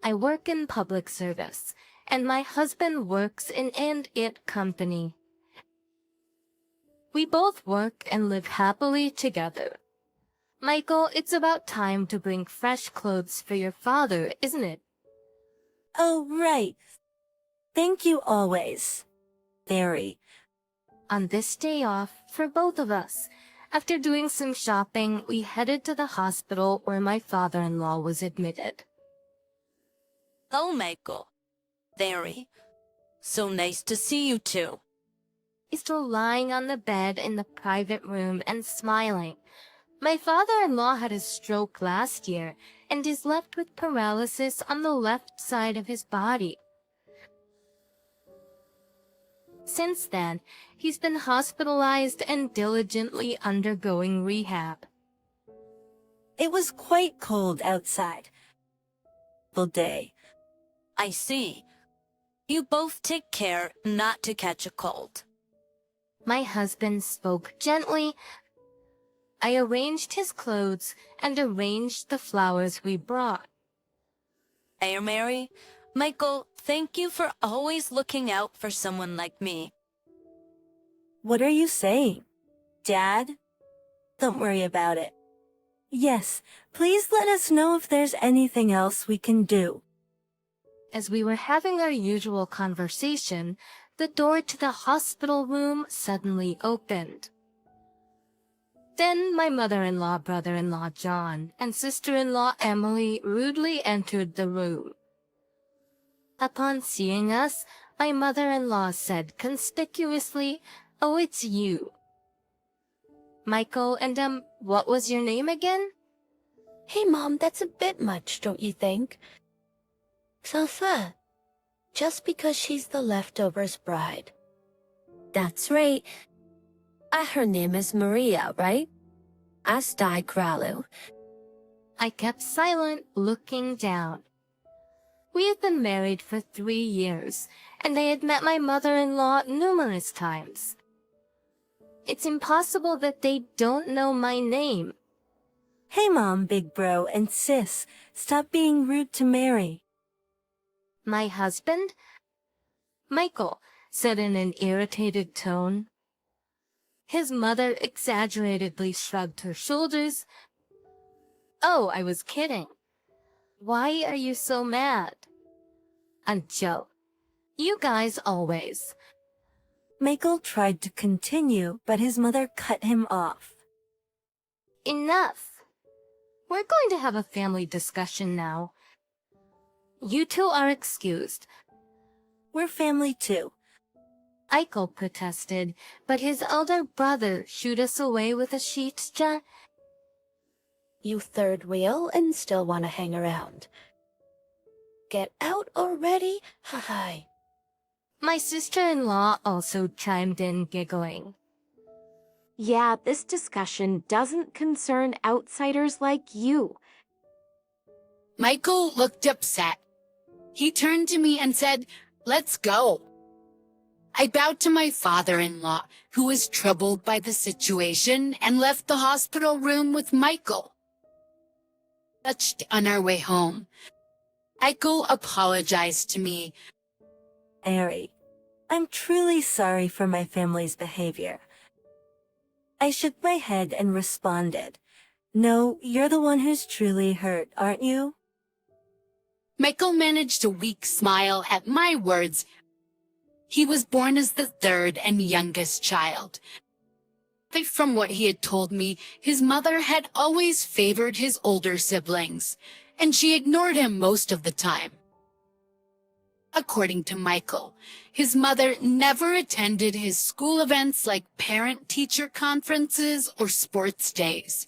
I work in public service, and my husband works in an company. We both work and live happily together. Michael, it's about time to bring fresh clothes for your father, isn't it? Oh, right. Thank you always. Very. On this day off, for both of us, after doing some shopping, we headed to the hospital where my father-in-law was admitted. Oh, Michael. Very. So nice to see you too. He's still lying on the bed in the private room and smiling. My father-in-law had a stroke last year and is left with paralysis on the left side of his body. Since then, he's been hospitalized and diligently undergoing rehab. It was quite cold outside. Full day. I see. You both take care not to catch a cold. My husband spoke gently. I arranged his clothes and arranged the flowers we brought. Hey, Mary. Michael, thank you for always looking out for someone like me. What are you saying? Dad? Don't worry about it. Yes, please let us know if there's anything else we can do. As we were having our usual conversation, the door to the hospital room suddenly opened. Then my mother-in-law, brother-in-law John, and sister-in-law Emily rudely entered the room. Upon seeing us, my mother-in-law said conspicuously, "Oh, it's you." Michael, and what was your name again? Hey, Mom, that's a bit much, don't you think? Salsa. Just because she's the leftovers bride. That's right. Her name is Maria, right? Astai Kralu. I kept silent, looking down. We had been married for 3 years, and I had met my mother-in-law numerous times. It's impossible that they don't know my name. Hey, Mom, big bro, and sis, stop being rude to Mary. My husband? Michael said in an irritated tone. His mother exaggeratedly shrugged her shoulders. Oh, I was kidding. Why are you so mad? And Joe, you guys always. Michael tried to continue, but his mother cut him off. Enough. We're going to have a family discussion now. You two are excused. We're family too. Eichel protested, but his elder brother shooed us away with a gesture. You third wheel and still want to hang around. Get out already? Hi. My sister-in-law also chimed in, giggling. Yeah, this discussion doesn't concern outsiders like you. Michael looked upset. He turned to me and said, "Let's go." I bowed to my father-in-law, who was troubled by the situation, and left the hospital room with Michael. Touched on our way home. Michael apologized to me. Mary, I'm truly sorry for my family's behavior. I shook my head and responded, "No, you're the one who's truly hurt, aren't you?" Michael managed a weak smile at my words. He was born as the third and youngest child. From what he had told me, his mother had always favored his older siblings, and she ignored him most of the time. According to Michael, his mother never attended his school events like parent-teacher conferences or sports days.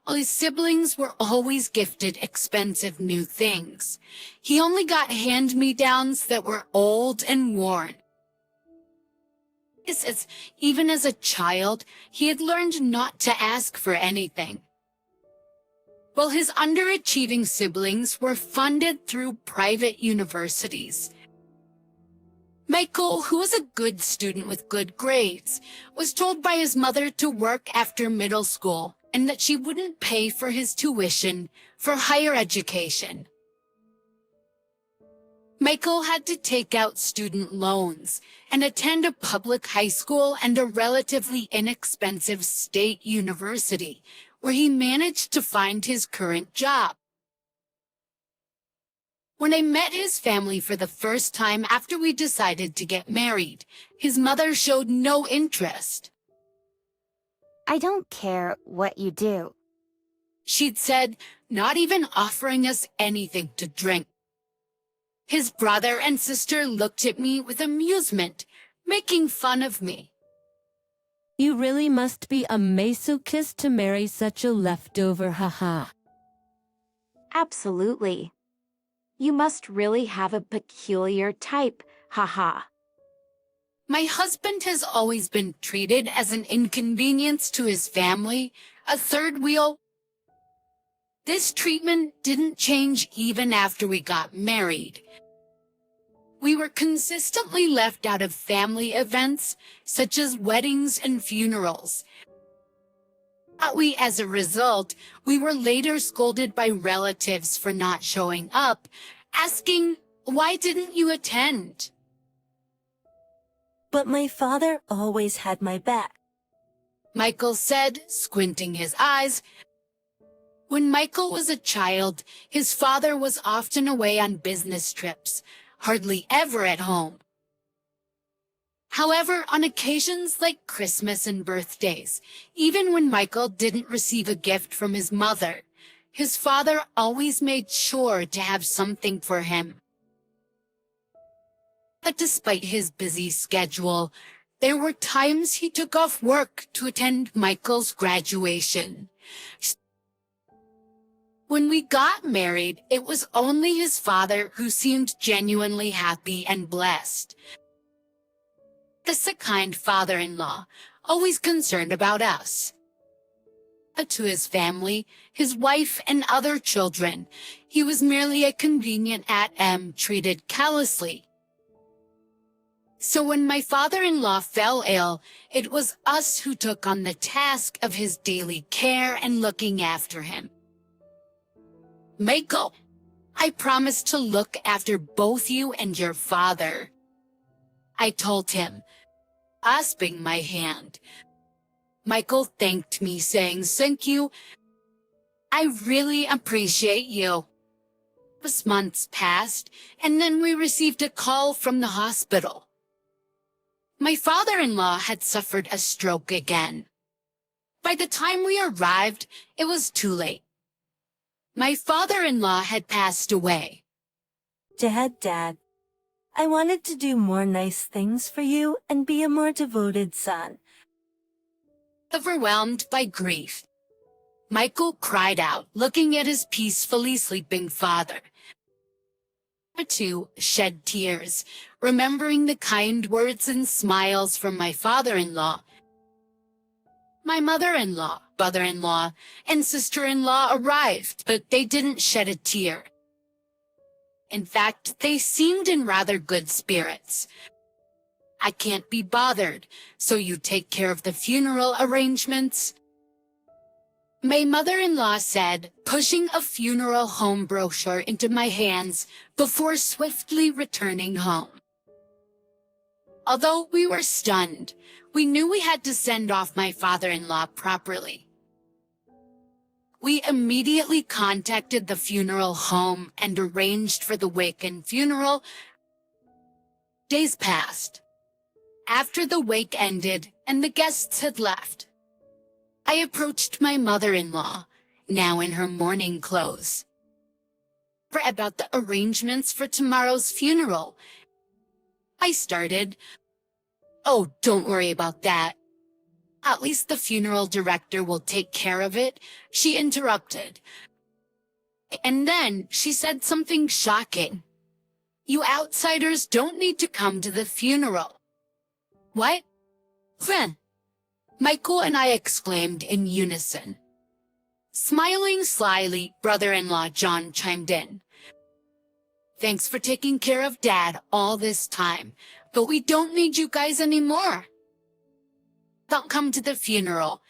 All his siblings were always gifted expensive new things. He only got hand-me-downs that were old and worn. Even as a child, he had learned not to ask for anything. While his underachieving siblings were funded through private universities. Michael, who was a good student with good grades, was told by his mother to work after middle school and that she wouldn't pay for his tuition for higher education. Michael had to take out student loans and attend a public high school and a relatively inexpensive state university, where he managed to find his current job. When I met his family for the first time after we decided to get married, his mother showed no interest. I don't care what you do. She'd said, not even offering us anything to drink. His brother and sister looked at me with amusement, making fun of me. You really must be a masochist to marry such a leftover, haha. Absolutely. You must really have a peculiar type, haha. My husband has always been treated as an inconvenience to his family, a third wheel. This treatment didn't change even after we got married. We were consistently left out of family events, such as weddings and funerals. As a result, we were later scolded by relatives for not showing up, asking, "Why didn't you attend?" But my father always had my back. Michael said, squinting his eyes. When Michael was a child, his father was often away on business trips, hardly ever at home. However, on occasions like Christmas and birthdays, even when Michael didn't receive a gift from his mother, his father always made sure to have something for him. But despite his busy schedule, there were times he took off work to attend Michael's graduation. When we got married, it was only his father who seemed genuinely happy and blessed. This a kind father-in-law, always concerned about us. But to his family, his wife and other children, he was merely a convenient treated callously. So when my father-in-law fell ill, it was us who took on the task of his daily care and looking after him. Michael, I promised to look after both you and your father, I told him, clasping my hand. Michael thanked me, saying, "Thank you. I really appreciate you." Months passed, and then we received a call from the hospital. My father-in-law had suffered a stroke again. By the time we arrived, it was too late. My father-in-law had passed away. Dad, I wanted to do more nice things for you and be a more devoted son. Overwhelmed by grief, Michael cried out, looking at his peacefully sleeping father. I too shed tears, remembering the kind words and smiles from my father-in-law. My mother-in-law, brother-in-law, and sister-in-law arrived, but they didn't shed a tear. In fact, they seemed in rather good spirits. "I can't be bothered, so you take care of the funeral arrangements?" My mother-in-law said, pushing a funeral home brochure into my hands before swiftly returning home. Although we were stunned, we knew we had to send off my father-in-law properly. We immediately contacted the funeral home and arranged for the wake and funeral. Days passed. After the wake ended and the guests had left, I approached my mother-in-law, now in her mourning clothes, about the arrangements for tomorrow's funeral. I started, "Oh, don't worry about that. At least the funeral director will take care of it," she interrupted. And then she said something shocking. "You outsiders don't need to come to the funeral." "What?" "When?" Michael and I exclaimed in unison. Smiling slyly, brother-in-law John chimed in. "Thanks for taking care of Dad all this time, but we don't need you guys anymore." "Don't come to the funeral?"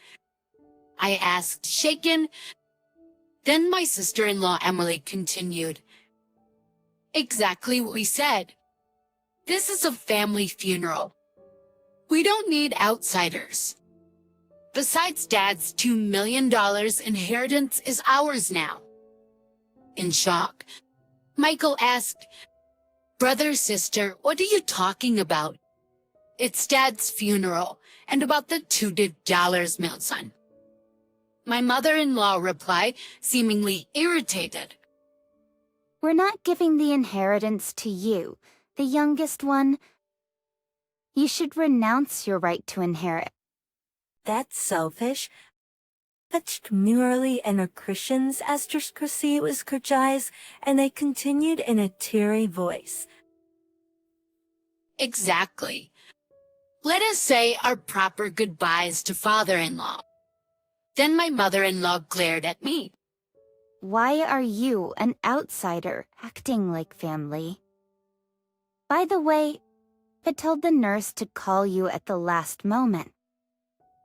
I asked, shaken. Then my sister-in-law Emily continued. Exactly what we said. This is a family funeral. We don't need outsiders. Besides, Dad's $2 million inheritance is ours now. In shock, Michael asked, "Brother, sister, what are you talking about?" "It's Dad's funeral, and about the $2, my son." My mother-in-law replied, seemingly irritated. We're not giving the inheritance to you, the youngest one. You should renounce your right to inherit. That's selfish. Touched merely and our Christians, Esther's Chrissy was Kurjais, and they continued in a teary voice. Exactly. Let us say our proper goodbyes to father-in-law. Then my mother-in-law glared at me. Why are you, an outsider, acting like family? By the way, I told the nurse to call you at the last moment.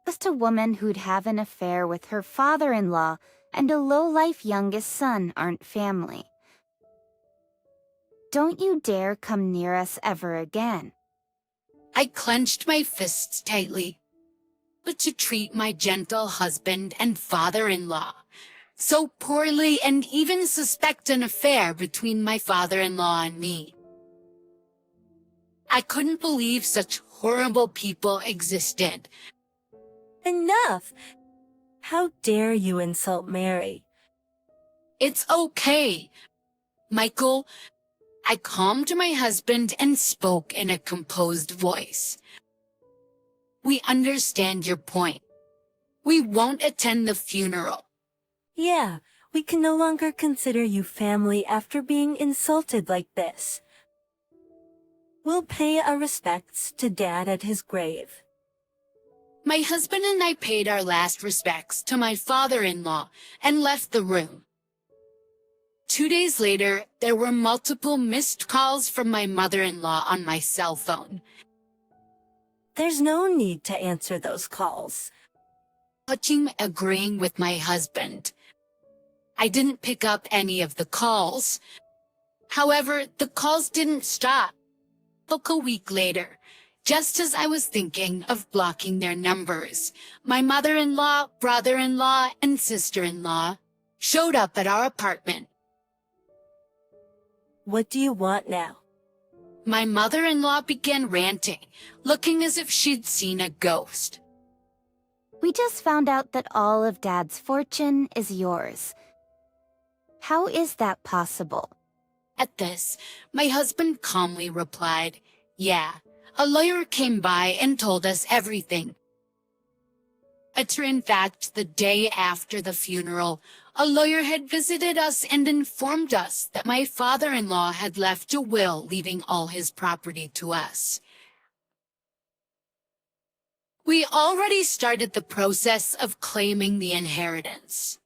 Just a woman who'd have an affair with her father-in-law and a low-life youngest son aren't family. Don't you dare come near us ever again. I clenched my fists tightly. But to treat my gentle husband and father-in-law so poorly and even suspect an affair between my father-in-law and me. I couldn't believe such horrible people existed. Enough! How dare you insult Mary? It's okay. Michael, I calmed my husband and spoke in a composed voice. We understand your point. We won't attend the funeral. Yeah, we can no longer consider you family after being insulted like this. We'll pay our respects to Dad at his grave. My husband and I paid our last respects to my father-in-law and left the room. 2 days later, there were multiple missed calls from my mother-in-law on my cell phone. There's no need to answer those calls. Clutching, agreeing with my husband. I didn't pick up any of the calls. However, the calls didn't stop. Look, a week later, just as I was thinking of blocking their numbers, my mother-in-law, brother-in-law, and sister-in-law showed up at our apartment. What do you want now? My mother-in-law began ranting, looking as if she'd seen a ghost. We just found out that all of Dad's fortune is yours. How is that possible? At this, my husband calmly replied, "Yeah, a lawyer came by and told us everything." In fact, the day after the funeral, a lawyer had visited us and informed us that my father-in-law had left a will leaving all his property to us. We already started the process of claiming the inheritance.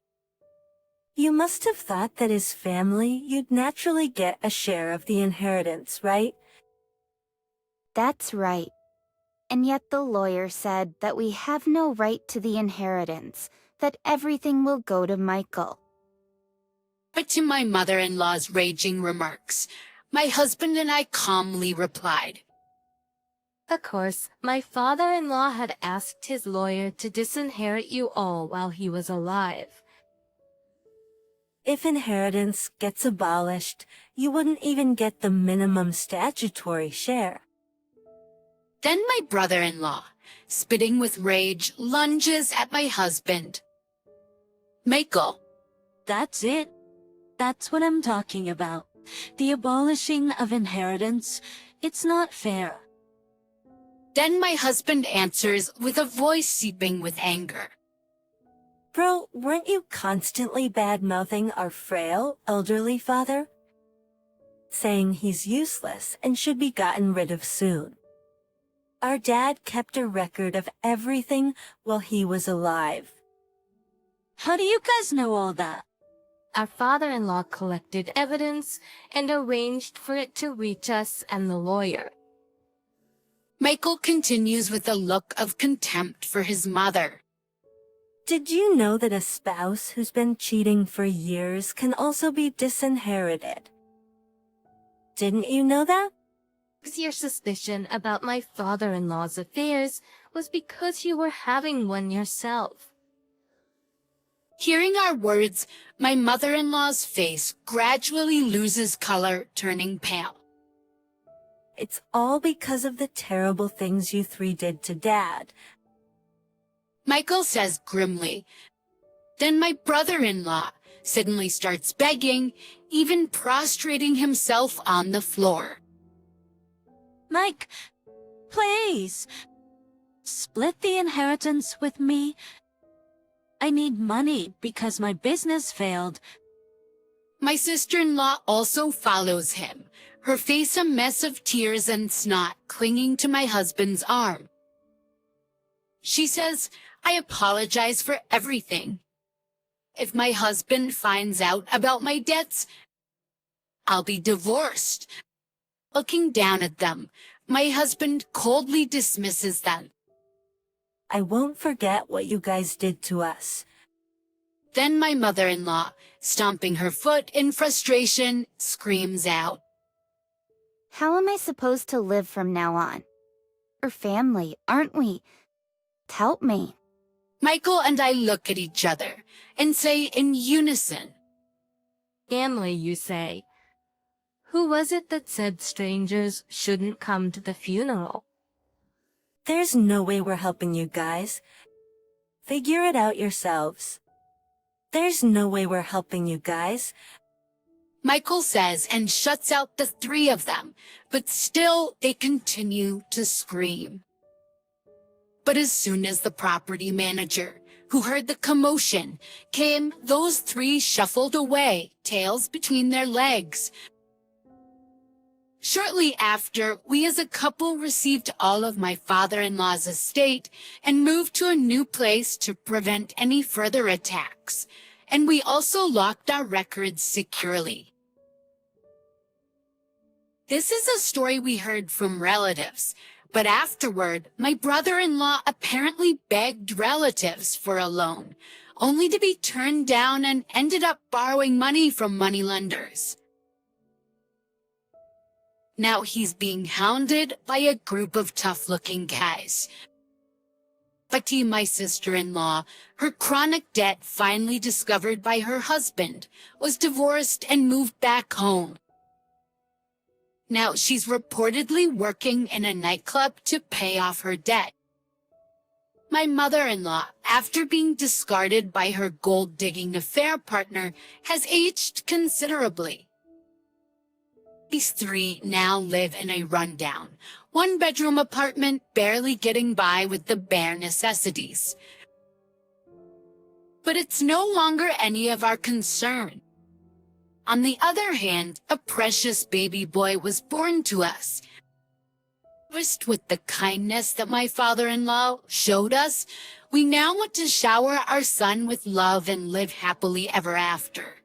You must have thought that as family, you'd naturally get a share of the inheritance, right? That's right. And yet the lawyer said that we have no right to the inheritance, that everything will go to Michael. But to my mother-in-law's raging remarks, my husband and I calmly replied, Of course, my father-in-law had asked his lawyer to disinherit you all while he was alive. If inheritance gets abolished, you wouldn't even get the minimum statutory share. Then my brother-in-law, spitting with rage, lunges at my husband. "Michael." That's it. That's what I'm talking about. The abolishing of inheritance. It's not fair. Then my husband answers with a voice seeping with anger. Bro, weren't you constantly bad-mouthing our frail, elderly father? Saying he's useless and should be gotten rid of soon. Our dad kept a record of everything while he was alive. How do you guys know all that? Our father-in-law collected evidence and arranged for it to reach us and the lawyer. Michael continues with a look of contempt for his mother. Did you know that a spouse who's been cheating for years can also be disinherited? Didn't you know that? Your suspicion about my father-in-law's affairs was because you were having one yourself. Hearing our words, my mother-in-law's face gradually loses color, turning pale. It's all because of the terrible things you three did to Dad. Michael says grimly. Then my brother-in-law suddenly starts begging, even prostrating himself on the floor. Mike, please, split the inheritance with me. I need money because my business failed. My sister-in-law also follows him, her face a mess of tears and snot clinging to my husband's arm. She says, I apologize for everything. If my husband finds out about my debts, I'll be divorced. Looking down at them, my husband coldly dismisses them. I won't forget what you guys did to us. Then my mother-in-law, stomping her foot in frustration, screams out. How am I supposed to live from now on? We're family, aren't we? Help me. Michael and I look at each other and say in unison. Family, you say? Who was it that said strangers shouldn't come to the funeral? There's no way we're helping you guys. Figure it out yourselves. There's no way we're helping you guys. Michael says and shuts out the three of them, but still they continue to scream. But as soon as the property manager, who heard the commotion, came, those three shuffled away, tails between their legs. Shortly after, we as a couple received all of my father-in-law's estate and moved to a new place to prevent any further attacks. And we also locked our records securely. This is a story we heard from relatives, but afterward, my brother-in-law apparently begged relatives for a loan, only to be turned down and ended up borrowing money from moneylenders. Now he's being hounded by a group of tough-looking guys. Betty, my sister-in-law, her chronic debt finally discovered by her husband, was divorced and moved back home. Now she's reportedly working in a nightclub to pay off her debt. My mother-in-law, after being discarded by her gold-digging affair partner, has aged considerably. These three now live in a rundown, one-bedroom apartment barely getting by with the bare necessities. But it's no longer any of our concern. On the other hand, a precious baby boy was born to us. With the kindness that my father-in-law showed us, we now want to shower our son with love and live happily ever after.